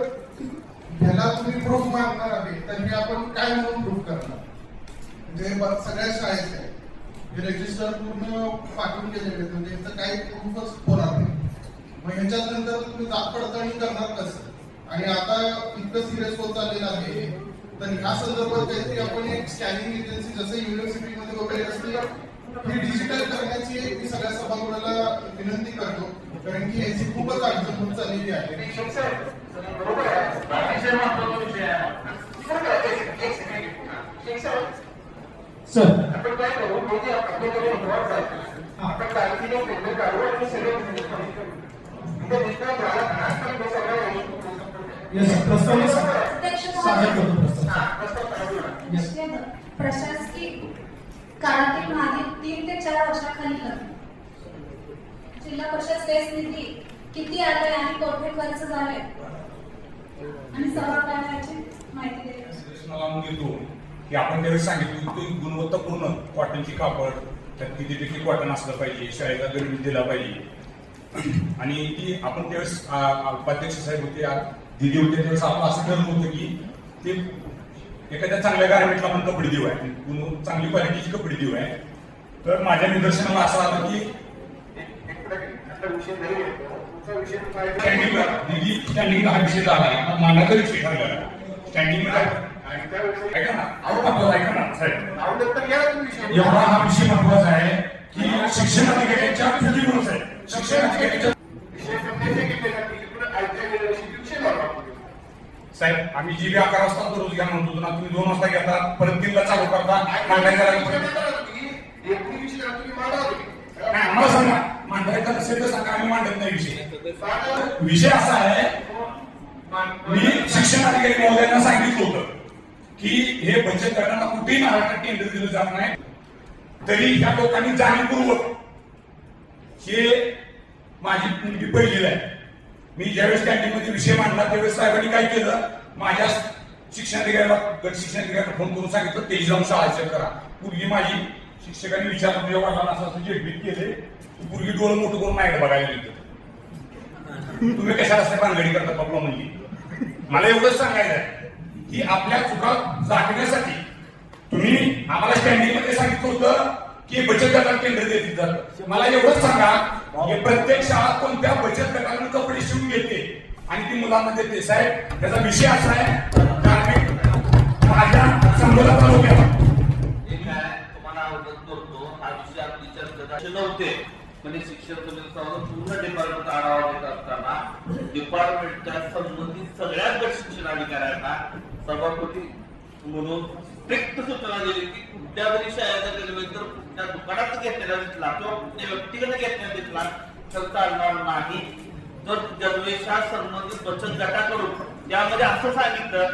ह्याला तुम्ही प्रूफ मागणार आहे तर हे आपण काय म्हणून प्रूफ करणार. म्हणजे सगळ्या शाळेत आहे हे रजिस्टर पूर्ण पाठवून गेलेले म्हणजे याचं काही प्रूफच होणार नाही. मग ह्याच्यानंतर तुम्ही जात पडताळणी करणार कसं. आणि आता इतकं सिरियस होत चाललेलं आहे तर ह्या संदर्भात काहीतरी आपण एक स्कॅनिंग एजन्सी जसं युनिव्हर्सिटीमध्ये वगैरे असते ही डिजिटल करण्याची मी सगळ्या सभागृहाला विनंती करतो, कारण की याची खूपच अडचण होत चाललेली आहे. सर आपण काय करू म्हणजे आपल्याकडे आपण काळजीने काढू आणि सगळे प्रस्ताव अध्यक्ष सादर करतो प्रशासकीय काळातील मागील 3 ते 4 वर्षाखाली जिल्हा परिषद सेस निधी किती आले आणि कोठे खर्च झाले आणि सभागृहाची माहिती देतो की आपण त्यावेळी सांगितलं की गुणवत्तापूर्ण कॉटनची कापड त्यात किती टक्के कॉटन असलं पाहिजे, शाळेला गरमी दिला पाहिजे. आणि ती आपण त्यावेळेस उपाध्यक्ष साहेब होते, दिदी होते, त्यावेळेस आपण असं ठरवलं होतं की ते एखाद्या चांगल्या गारमेंटला आपण कपडे देऊ आहे, चांगली क्वालिटीची कपडे देऊ आहे. तर माझ्या निदर्शनाला असं आलं की स्टँडिंग हा विषय झाला आहे, मानाचा विषय ठरला स्टँडिंग ऐका ना साहेब, एवढा हा विषय महत्वाचा आहे की शिक्षण अधिकाऱ्यांच्या चुकीमुळेच आहे. शिक्षण अधिकाऱ्यांच्या साहेब, आम्ही जी 11 वाजता दररोज घ्या म्हणतो ना, तुम्ही 2 वाजता घेता, परत 3ला चालू करता. आम्हाला सांगा, मांडायचा नसेल तर सांगा, आम्ही मांडत नाही विषय. विषय असा आहे, मी शिक्षण अधिकारी महोदयांना सांगितलं होतं की हे बचत गटांना कुठेही महाराष्ट्रात टेंडर दिलं जात नाही. तरी या लोकांनी जाणीवपूर्वक हे माझी मुलगी पहिलीला आहे. मी ज्यावेळेस कॅन्टीनमध्ये विषय मांडला त्यावेळेस साहेबांनी काय केलं, माझ्या शिक्षणाधिकाऱ्याला गट शिक्षणाधिकाऱ्याला फोन करून सांगितलं तेही जाऊन शाळा चेक करा. पूर्वी माझी शिक्षकांनी विचारलं तुझ्या वडिलांना असं जेडबीत केले, पूर्वी डोळं मोठं करून माझ्याकडे बघायला येतं. तुम्ही कशाला असं भानगडी करता पप्पा म्हणली. मला एवढंच सांगायचं आहे की आपल्या चुका झाकण्यासाठी तुम्ही आम्हाला स्टँडिंग मध्ये सांगितलं होतं की बचत गटाला टेंडर देतील जातं. मला एवढंच सांगा की प्रत्येक शाळा कोणत्या बचत गटाला कपडे शिवून घेते आणि ती मुलांना देते. साहेब, त्याचा विषय असा आहे, माझ्या संबोधा तालुक्यात तुम्हाला अवगत करतो, हा विषय आपली चर्चा नव्हते. म्हणजे शिक्षण पूर्ण डिपार्टमेंट आढावा घेत असताना डिपार्टमेंटच्या संबंधित सगळ्या गट शिक्षण अधिकाऱ्यांना सभापती म्हणून स्ट्रिक्ट सूचना दिली की कुठल्या जरी शाळेचा गणवेश जर कुठल्या दुकानात घेतलेला दिसला किंवा कुठल्या व्यक्तीकडे घेतलेला दिसला तर चालणार नाही. तर गणवेश हा संबंधित बचत गटाकडून त्यामध्ये असं सांगितलं,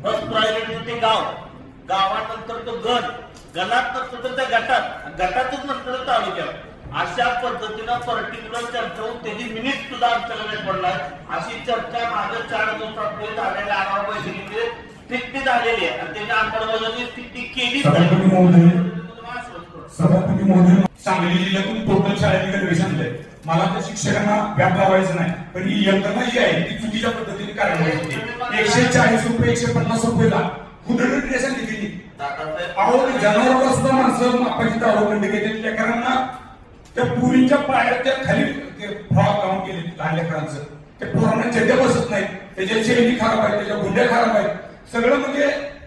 फर्स्ट प्रायोरिटी ते गावानंतर तो गणात नसतं तर त्या गटातच नसतं तर तालुक्यात. अशा पद्धतीनं पर्टिक्युलर चर्चा होऊन त्याची मिनिट सुद्धा आमच्याकडे पडलाय. अशी चर्चा मागे 4 दिवसापूर्वी झालेल्या आढावा बैठकीमध्ये स्थिती झालेली आहे आणि त्याच्या अंतर्गत स्थिती केली. सभापती महोदय, सांगली जिल्ह्यातून टोटल शाळेत गणवेश आणलंय. मला त्या शिक्षकांना व्याप लावायचं नाही, पण ही यंत्रणा जी आहे ती चुकीच्या पद्धतीने कार्यान्वित होते. 140 रुपये 150 रुपयेला खुदरडी ड्रेस दिली. जनावरांना सुद्धा माणसं मापाची दारू घेतली. लेकरांना त्या पुरीच्या पायात त्या खाली फ्रॉक लावून गेले लहान लेकरांचं. त्या पोरांना चड्ड्या बसत नाहीत, त्याच्या चेहरी खराब आहेत, त्याच्या गुंड्या खराब आहेत. सगळं म्हणजे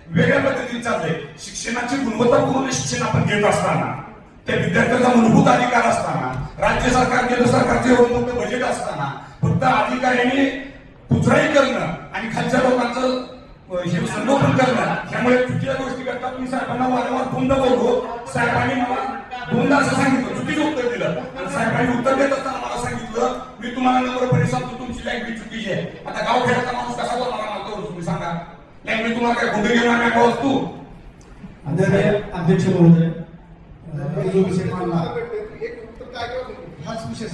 वेगळ्या पद्धतीने चाललंय. शिक्षणाची गुणवत्तापूर्ण शिक्षण आपण घेत असताना, त्या विद्यार्थ्यांचा मूलभूत अधिकार असताना, राज्य सरकार केंद्र सरकारचे एवढं मोठं बजेट असताना फक्त अधिकाऱ्यांनी पुचराई करणं आणि खालच्या लोकांचं हे संगोपन करणं, त्यामुळे चुकीच्या गोष्टी करता. तुम्ही साहेबांना वारंवार 2दा बोललो, साहेबांनी मला 2दा असं सांगितलं, चुकीचं उत्तर दिलं. आणि साहेबांनी उत्तर देत असताना मला सांगितलं, मी तुम्हाला नम्रपणे सांगतो तुमची लँग्वेज चुकीची आहे. आता गाव खेळाचा माणूस कसा बोलणार मला तुम्ही सांगा. लँग्वेज तुम्हाला काय गुंडे घेऊन आम्ही का वस्तू. अध्यक्ष महोदय, जो विषय मांडला हाच विषय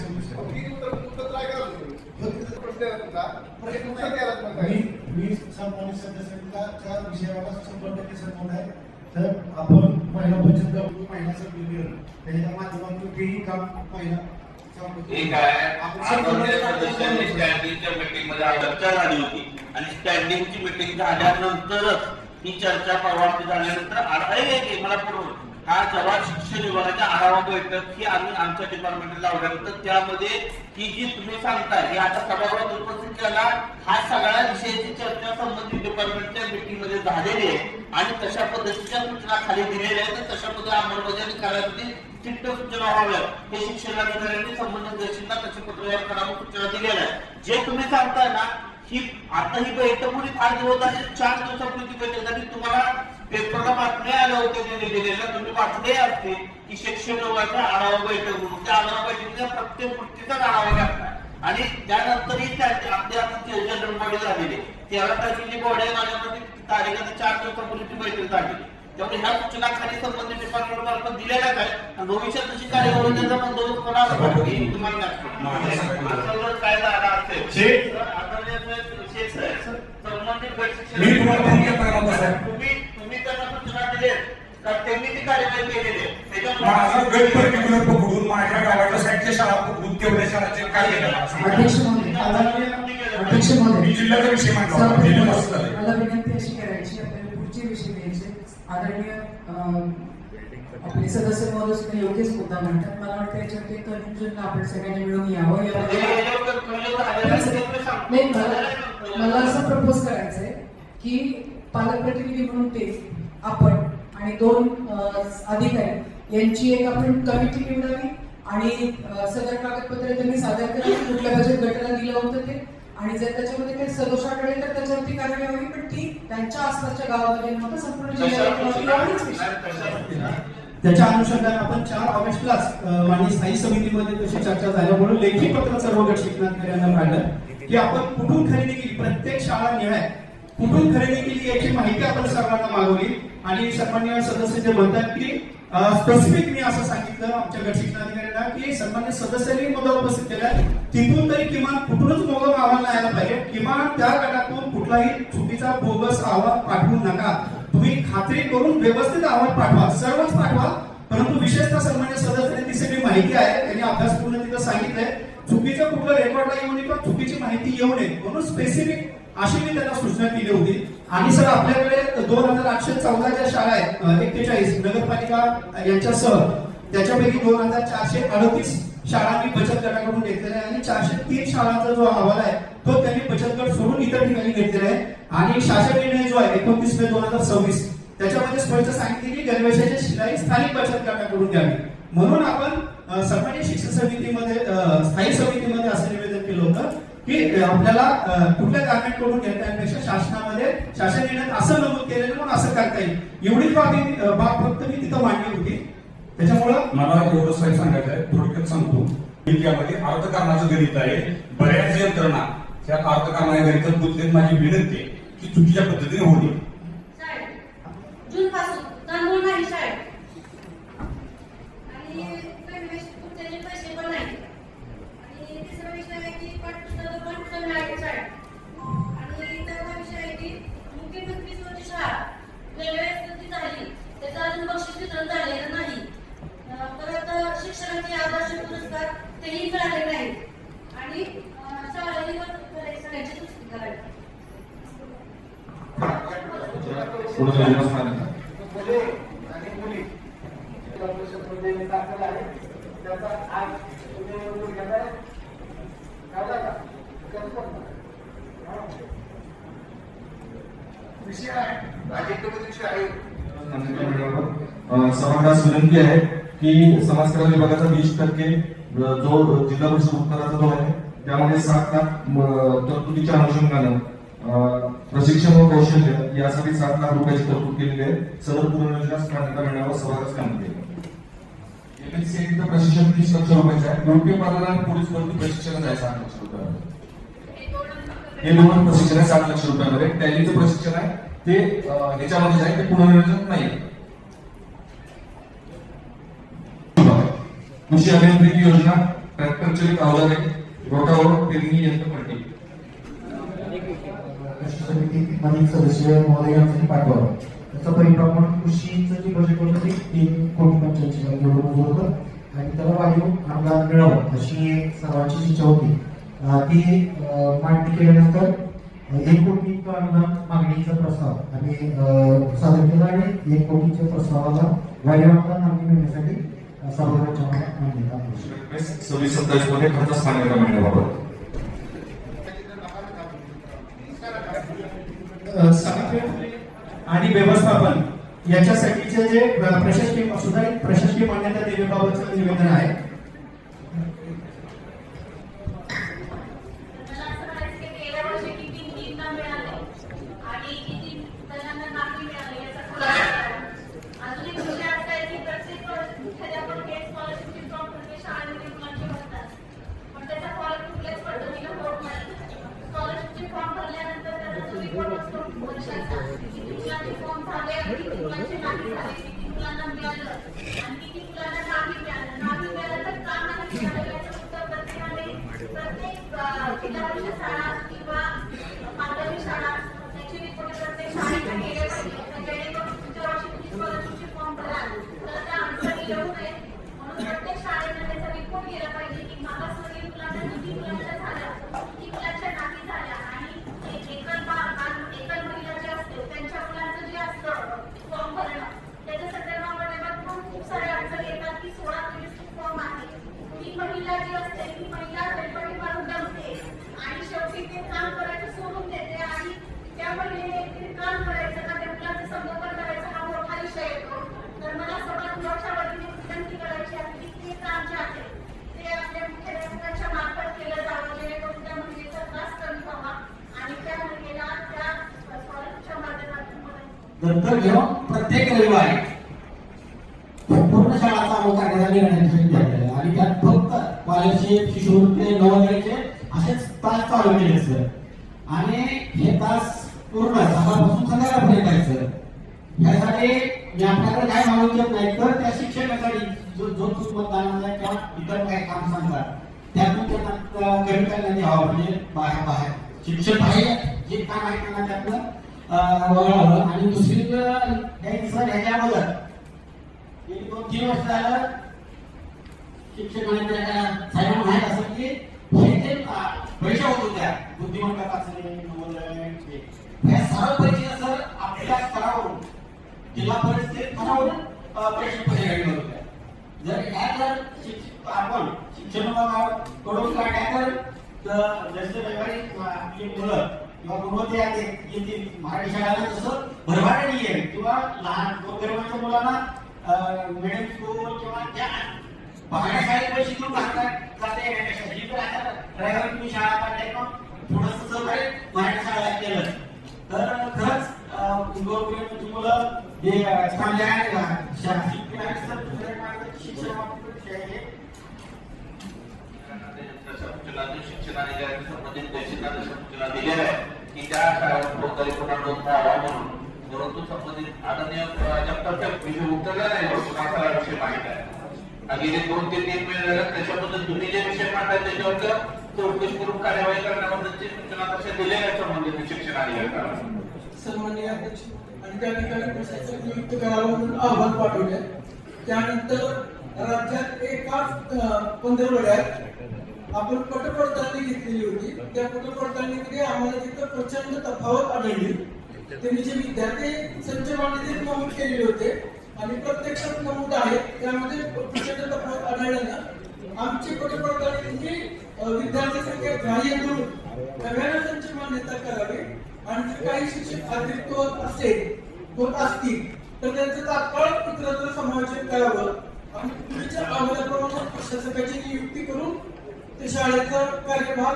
मी सामान्य सदस्यांना 4 विषयाला 100% सहमत आहे. तर आपण महिला बचत गट महिला संमेलन त्याच्या माध्यमातून तेही काम महिला ठीक आहे. सदस्यांनी स्टँडिंगच्या मीटिंग मध्ये चर्चा झाली होती आणि स्टँडिंगची मीटिंग झाल्यानंतरच ही चर्चा परवानगी झाल्यानंतर मला पूर्ण हा जेव्हा शिक्षण विभागाच्या आढावा बैठक ही आम्ही आमच्या डिपार्टमेंटला लावल्यानंतर त्यामध्ये ही जी तुम्ही सांगताय हे आता सभागृहात उपस्थित केला, हा सगळ्या विषयाची चर्चा संबंधित डिपार्टमेंटच्या मीटिंग मध्ये झालेली आहे आणि तशा पद्धतीच्या सूचना खाली दिलेल्या आहेत. तशा पद्धतीने अंमलबजावणी करण्यासाठी स्ट्रिक्ट सूचना व्हाव्या हे शिक्षणाधिकाऱ्यांनी संबंधित देशांना तशी पत्रव्यवहार करावं सूचना दिलेल्या आहेत. जे तुम्ही सांगताय ना, ही आता ही बैठक पूर्वी फार दिवस झाले, 4 दिवसापूर्वी बैठक झाली. तुम्हाला पेपरला बातम्या आल्या होत्या दिलेल्या, तुम्ही वाचले असते की शिक्षण विभागाचा आढावा बैठक म्हणून त्या आढावा बैठकीच्या प्रत्येक गोष्टीचा आढावा घ्या. आणि त्यानंतरही आपली जनरल बॉडी झालेली 13 तारखेची बॉडी आहे. माझ्याकडे तारीख 4 दिवसापूर्वीची बैठक झाली. त्यामुळे ह्या सूचना खाली संबंधित डिपार्टमेंट मार्फत दिलेल्या आहेत आणि भविष्यात तशी कार्यवाही त्याचा बंदोबस्त होणार हे तुम्हाला लागतो. काय झाला असेल तुम्ही त्यांना सूचना दिल्या तर त्यांनी ती कार्यवाही केलेली आहे. माझा गट पर्टिक्युलर पकडून माझ्या गावाच्या साईडच्या शाळा पकडून तेवढ्या शाळाचे काय अध्यक्ष महोदय मी जिल्ह्याचा विषय मांडला मला विनंती अशी करायची, आपल्याला पुढचे विषय घ्यायचे. आदरणीय आपले सदस्य महोदय सुद्धा योग्यच मुद्दा म्हणतात. मला वाटतं याच्यावरती कन्फ्युजन आपण सगळ्यांनी मिळून यावं. मला असं प्रपोज करायचंय की पालक प्रतिनिधी म्हणून ते आपण आणि 2 अधिकारी यांची एक आपण कमिटी निवडावी आणि सदर कागदपत्र त्यांनी सादर करावी. कुठल्या बजेट गटाला दिलं होतं ते, आणि जर त्याच्यामध्ये काही सदोष आढळले तर त्याच्यावरती कारवाई हवी. पण ती त्यांच्या आसपासच्या गावामध्ये नव्हतं, संपूर्ण त्याच्या अनुषंगाने आपण 4 ऑगस्टलाच माननीय स्थायी समितीमध्ये तशी चर्चा झाल्यामुळे लेखी पत्र सर्व गट शिक्षणाधिकाऱ्यांना काढलं की आपण कुठून खरेदी केली, प्रत्येक शाळा निहाय कुठून खरेदी केली याची माहिती आपण सर्वांना मागवली. आणि सन्माननीय सदस्य जे म्हणतात की स्पेसिफिक मी असं सांगितलं आमच्या गट शिक्षणाधिकाऱ्यांना की सन्मान्य सदस्यांनी मुद्दा उपस्थित केला, तिथून तरी किमान कुठूनच मोगम अहवाल नाही आला पाहिजे. किमान त्या गटातून कुठलाही चुकीचा बोगस अहवाल पाठवू नका. तुम्ही खात्री करून व्यवस्थित अहवाल पाठवा, सर्वच पाठवा. परंतु विशेषतः सन्मान्य सदस्यांनी ती सगळी माहिती आहे त्यांनी अभ्यासपूर्ण तिथं सांगितलंय. चुकीचं कुठलं रेकॉर्डला येऊ नये किंवा चुकीची माहिती येऊ नये म्हणून स्पेसिफिक अशी मी त्यांना सूचना केली होती. आणि सर आपल्याकडे 2814 ज्या शाळा आहेत 41 नगरपालिका यांच्यासह त्याच्यापैकी 2438 शाळांनी बचत गटाकडून घेतलेला आहे आणि 403 शाळांचा जो अहवाल आहे तो त्यांनी बचत गट सोडून इतर ठिकाणी घेतलेला आहे. आणि शासन निर्णय जो आहे 29 मे 2026 त्याच्यामध्ये स्पष्ट सांगितले की गणवेशाची शिलाई स्थानिक बचत गटाकडून घ्यावी. म्हणून आपण सन्मान्य शिक्षण समितीमध्ये स्थायी समितीमध्ये असं निवेदन केलं होतं की आपल्याला कुठल्या गार्मेंट कडून घेता येण्यापेक्षा शासनामध्ये शासन निर्णयात असं नमूद केलेलं म्हणून असं करता येईल. एवढीच बाब फक्त मी तिथं मांडली होती. त्याच्यामुळं मला एवढं साहेब सांगायचं आहे, थोडक्यात सांगतो. यामध्ये अर्थकारणाचं गणित आहे. बऱ्याच यंत्रणा त्या अर्थकारणाच्या गणितात गुंतलेली. माझी विनंती आहे की चुकीच्या पद्धतीने होऊ नये. जून पासून तांदूळ नाही शाळेत आणि कुठल्याचे पैसे पण नाही. आणि तिसरा विषय आहे की पाठपुस्तकं पण कमी आहेत शाळेत. आणि चौथा विषय आहे की मुख्यमंत्री स्वच्छ शाळा वेळेवर झाली त्याचं अजून बक्षीस वितरण झालेलं नाही. परत शिक्षणाचे आदर्श पुरस्कार तेही मिळाले नाहीत. आणि शाळेवर सगळ्यांची दुरुस्ती करावी. सभागृहास विनंती आहे की समाज कल्याण विभागाचा 20% जो जिल्हा परिषद उत्तराचा जो आहे त्यामध्ये 7 लाख तरतुदीच्या अनुषंगानं प्रशिक्षण व कौशल्य यासाठी 7 लाख रुपयाची तरतूद केलेली आहे. सदर पूर्ण योजना मान्यता मिळण्यावर सभागृहास काम केलं. एमएससीआयटीचं प्रशिक्षण 30 लाख रुपयाचं आहे. योग्य पालन आणि पोलीस भरती प्रशिक्षण आहे 7 लाख रुपये. हे 2 प्रशिक्षण आहे 7 लाख रुपयामध्ये. टॅलीचं प्रशिक्षण आहे ते याच्यामध्ये आहे ते पुनर्नियोजन नाही. कृषी अभियांत्रिकी योजना ट्रॅक्टर चलित अवजारे रोटावर पेरणी यंत्रपट्टी मधील सदस्य महोदयांसाठी पाठवावं. त्याचा परिणाम म्हणून कृषीचं जे बजेट होतं ते 3,45,00,000 एवढं मंजूर होतं आणि त्याला वाढीव अनुदान मिळावं अशी एक सर्वांची इच्छा होती. ती मांडणी केल्यानंतर 1 कोटी अनुदान मागणीचा प्रस्ताव आम्ही सादर केला आणि 1 कोटीच्या प्रस्तावाला वाढीव अनुदान मागणी मिळण्यासाठी सभागृहाच्या मान्यता 26-27 मध्ये खर्च मान्यता मिळण्याबाबत आणि व्यवस्थापन याच्यासाठीचे जे प्रशासकीय सुधारित प्रशासकीय मान्यता देण्याबाबतचं निवेदन आहे. पण त्याचा फॉल कुठल्याच मिळालं आणि किती मुलांना नाही मिळालं. नाही मिळालं तर का नाही मिळालं याचं उत्तर प्रत्येक जिल्हा परिषद शाळा किंवा माध्यमिक शाळा त्याची रिपोर्ट प्रत्येक शाळेकडे गेले पाहिजे, जेणेकरून पुढच्या वर्षी तुम्ही स्कॉलरशिपचे फॉर्म भराल तर त्या अडचणी येऊ नये. म्हणून प्रत्येक शाळेला त्याचा रिपोर्ट गेला पाहिजे की मागासवर्गीय मुलांना किती मुलांच्या झाल्या, किती मुलांच्या नाही झाल्या आणि एकल महिला जे असते त्यांच्या मुलांचं जे असतं फॉर्म भरणं त्याच्या संदर्भामध्ये पण खूप साऱ्या अडचणी येतात की 16 ते 20 फॉर्म आहे. ही महिला जी असते ती महिला गणपती मारून जमते आणि शेवटी ते काम करायचं सोडून देते आणि त्या महिलेने ते काम करायचं का त्या मुलाचं संगोपन करायचं हा मोठा विषय येतो. तर मला सर्वात मोठ्या वतीने विनंती करायची आहे की ते काम जे आहे ते आपल्या मुख्याध्यापकांच्या मार्फत केलं जावं, जेणेकरून त्या महिलेचा त्रास कमी व्हावा आणि त्या महिलेला त्या स्कॉलरशिपच्या माध्यमातून मदत दत्तक घेऊन प्रत्येक रविवारी संपूर्ण शाळा चालू करण्याचा निर्णय घेतलेला आहे आणि त्यात फक्त स्कॉलरशिप, शिष्यवृत्ती, नवोदयचे असेच तास चालू केले सर. आणि हे तास पूर्ण सकाळपासून संध्याकाळपर्यंत आहे सर. यासाठी मी आपल्याकडे काय मागून घेत नाही तर त्या शिक्षणासाठी जो मतदानाला किंवा इतर काही काम सांगतात त्यातून त्यांना कमी करण्यात यावं, म्हणजे बाहेर शिक्षण बाहेर जे काम आहे त्यांना त्यातलं वगळावं. आणि दुसरी सर ह्याच्या अगोदर 1-2-3 वर्ष झालं शिक्षक साहेब माहीत असेल की हे जे परीक्षा होत होत्या बुद्धिमत्ता चाचणी, नवोदय, या सर्व परीक्षा सर आपल्या स्तरावरून जिल्हा परिषदेत स्तरावरून परीक्षा घेतल्या होत्या. जर ह्या जर आपण शिक्षण विभागाकडून काढल्या तर जसे रविवारी आपली मुलं किंवा गुणवत्ता येतील मराठी शाळेला जसं भरभाट येईल किंवा लहान गोरगरिबांच्या मुलांना मिडल स्कूल किंवा त्या बाहेर शाळेत शिकून जाते रविवारी तुम्ही शाळा काढल्या किंवा थोडंसं सहकार्य मराठी शाळेला केलं तर खरंच गोरगरिबांची मुलं जे चांगल्या शिक्षणाने ज्या संबंधित देशांना सूचना दिलेल्या आहेत की त्या शाळांवर म्हणून परंतु संबंधित आदरणीय जगतापच्या विषय उतरला नाही तुम्हाला विषय माहित आहे. गेले 2 ते 3 महिने झाले त्याच्याबद्दल तुम्ही जे विषय मांडतात त्याच्यावर चौकशी करून कार्यवाही करण्याबद्दलची सूचना तशा दिलेल्या संबंधित शिक्षण अधिकाऱ्यांना. सन्माननीय अध्यक्ष आणि त्या ठिकाणी प्रशासक नियुक्त करावं म्हणून आव्हान पाठवले. त्यानंतर राज्यात एकाच 15 वेळात आपण पटपडताळणी घेतलेली होती. त्या पटपडताळणीमध्ये आम्हाला तिथं प्रचंड तफावत आढळली. त्यांनी जे विद्यार्थी संच मान्यतेत नमूद केलेले होते आणि प्रत्यक्षात नमूद आहे त्यामध्ये प्रचंड तफावत आढळल्यानं आमची पटपडताळणी विद्यार्थी संख्या ग्राह्य धरून नव्यानं संच मान्यता करावी आणि जर काही शिक्षक अतिरिक्त होत असतील तर त्यांचं तात्काळ इतरत्र समायोजन करावं आणि पूर्वीच्या आवाजाप्रमाणे प्रशासकाची नियुक्ती करून ते शाळेचा कार्यभार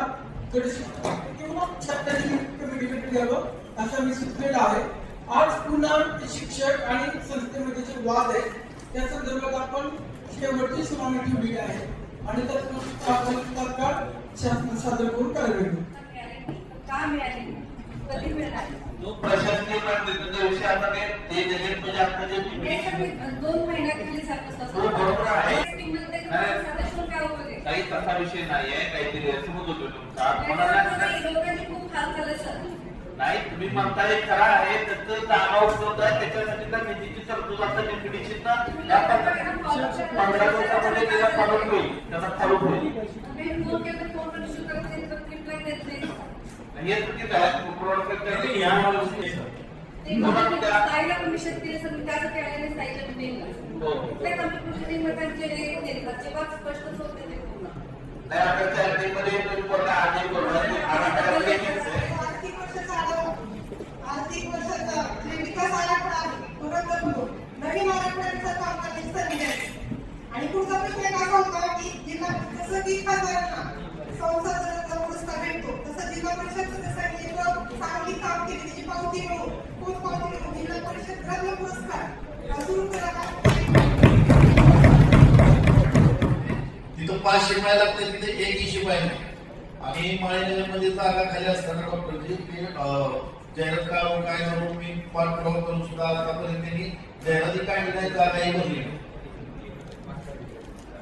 किंवा छात्रांची कमिटीकडे द्यावं असं मी सुचलेलं आहे. आज पुन्हा शिक्षक आणि संस्थेमध्ये जे वाद आहेत त्या संदर्भात आपण शेवटची सुनावणी ठेवलेली आहे आणि तात्काळ शासन सादर करून कारवाई का मिळाली, कधी मिळणार, जो प्रशासकीय मान्यतेचा विषय आता ते जजेट म्हणजे आता जे 2 महिन्याखाली बरोबर आहे काही तसा विषय नाहीये, काहीतरी समज होतो तुमचा लोकांनी खूप हाल झाले सर. नाही तुम्ही म्हणताय खरा आहे त्याचं जागा उपलब्ध आहे त्याच्यासाठी तर निधीची तरतूद असतात निधीची ना 15 दिवसामध्ये त्याला चालू होईल त्याचा चालू होईल. हे चुकीचं आहे आर्थिक वर्षाचा विकास आराखडा नवीन आराखड्याचं काम करण्याची संधी आहे. आणि पुढचा प्रश्न एक असा होता की जिल्हा जसं की खासदारांना संसद पुरस्कार भेटतो तसं जिल्हा परिषद सदस्यांनी चांगली काम केली त्याची पावती मिळून खूप पावती मिळून जिल्हा परिषद रत्न पुरस्कार सुरू करा. तिथं 5 शिपाई लागतात तिथे 1 शिपाई नाही. आणि माळेमध्ये जागा खाली असताना डॉक्टरची जाहिरात करावं काय करून मी पाठपुरावा करून सुद्धा आतापर्यंत त्यांनी जाहिराती काढली नाही, जागाही भरली नाही.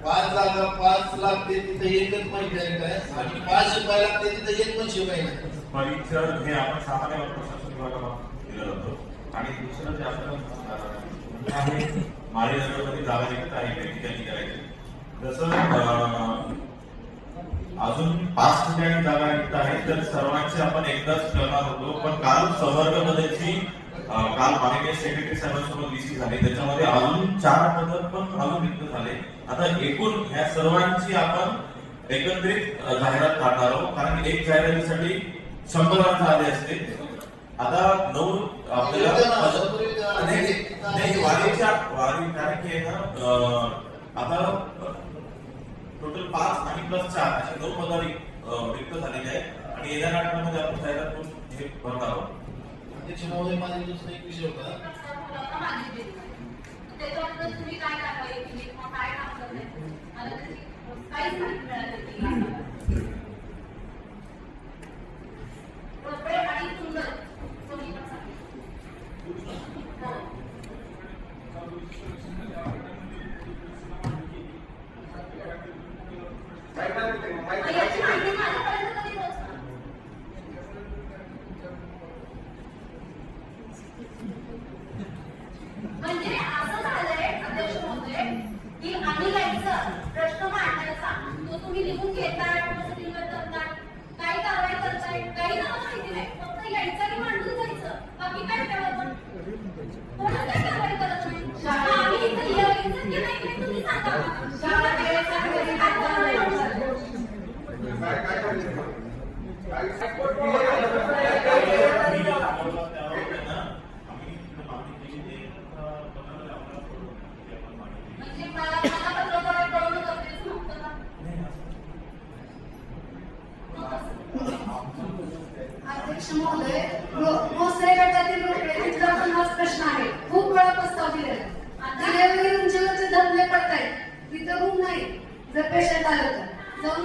5 जागा 5 लागते तिथे एकच पंचायत आहे आणि 5 शिपाई लागते तिथे एक पण शिपाई नाही. परीक्षण हे आपण सामान्य प्रशासन विभागाला दिलं जातं आणि दुसरं जे आपल्याला आहे माळेनगरमध्ये जागा रिक्त आहे मेडिकल करायची. जसं अजून 5 ठिकाणी जागा रिक्त आहे तर सर्वांची आपण एकदाच करणार होतो, पण काल संवर्गपदाची काल माननीय सेक्रेटरी साहेबांसोबत विसी झाली, त्याच्यामध्ये अजून 4 पद पण अजून रिक्त झाले. आता एकूण ह्या सर्वांची आपण एकत्रित जाहिरात काढणार आहोत, कारण एक जाहिरातीसाठी 100 अर्ज आले असते. आता 9 आपल्याला वारी कारण की आहे ना, आता टोटल 5 आणि +4 अशा 9 पदारी रिक्त झालेले आहेत आणि येणाऱ्या आठवड्यामध्ये आपण जाहिरात करून हे भरणार आहोत. अध्यक्ष महोदय, माझा दुसरा एक विषय होता. त्याच्याबद्दल तुम्ही काय कारवाई केली किंवा काय काम करताय? मला त्याची काहीच माहिती मिळाली नाही. कपडे आणि सुंदर कोणी पण सांगितलं. याची माहिती माझ्यापर्यंत कधी पोहोचणार? म्हणजे असं झालंय अध्यक्ष महोदय की आम्ही यायचं प्रश्न मांडायचा, तो तुम्ही लिहून घेताय, प्रोसिडिंग करताय, काही कारवाई करताय, काही नाव माहिती नाही, फक्त यायचं आणि मांडून जायचं, बाकी काय करावं? कोणाच काय कारवाई करत नाही. आम्ही इथं यायचं की नाही हे तुम्ही सांगा. अध्यक्ष महोदय, भोसले गटातील तिथला पण हाच प्रश्न आहे. खूप वेळा प्रस्ताव दिलेला दिल्यावेळी उंचीवरचे धरले पडतायत, तिथं रूम नाही. जर पेशंट आलं तर जाऊन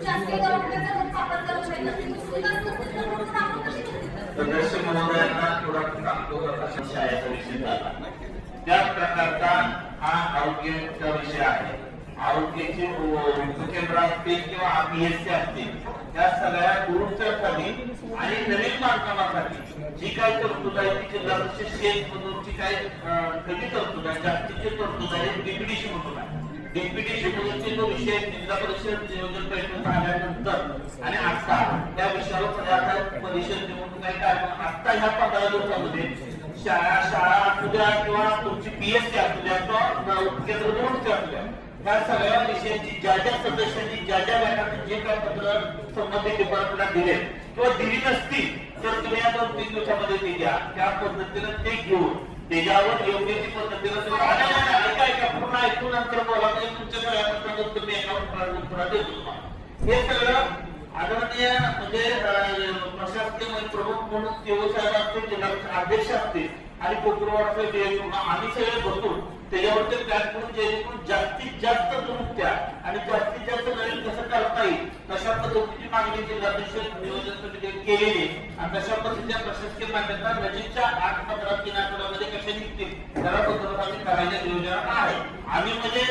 शासकीय दवाखान्याचा रूम वापर करू सदस्य महोदयांना थोडा सांगतो. शाळेचा विषय झाला त्या प्रकारचा हा आरोग्याचा विषय आहे. आरोग्याचे उपकेंद्र असतील किंवा PSC असतील, त्या सगळ्या गुरुत्वासाठी आणि नवीन बांधकामासाठी जी काही तरतूद आहे ती जिल्हा परिषद शेतमधूनची काही कमी तरतूद आहे, जास्तीची तरतूद आहे DPDC मधून आहे. DPDC मधूनचे जो विषय जिल्हा परिषद नियोजन बैठक झाल्यानंतर आणि आता त्या विषयावर परिषद निवडणूक आहे. आता ह्या 15 दिवसामध्ये शाळा असू द्या किंवा तुमची PSC असू द्या किंवा उपकेंद्र दोनचे असू द्या, त्या सगळ्या विषयाची ज्या ज्या सदस्यांनी ज्या ज्या गटाने जे काय पत्र संबंधित डिपार्टमेंटला दिले किंवा दिली नसती तर तुम्ही या 2-3 दिवसामध्ये ते द्या. त्या पद्धतीनं ते घेऊन त्याच्यावर योग्य ती पद्धतीनं पूर्ण ऐकून नंतर बोला, तुमच्या सगळ्या प्रश्नांना तुम्ही एका देतो तुम्हाला. हे सगळं आदरणीय म्हणजे प्रशासकीय प्रमुख म्हणून तेव साहेब असतील, जिल्हा अध्यक्ष असतील आणि कोकरवाड आम्ही सगळे बसून त्याच्यावर ते प्लॅन करून जेणेकरून जास्तीत जास्त दुरुस्त्या आणि जास्तीत जास्त नवीन कसं करता येईल तशा पद्धतीची मागणी जिल्हा परिषद नियोजन समितीने केलेली आणि तशा पद्धतीच्या प्रशासकीय मान्यता नजीकच्या 8-15-3 आठवड्यामध्ये कशा निघतील त्याला पद्धत आम्ही करायच्या नियोजनात आहे. आम्ही म्हणजे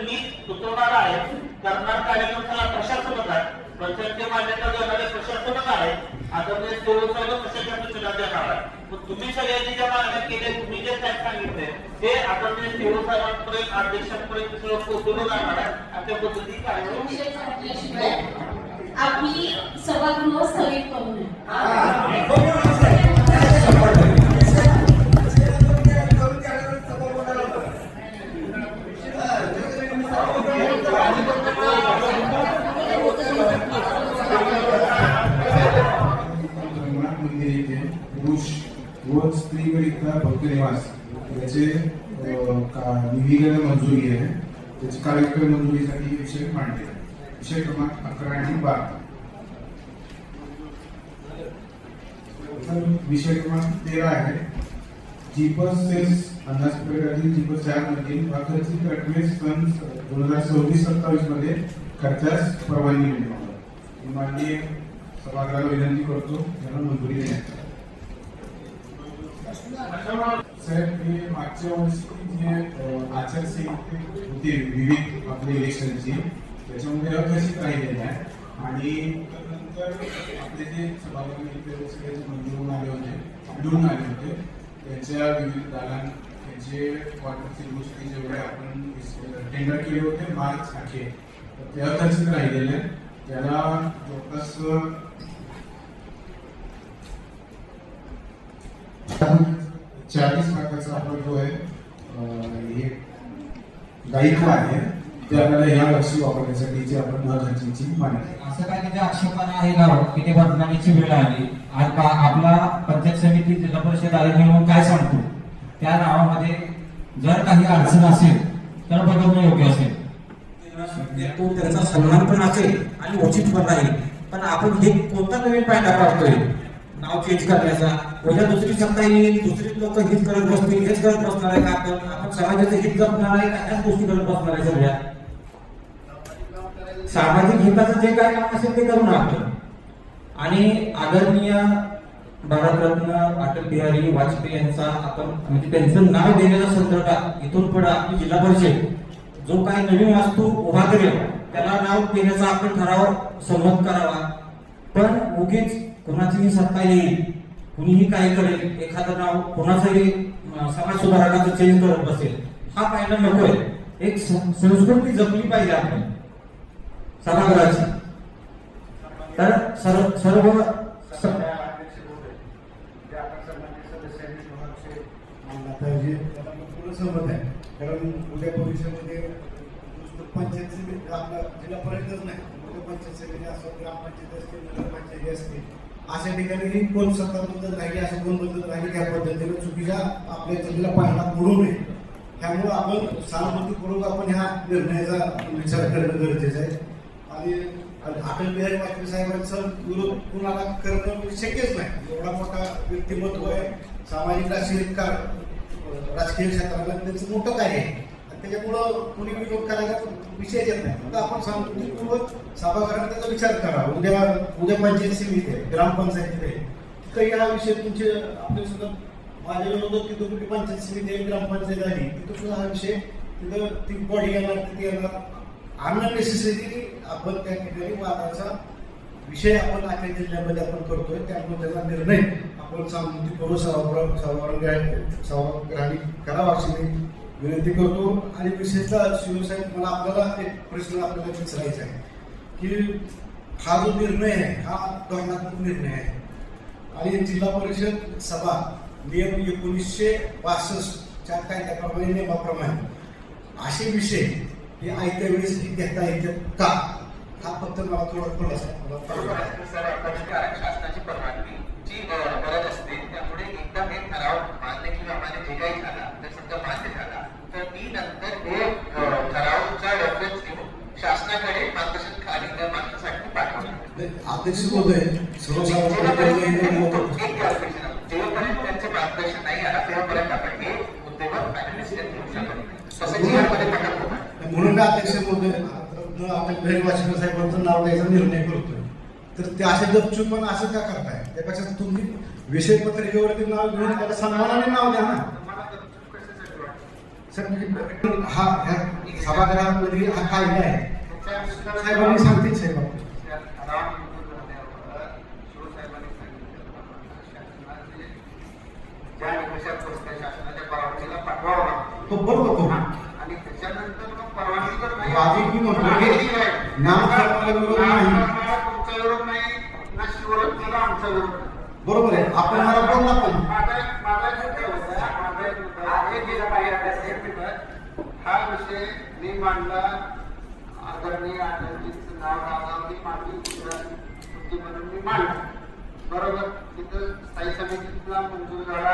मी सुचवणार आहे, करणार कार्यक्रमाला प्रशासनच आहे, प्रशासकीय मान्यता देणारे प्रशासनच आहे. आदरणीय सेवकाला कशाच्या सूचना देणार आहे. तुम्ही सगळ्यांनी ज्या मागण्या केल्या, तुम्ही जे काय सांगितले ते आदरणीय सेवकांपर्यंत अध्यक्षांपर्यंत सगळं पोहोचवलं जाणार आहे आणि त्या पद्धतीने कार्यक्रम आपली सभागृह स्थगित करू नये. पुरुष व स्त्रीकरिता भक्त निवास याचे निविदा मंजुरी आहे. त्याची कार्यक्रम मंजुरीसाठी विषय मांडले. विषय क्रमांक 11 आणि 12. विषय क्रमांक 13 आहे. जीपस सेल्स अंदाजपत्रकातील जीपस 4 मधील अखर्चित रकमेस सन 2026-27 मध्ये खर्चास परवानगी मिळते. माननीय सभागृहाला विनंती करतो त्यांना मंजुरी देण्यात. साहेब मी मागच्या वर्षी जे आचारसंहिता होती विविध आपल्या इलेक्शनची त्याच्यामध्ये अघोषित राहिलेली आहे आणि नंतर आपले जे सभागृह सगळे मंजूर आले होते निवडून आले होते त्याच्या विविध दालान त्याचे क्वार्टरची गोष्टी जेवढे आपण टेंडर केले होते मार्च अखेर ते अघोषित राहिलेले त्याला जवळपास 40 लाखाचा आपला जो आहे हे दायित्व आहे ते आपल्याला या वर्षी वापरण्यासाठीची आपण महत्वाची मागणी असं काय तिथे आक्षेपणा आहे का की ते बदनामीची वेळ आली आज आपला पंचायत समिती जिल्हा परिषद आयोजन म्हणून काय सांगतो त्या नावामध्ये जर काही अडचण असेल तर बदलणं योग्य असेल तो त्याचा सन्मान पण असेल आणि उचित पण राहील पण आपण हे कोणता नवीन पायंडा काढतोय नाव चेंज करण्याचा उद्या दुसरी सत्ता येईल दुसरी लोक हित करत बसतील हेच करत बसणार आहे का आपण समाजाचं हित जपणार आहे का ह्याच गोष्टी करत बसणार आहे सगळ्या सामाजिक हिताचं जे काय काम असेल ते करून आपण आणि आदरणीय भारतरत्न अटल बिहारी वाजपेयी यांचा आपण म्हणजे त्यांचं नाव देण्याचा संदर्भात इथून पुढे आपली जिल्हा परिषद जो काही नवीन वास्तू उभा करेल त्याला नाव देण्याचा आपण ठराव संमत करावा पण उगीच कोणाचीही सत्ता येईल कुणीही काय करेल एखादं नाव कोणाचंही समाज सुधारणाचं चेंज करत बसेल हा पाहिला नकोय एक संस्कृती जपली पाहिजे आपण सभागृहाची तर सर्व पाहिजे त्याला पूर्ण सहमत आहे कारण उद्या भविष्यामध्ये पंचायत समिती आपला जिल्हा परिषदच नाही उद्या पंचायत समिती असो ग्रामपंचायत असतील नगरपंचायती असतील अशा ठिकाणी कोण सत्ता बदलत राहिली असं कोण बदलत राहिली त्या पद्धतीने चुकीच्या आपल्या जिल्हा पाहिला पडू नये त्यामुळं आपण सहानुभूतीपूर्वक आपण ह्या निर्णयाचा विचार करणं गरजेचं आहे आणि अटल बिहारी वाजपेयी साहेबांचा विरोध कुणाला करणं शक्यच नाही एवढा मोठा व्यक्तिमत्व आहे सामाजिक राजकीय क्षेत्राला त्यांचं मोठं कार्य आहे त्याच्यामुळं कुणी विरोध करायला विषय येत नाही फक्त आपण सहानुभूतीपूर्वक सभागृहात त्याचा विचार करा उद्या पंचायत समिती आहे ग्रामपंचायत आहे तिथं या विषय तुमचे आपले सुद्धा माझ्या विरोधात तिथं कुठे पंचायत समिती आहे ग्रामपंचायत आली तिथं सुद्धा हा विषय तिथं ती बॉडी येणार तिथे येणार अननेसेसरी आपण त्या ठिकाणी वादाचा विषय आपण आखल्या जिल्ह्यामध्ये आपण करतोय त्यामुळे त्याचा निर्णय आपण सहानुभूतीपूर्वक सभागृहाने करावा अशी मी विनंती करतो आणि विशेषतः शिवसाहेब मला आपल्याला एक प्रश्न आपल्याला विचारायचा आहे की हा जो निर्णय आहे हा धोरणात्मक निर्णय आहे आणि जिल्हा परिषद सभा नियम 1962 च्या कायद्याप्रमाणे नियमाप्रमाणे असे विषय हे आयत्या वेळेस घेता येतात का हा फक्त मला थोडासा शासनाची परवानगी ची गरज असते त्यामुळे एकदा हे ठराव मान्य किंवा अमान्य जे काही झाला तर समजा मान्य झाला तर मी नंतर हे ठरावचा रेफरन्स घेऊन शासनाकडे मार्गदर्शन मागण्यासाठी पाठवलं अध्यक्ष महोदय जेव्हापर्यंत त्यांचं मार्गदर्शन नाही आला तेव्हापर्यंत आपण हे मुद्देवर तसं जीवनमध्ये पटत म्हणून अध्यक्ष महोदय आपण बिहारी वाजपेयी साहेबांचं नाव द्यायचा निर्णय करतोय तर ते असे गपचूप पण असं का करताय त्यापेक्षा तुम्ही विषय पत्रिकेवरती नाव घेऊन त्याला सन्मानाने नाव द्या ना सर म्हणजे हा सभागृहामध्ये हा कायदा आहे साहेबांनी सांगतील साहेब शासनाच्या परवानगीला पाठवावा तो बरोबर आणि त्याच्यानंतर मग परवानगी तर नाही माझी की म्हणतो नाम तुमचा विरोध नाही ना शिवरोध केला आमचा विरोध बरोबर आहे आपण मला बोलला पण हा विषय मी मांडला आदरणीय अटलजींचं नाव मांडली म्हणून मी मांडला बरोबर तिथं स्थायी समितीला मंजूर झाला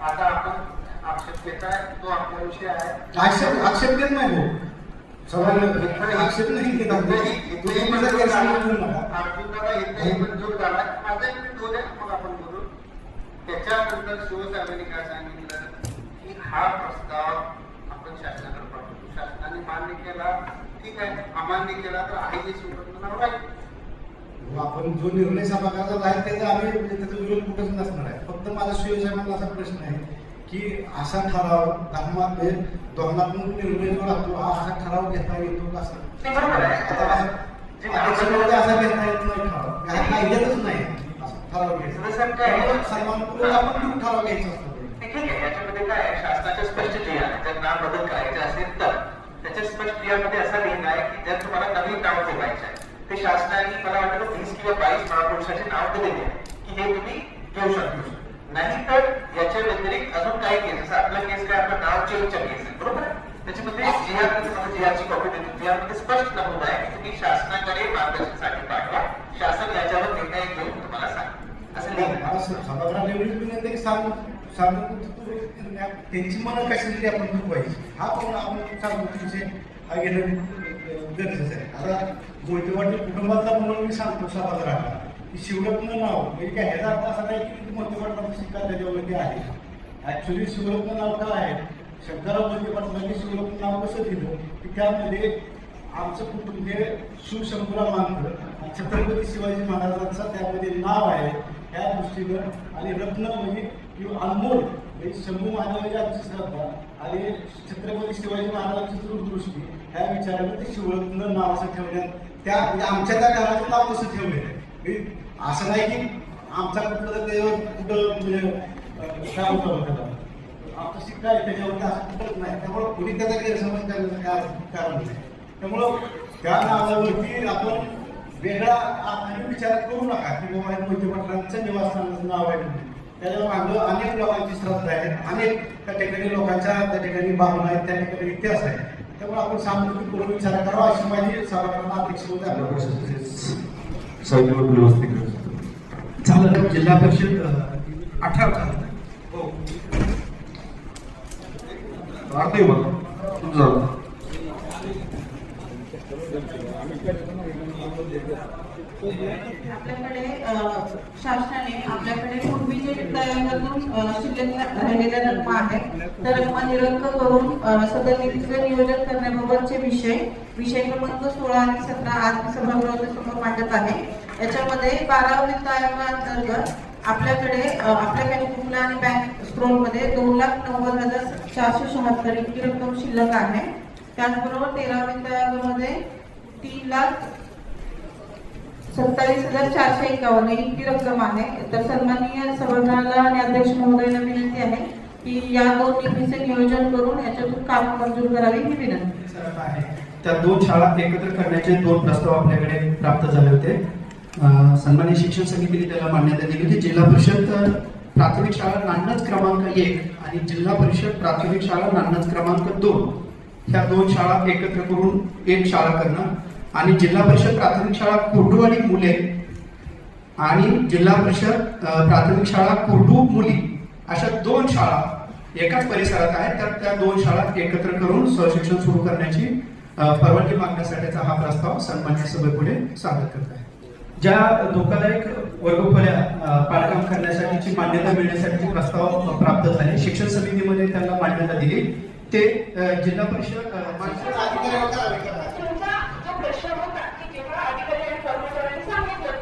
आता आपण आक्षेप घेताय तो आपला विषय आहे आक्षेप देत नाही भाऊ आक्षेप नाही घेत मंजूर झाला माझा एक मिनिट होऊ मग आपण बोलू त्याच्यानंतर शिवसाहेबांनी काय सांगितलं की हा प्रस्ताव आपण शासनाकडे पाठवतो शासनाने मान्य केला ठीक आहे अमान्य केला तर आहे जी सुप्रत राहील आपण जो निर्णय सभागृहाचा आहे त्याचा आम्ही म्हणजे त्याचा विरोध कुठंच नसणार आहे. फक्त माझा शिवसाहेबांना असा प्रश्न आहे की असा ठराव धोरणात्मक निर्णय जो राहतो हा असा ठराव घेता येतो का? असा असा घेता येत नाही ठराव, कायद्यातच नाही ठराव घ्यायचा. सन्मानपूर्वक आपण ठराव घ्यायचा असतो. ठीक आहे, याच्यामध्ये काय शासनाच्या स्पष्ट क्रिया जर नाव बदल करायचे असेल तर त्याच्या स्पष्ट क्रियामध्ये असा लिहिलं आहे की जर तुम्हाला नवीन नाव ठेवायचं आहे ते शासनाने मला वाटतं 20 किंवा 22 महापुरुषाचे नाव दिलेले आहे की हे तुम्ही घेऊ शकतो. नाही तर याच्या व्यतिरिक्त अजून काही केस, जसं आपलं केस काय आपलं नाव चेंजच्या केस आहे बरोबर. त्याच्यामध्ये जिहाची कॉपी देतो, जिहामध्ये स्पष्ट नमूद आहे की तुम्ही शासनाकडे मार्गदर्शनासाठी पाठवा, शासन याच्यावर निर्णय घेऊन तुम्हाला सांग असं लिहिलं. सभागृहाला एवढीच विनंती की त्यांची मनं कशासाठी आपण दुखवायची हा पण आपण सांगतो घेणं गरजेचं आहे. आता मोहिते पाटील कुटुंबातला म्हणून मी सांगतो सभागृहाला की शिवरत्न नाव म्हणजे काय ह्याचा अर्थ असा नाही की मोहिते पाटलांची शिक्का त्याच्यावरती आहे. ऍक्च्युली शिवरत्न नाव काय आहे, शंकरराव मोहिते पाटलांनी शिवरत्न नाव कसं दिलं की त्यामध्ये आमचं कुटुंब हे शिवशंकरराव मानकर छत्रपती शिवाजी महाराजांचं त्यामध्ये नाव आहे या दृष्टीनं. आणि रत्न म्हणजे अनमोल म्हणजे शंभू महाराजांची आमची श्रद्धा आणि छत्रपती शिवाजी महाराजांची दूरदृष्टी ह्या विचाराने ते शिवरत्न नाव असं ठेवण्यात त्या आमच्या त्या घराचं नाव कसं ठेवलेलं आहे. असं नाही की आमचा कुठलं ते कुठं म्हणजे काय होतं त्याला आमचा शिक्का आहे त्याच्यावरती असं कुठंच नाही. त्यामुळं कुणी त्याचा गैरसमज करण्याचं काय कारण नाही. त्यामुळं त्या नावावरती आपण वेगळा विचार करू नका की बाबा मोहिते पाटलांचं निवासस्थानाचं नाव आहे म्हणून. त्याच्या मागं अनेक लोकांची श्रद्धा आहे, अनेक त्या ठिकाणी लोकांच्या त्या ठिकाणी भावना आहेत, त्या ठिकाणी इतिहास आहे. त्यामुळे आपण सामूहिक विचार करावा अशी माझी सभागृहात अध्यक्ष होते झालं. जिल्हा परिषद 18 हो अर्थ तुमचं आपल्याकडे शासनाने आपल्याकडे पूर्वी जे वित्तायोगातून शिल्लक राहिलेल्या रक्कम आहे त्या रक्कम निरंक करून सदर निधीचे नियोजन करण्याबाबतचे विषय क्रमांक 16 आणि 17 आज सभागृहाच्या समोर मांडत आहे. याच्यामध्ये 12 वित्त आयोगाअंतर्गत आपल्याकडे आपल्या बँक आणि बँक स्क्रोलमध्ये 2,90,476 इतकी रक्कम शिल्लक आहे. त्याचबरोबर 13 वित्त आयोगामध्ये 3,27,451 इतकी रक्कम आहे. तर सन्माननीय सभागृहाला आणि अध्यक्ष महोदयांना विनंती आहे की या दोन निधीचे नियोजन करून याच्यातून काम मंजूर करावी ही विनंती आहे. त्या दोन शाळा एकत्र करण्याचे 2 प्रस्ताव आपल्याकडे प्राप्त झाले होते. सन्मान्य शिक्षण समितीने त्याला मान्यता दिली होती. जिल्हा परिषद प्राथमिक शाळा नान्नज क्रमांक 1 आणि जिल्हा परिषद प्राथमिक शाळा नान्नज क्रमांक 2 ह्या 2 शाळा एकत्र करून एक शाळा करणं आणि जिल्हा परिषद प्राथमिक शाळा कुर्डूवाडी मुले आणि जिल्हा परिषद प्राथमिक शाळा कुर्डू मुली अशा 2 शाळा एकाच परिसरात आहेत. तर त्या 2 शाळा एकत्र करून सहशिक्षण सुरू करण्याची परवानगी मागण्यासाठीचा हा प्रस्ताव सन्मान्य सभेपुढे सादर करत आहे. ज्या धोकादायक वर्गखोल्या पाडकाम करण्यासाठीची मान्यता मिळण्यासाठीचे प्रस्ताव प्राप्त झाले, शिक्षण समितीमध्ये त्यांना मान्यता दिली. ते जिल्हा परिषद प्रश्न होता की जेव्हा अधिकारी आणि कर्मचाऱ्यांनी सांगितलं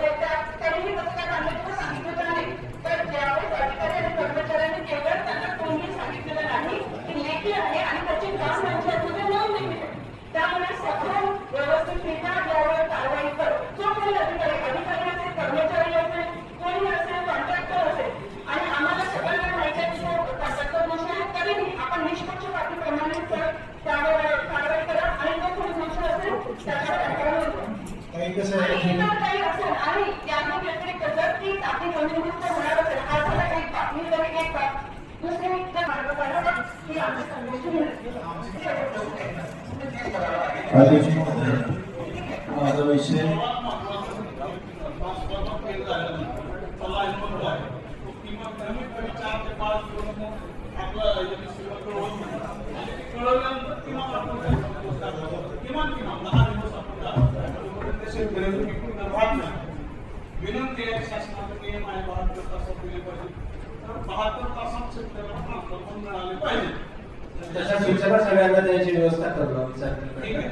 तरीही पत्रकार बांधवांना सांगितलं नाही. तर ज्यावेळेस अधिकारी आणि कर्मचाऱ्यांनी केवळ त्यांना कोणीही सांगितलेलं नाही की लेखी आहे आणि त्याची ग्राम पंचायतमध्ये नोंद दिली आहे. त्यामुळे सखोल व्यवस्थितरित्या यावर कारवाई कर जो काही अधिकारी असेल, कर्मचारी असेल, कोणी असेल, कॉन्ट्रॅक्टर असेल आणि आम्हाला सगळ्यांना माहिती आहे की तो कॉन्ट्रॅक्टर नसेल तरीही आपण निष्पक्षपातीप्रमाणे त्यावर कारवाई करा आणि तो कोणी नसेल असेल काही असेल आणि त्याच्या व्यतिरिक्त जर ती टाकी जमिनीमुक्त होणार असेल हा झाला एक बातमी तरी एक बाब. दुसरी मार्ग काढा ही आमची संदेश माझा विषय विनंती आहे शासनाचा नियम आहे 72 तासात दिले पाहिजे. तर 72 तासात शेतकऱ्याला मिळाले पाहिजे. तशा सूचना सगळ्यांना द्यायची व्यवस्था करणं ठीक आहे.